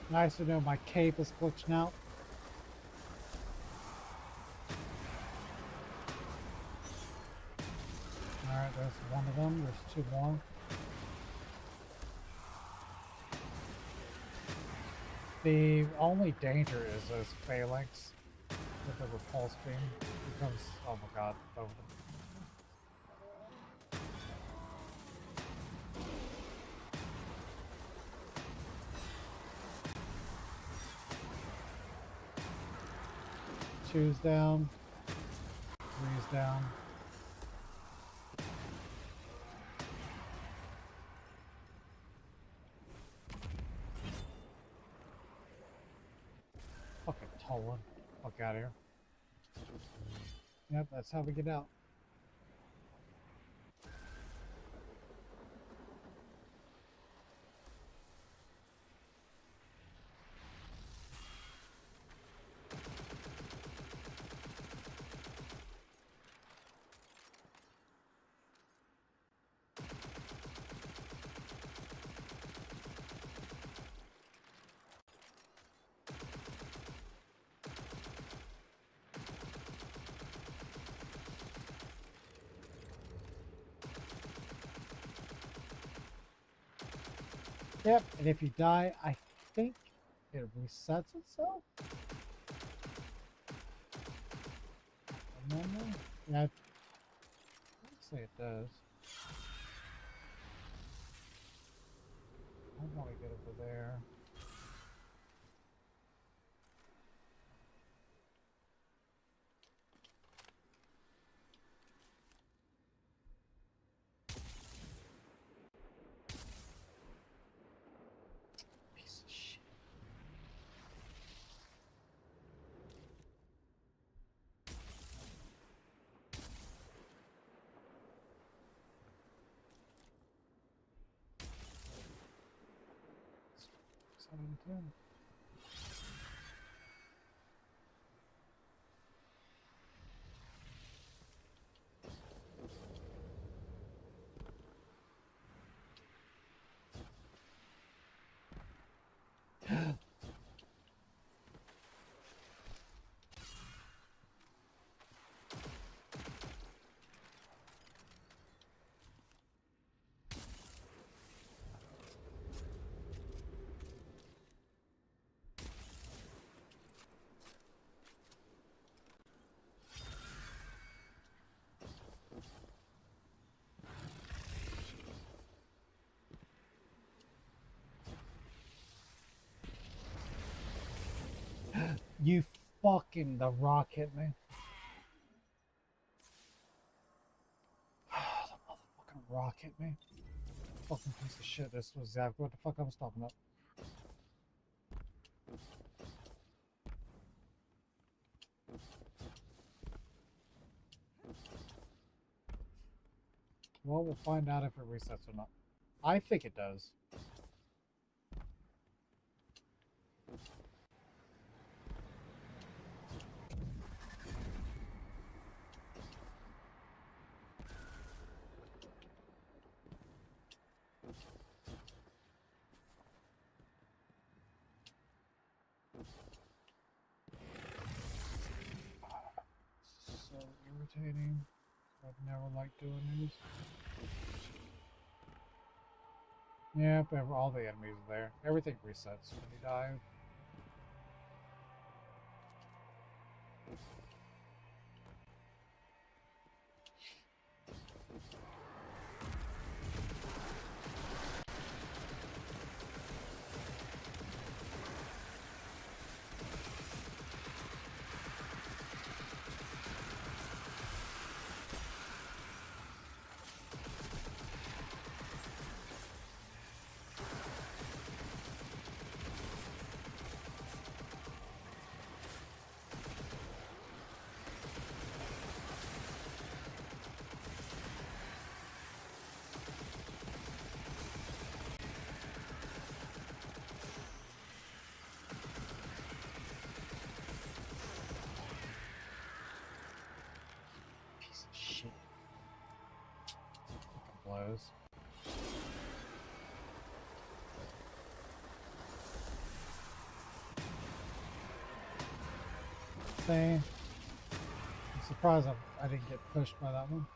Speaker 1: Nice to know my cape is glitching out. Alright, there's one of them. There's two more. The only danger is those phalanx with the repulse beam. Becomes, oh my god, both of them. Two's down. Three's down. Fucking Tolan. Fuck out of here. Yep, that's how we get out. Yep, and if you die, I think it resets itself. Remember? Yeah, I'd say it does. I want to get over there. out of 10. You fucking, the rock hit me. The motherfucking rock hit me. Fucking piece of shit. This was exactly what the fuck I was talking about. Well, we'll find out if it resets or not. I think it does. So irritating. I've never liked doing these. Yeah, but all the enemies are there. Everything resets when you die. Shit. Fucking blows. I'm surprised I didn't get pushed by that one.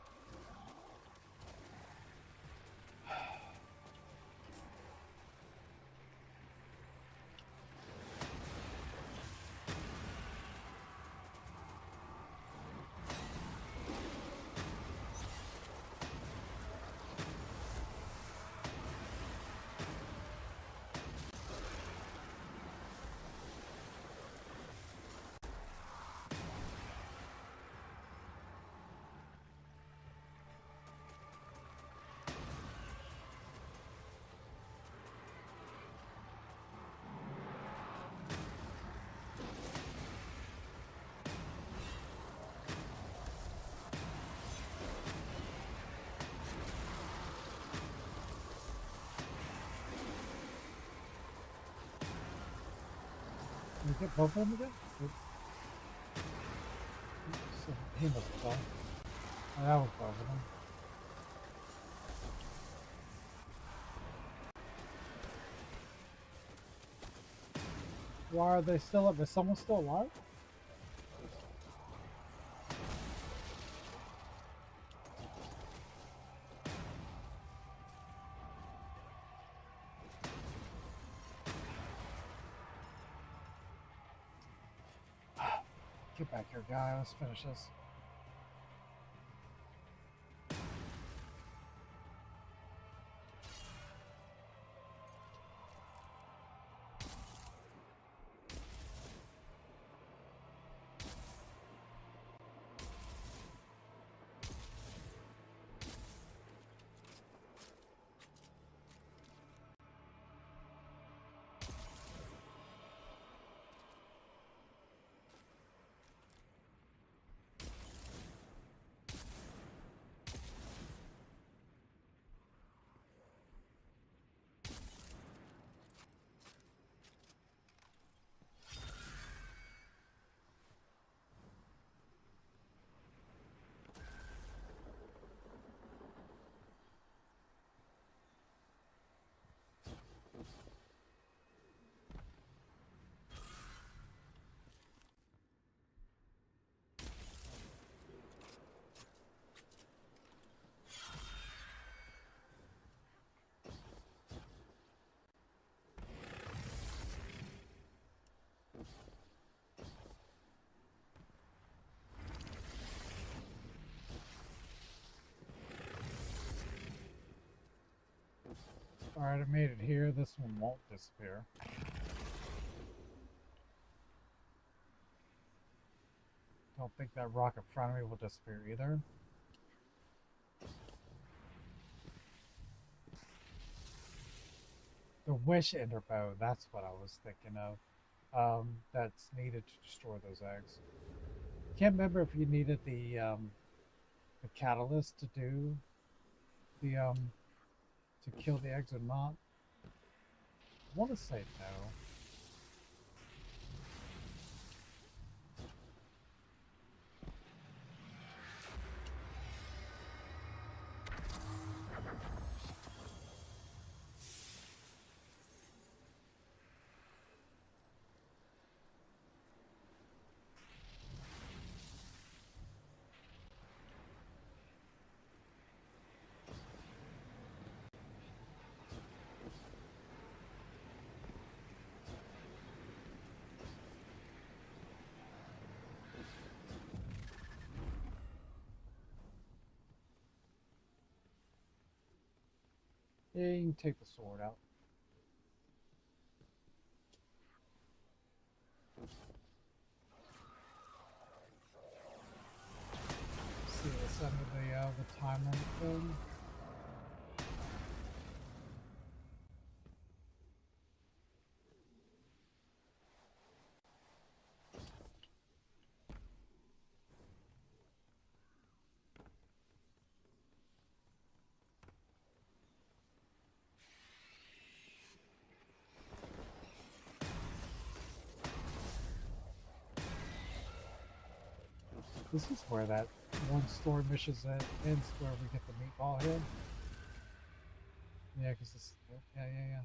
Speaker 1: Did we get both of them again? He must have gone. Oh, that was both of them. Why are they still up? Is someone still alive? Get back here, guy. Let's finish this. Alright, I made it here. This one won't disappear. Don't think that rock in front of me will disappear either. The wish ender bow, that's what I was thinking of. That's needed to destroy those eggs. Can't remember if you needed the catalyst to do the to kill the eggs or not. I want to say no. Yeah, you can take the sword out. See what's under the timer thing. This is where that one story mission ends, where we get the meatball head. Yeah, because this. Yeah.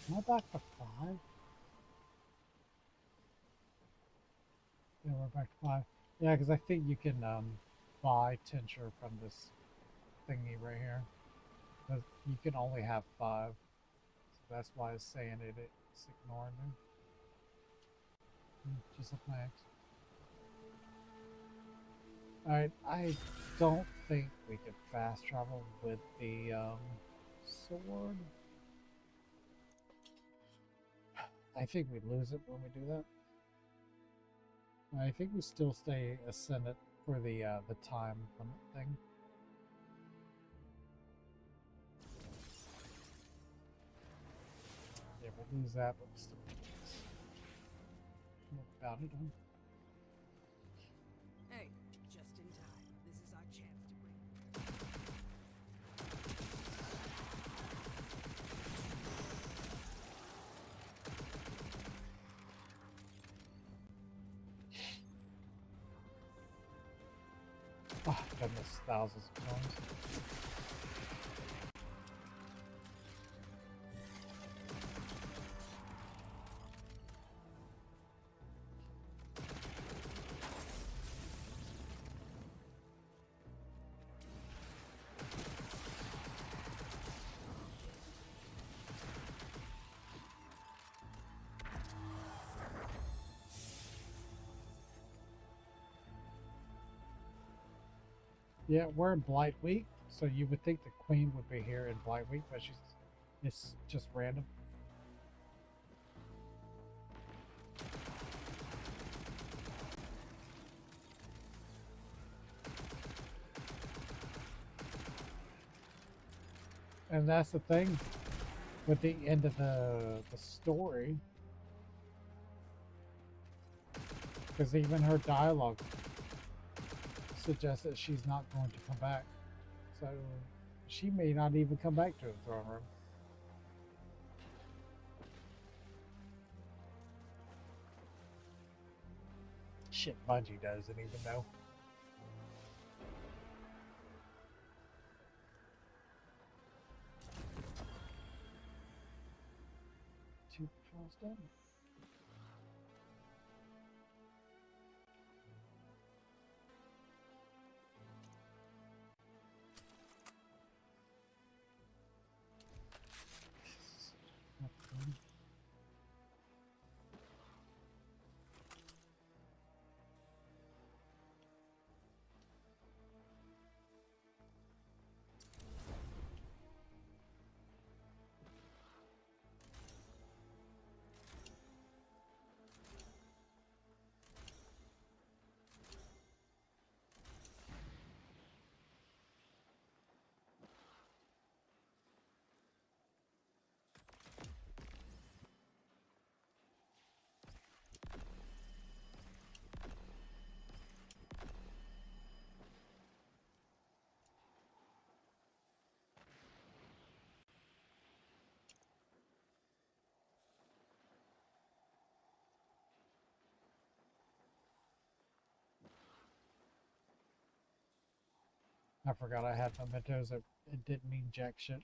Speaker 1: Am I back to 5? Yeah, we're back to 5. Yeah, because I think you can buy tincture from this thingy right here. But you can only have 5. So that's why it's saying it's ignoring me. Just like my ex. Alright, I don't think we can fast travel with the sword. I think we lose it when we do that. I think we still stay ascendant for the time limit thing. Yeah, we'll lose that, but we'll still do this. What about it, huh?
Speaker 6: Hey, just in time. This is our chance to break.
Speaker 1: Oh, I've done this thousands of times. Yeah, we're in Blight Week, so you would think the Queen would be here in Blight Week, but it's just random. And that's the thing with the end of the story, because even her dialogue suggests that she's not going to come back. So she may not even come back to the throne room. Shit, Bungie doesn't even know. Two patrols done. I forgot I had mementos that it didn't mean jack shit.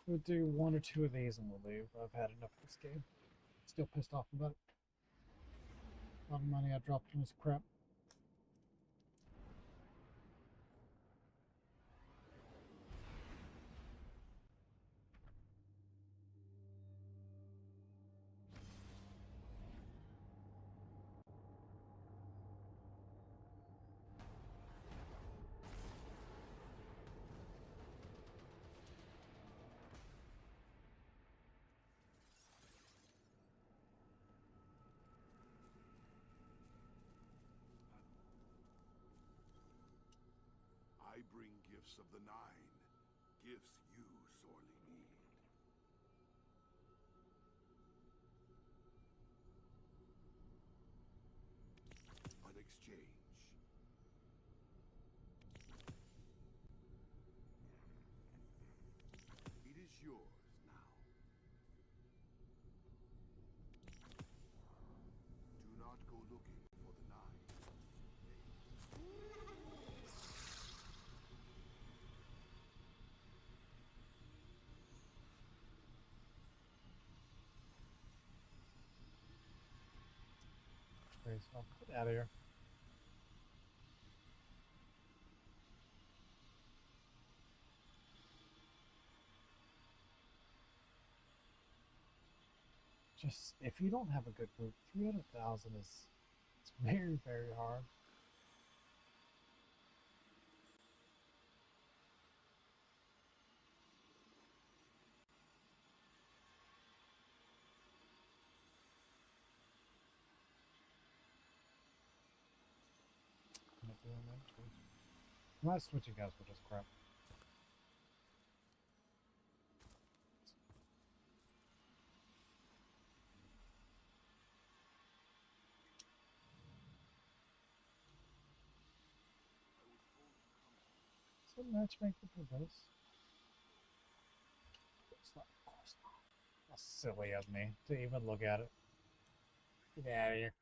Speaker 1: We'll do one or two of these and we'll leave. I've had enough of this game. Still pissed off about it. A lot of money I dropped on this crap.
Speaker 10: I bring gifts of the Nine, gifts you sorely need. An exchange. It is yours now. Do not go looking for the Nine.
Speaker 1: Crazy. I'll get out of here. Just if you don't have a good group, 300,000 is it's very, very hard. I'm not doing that. I'm not switching guys for just crap. Is it matchmaking for this? It's not, of course not. That's silly of me to even look at it. Get out of here.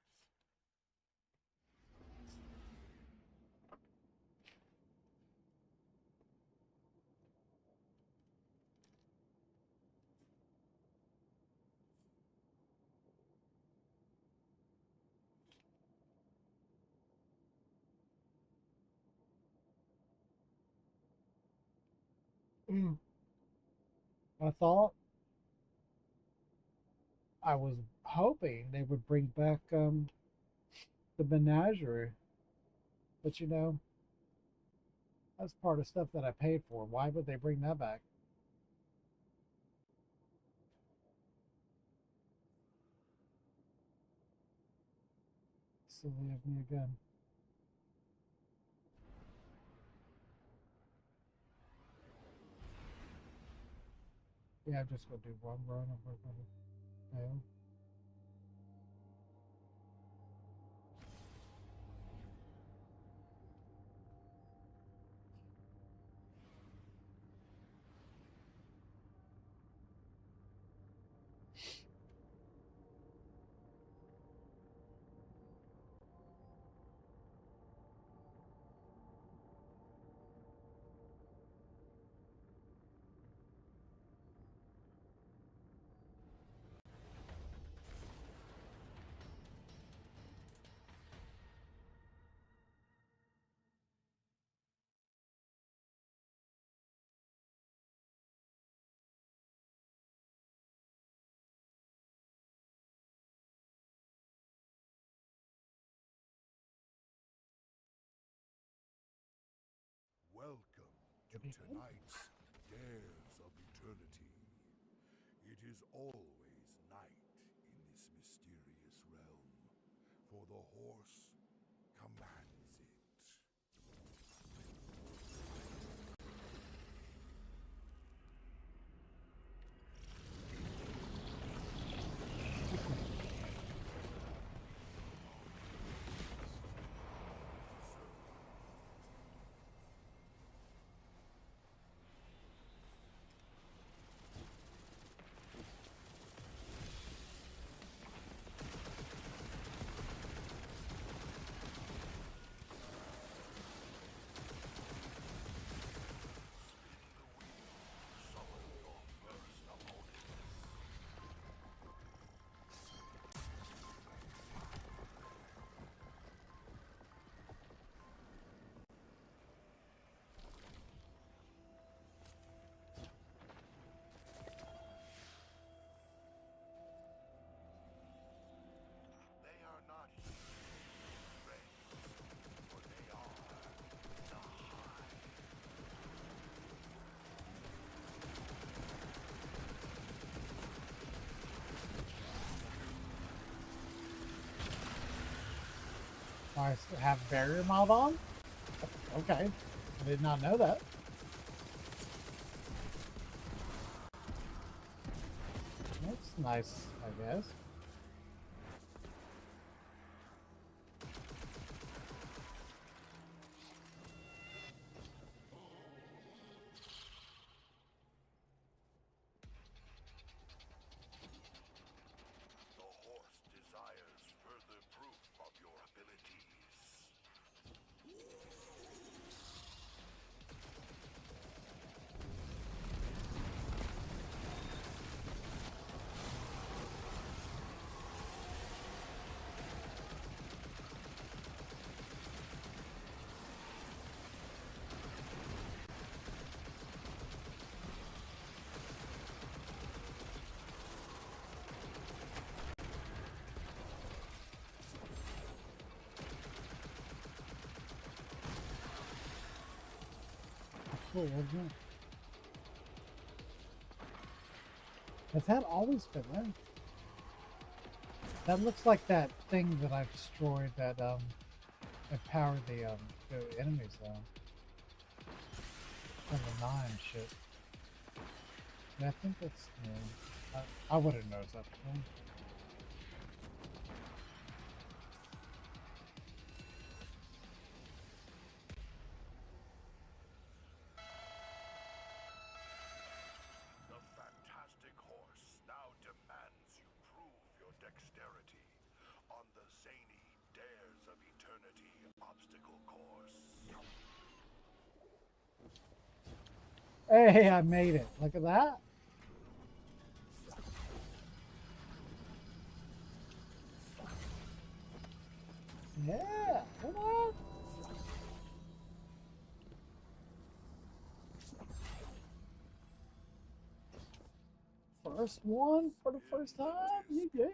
Speaker 1: I thought I was hoping they would bring back the menagerie, but that's part of stuff that I paid for. Why would they bring that back? Silly of me again. Yeah, I'm just gonna do one run and we're gonna fail.
Speaker 10: Welcome to tonight's Dares of Eternity. It is always night in this mysterious realm, for the horse commands it.
Speaker 1: I have barrier mob on? Okay. I did not know that. That's nice, I guess.
Speaker 10: The horse desires further proof of your abilities.
Speaker 1: Cool, wasn't it? Has that always been there? That looks like that thing that I destroyed that empowered the enemies though. From the 9 shit. Yeah, I think that's new. I wouldn't notice that before.
Speaker 10: The fantastic horse now demands you prove your dexterity on the zany Dares of Eternity obstacle course.
Speaker 1: Hey, I made it. Look at that. Yeah, come on. First one for the first time. Yeah.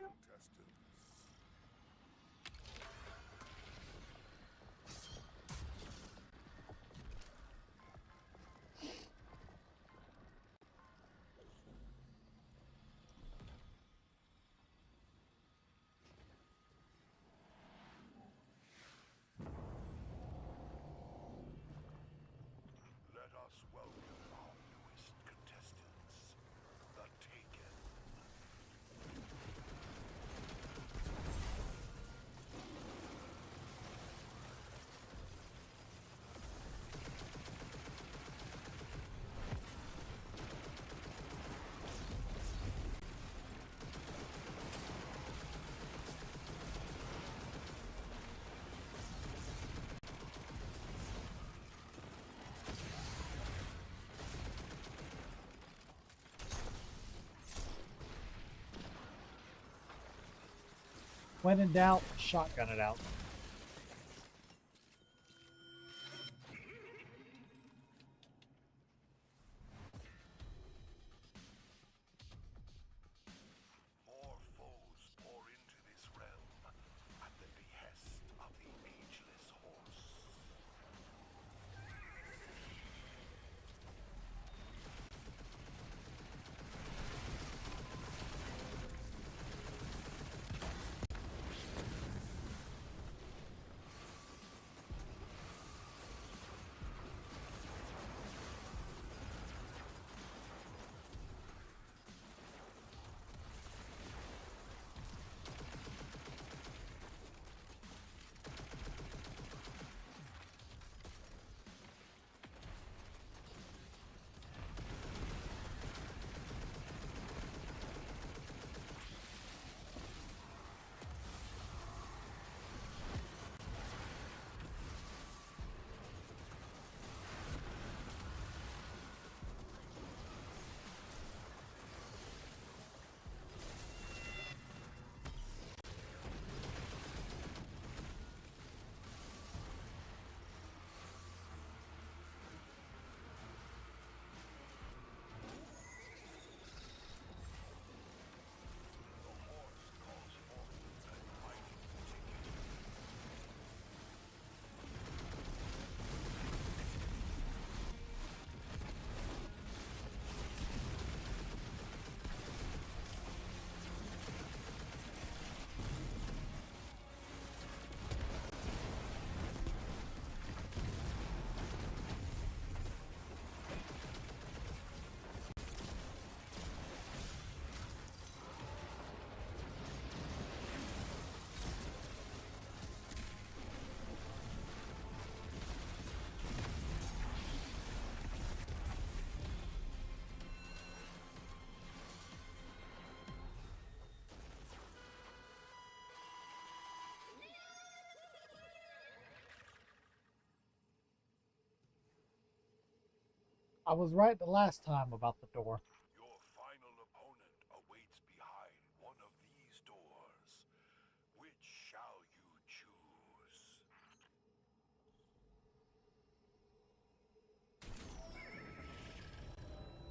Speaker 10: Let us welcome our newest contestants, the Taken.
Speaker 1: When in doubt, shotgun it out.
Speaker 10: More foes pour into this realm at the behest of the ageless horse.
Speaker 1: I was right the last time about the door.
Speaker 10: Your final opponent awaits behind one of these doors. Which shall you choose?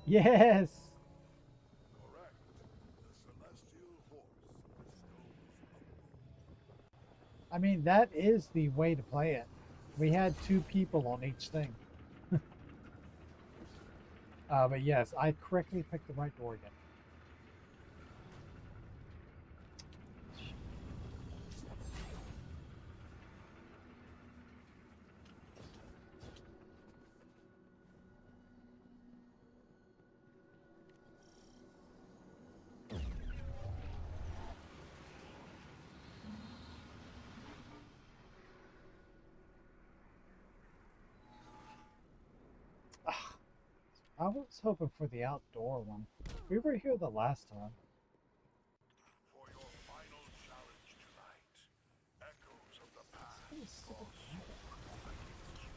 Speaker 1: Yes!
Speaker 10: Correct. The celestial horse bestows a
Speaker 1: I mean, that is the way to play it. We had 2 people on each thing. But yes, I correctly picked the right door again. I was hoping for the outdoor one. We were here the last time.
Speaker 10: For your final challenge tonight, echoes of the past call forth against you.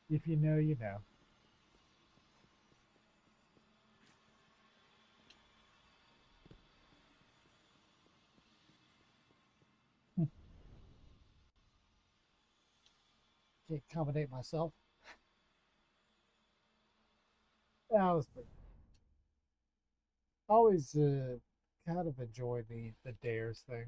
Speaker 1: If you know, you know. Can't accommodate myself. That was pretty. Always kind of enjoy the dares thing.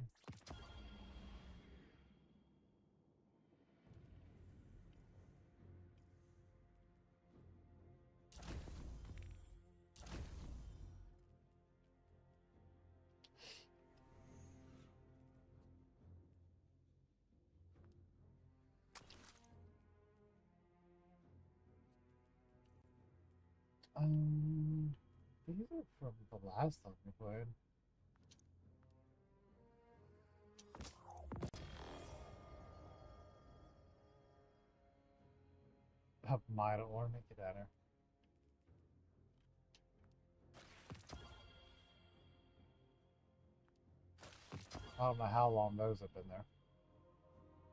Speaker 1: These are from the last time we played. Have Mida ornament, get out of here. I don't know how long those have been there.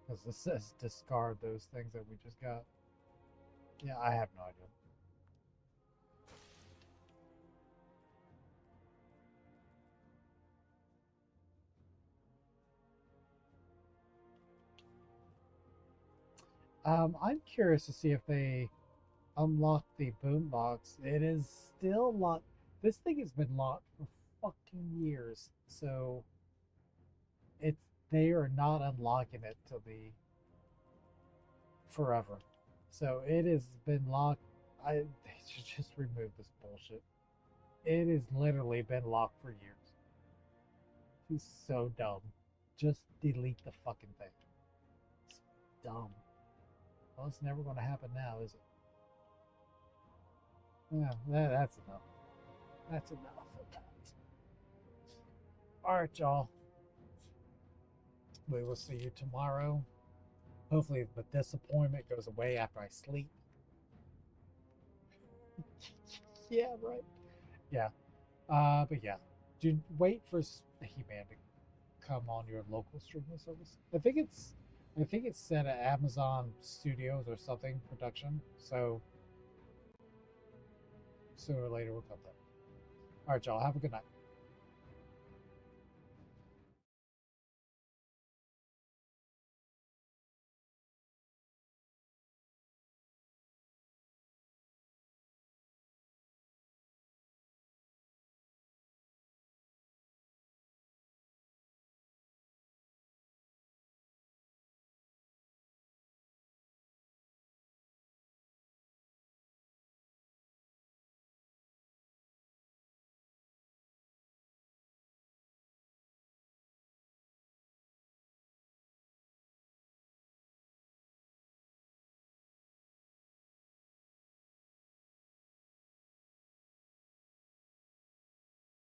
Speaker 1: Because it says discard those things that we just got. Yeah, I have no idea. I'm curious to see if they unlock the boombox. It is still locked. This thing has been locked for fucking years. So it's they are not unlocking it till the forever. So it has been locked. They should just remove this bullshit. It has literally been locked for years. He's so dumb. Just delete the fucking thing. It's dumb. Well, it's never going to happen now, is it? Yeah, that's enough. That's enough of that. All right, y'all. We will see you tomorrow. Hopefully, the disappointment goes away after I sleep. Yeah, right. Yeah. But yeah, do wait for He-Man to come on your local streaming service. I think it's set at Amazon Studios or something production. So sooner or later we'll come there. All right, y'all. Have a good night.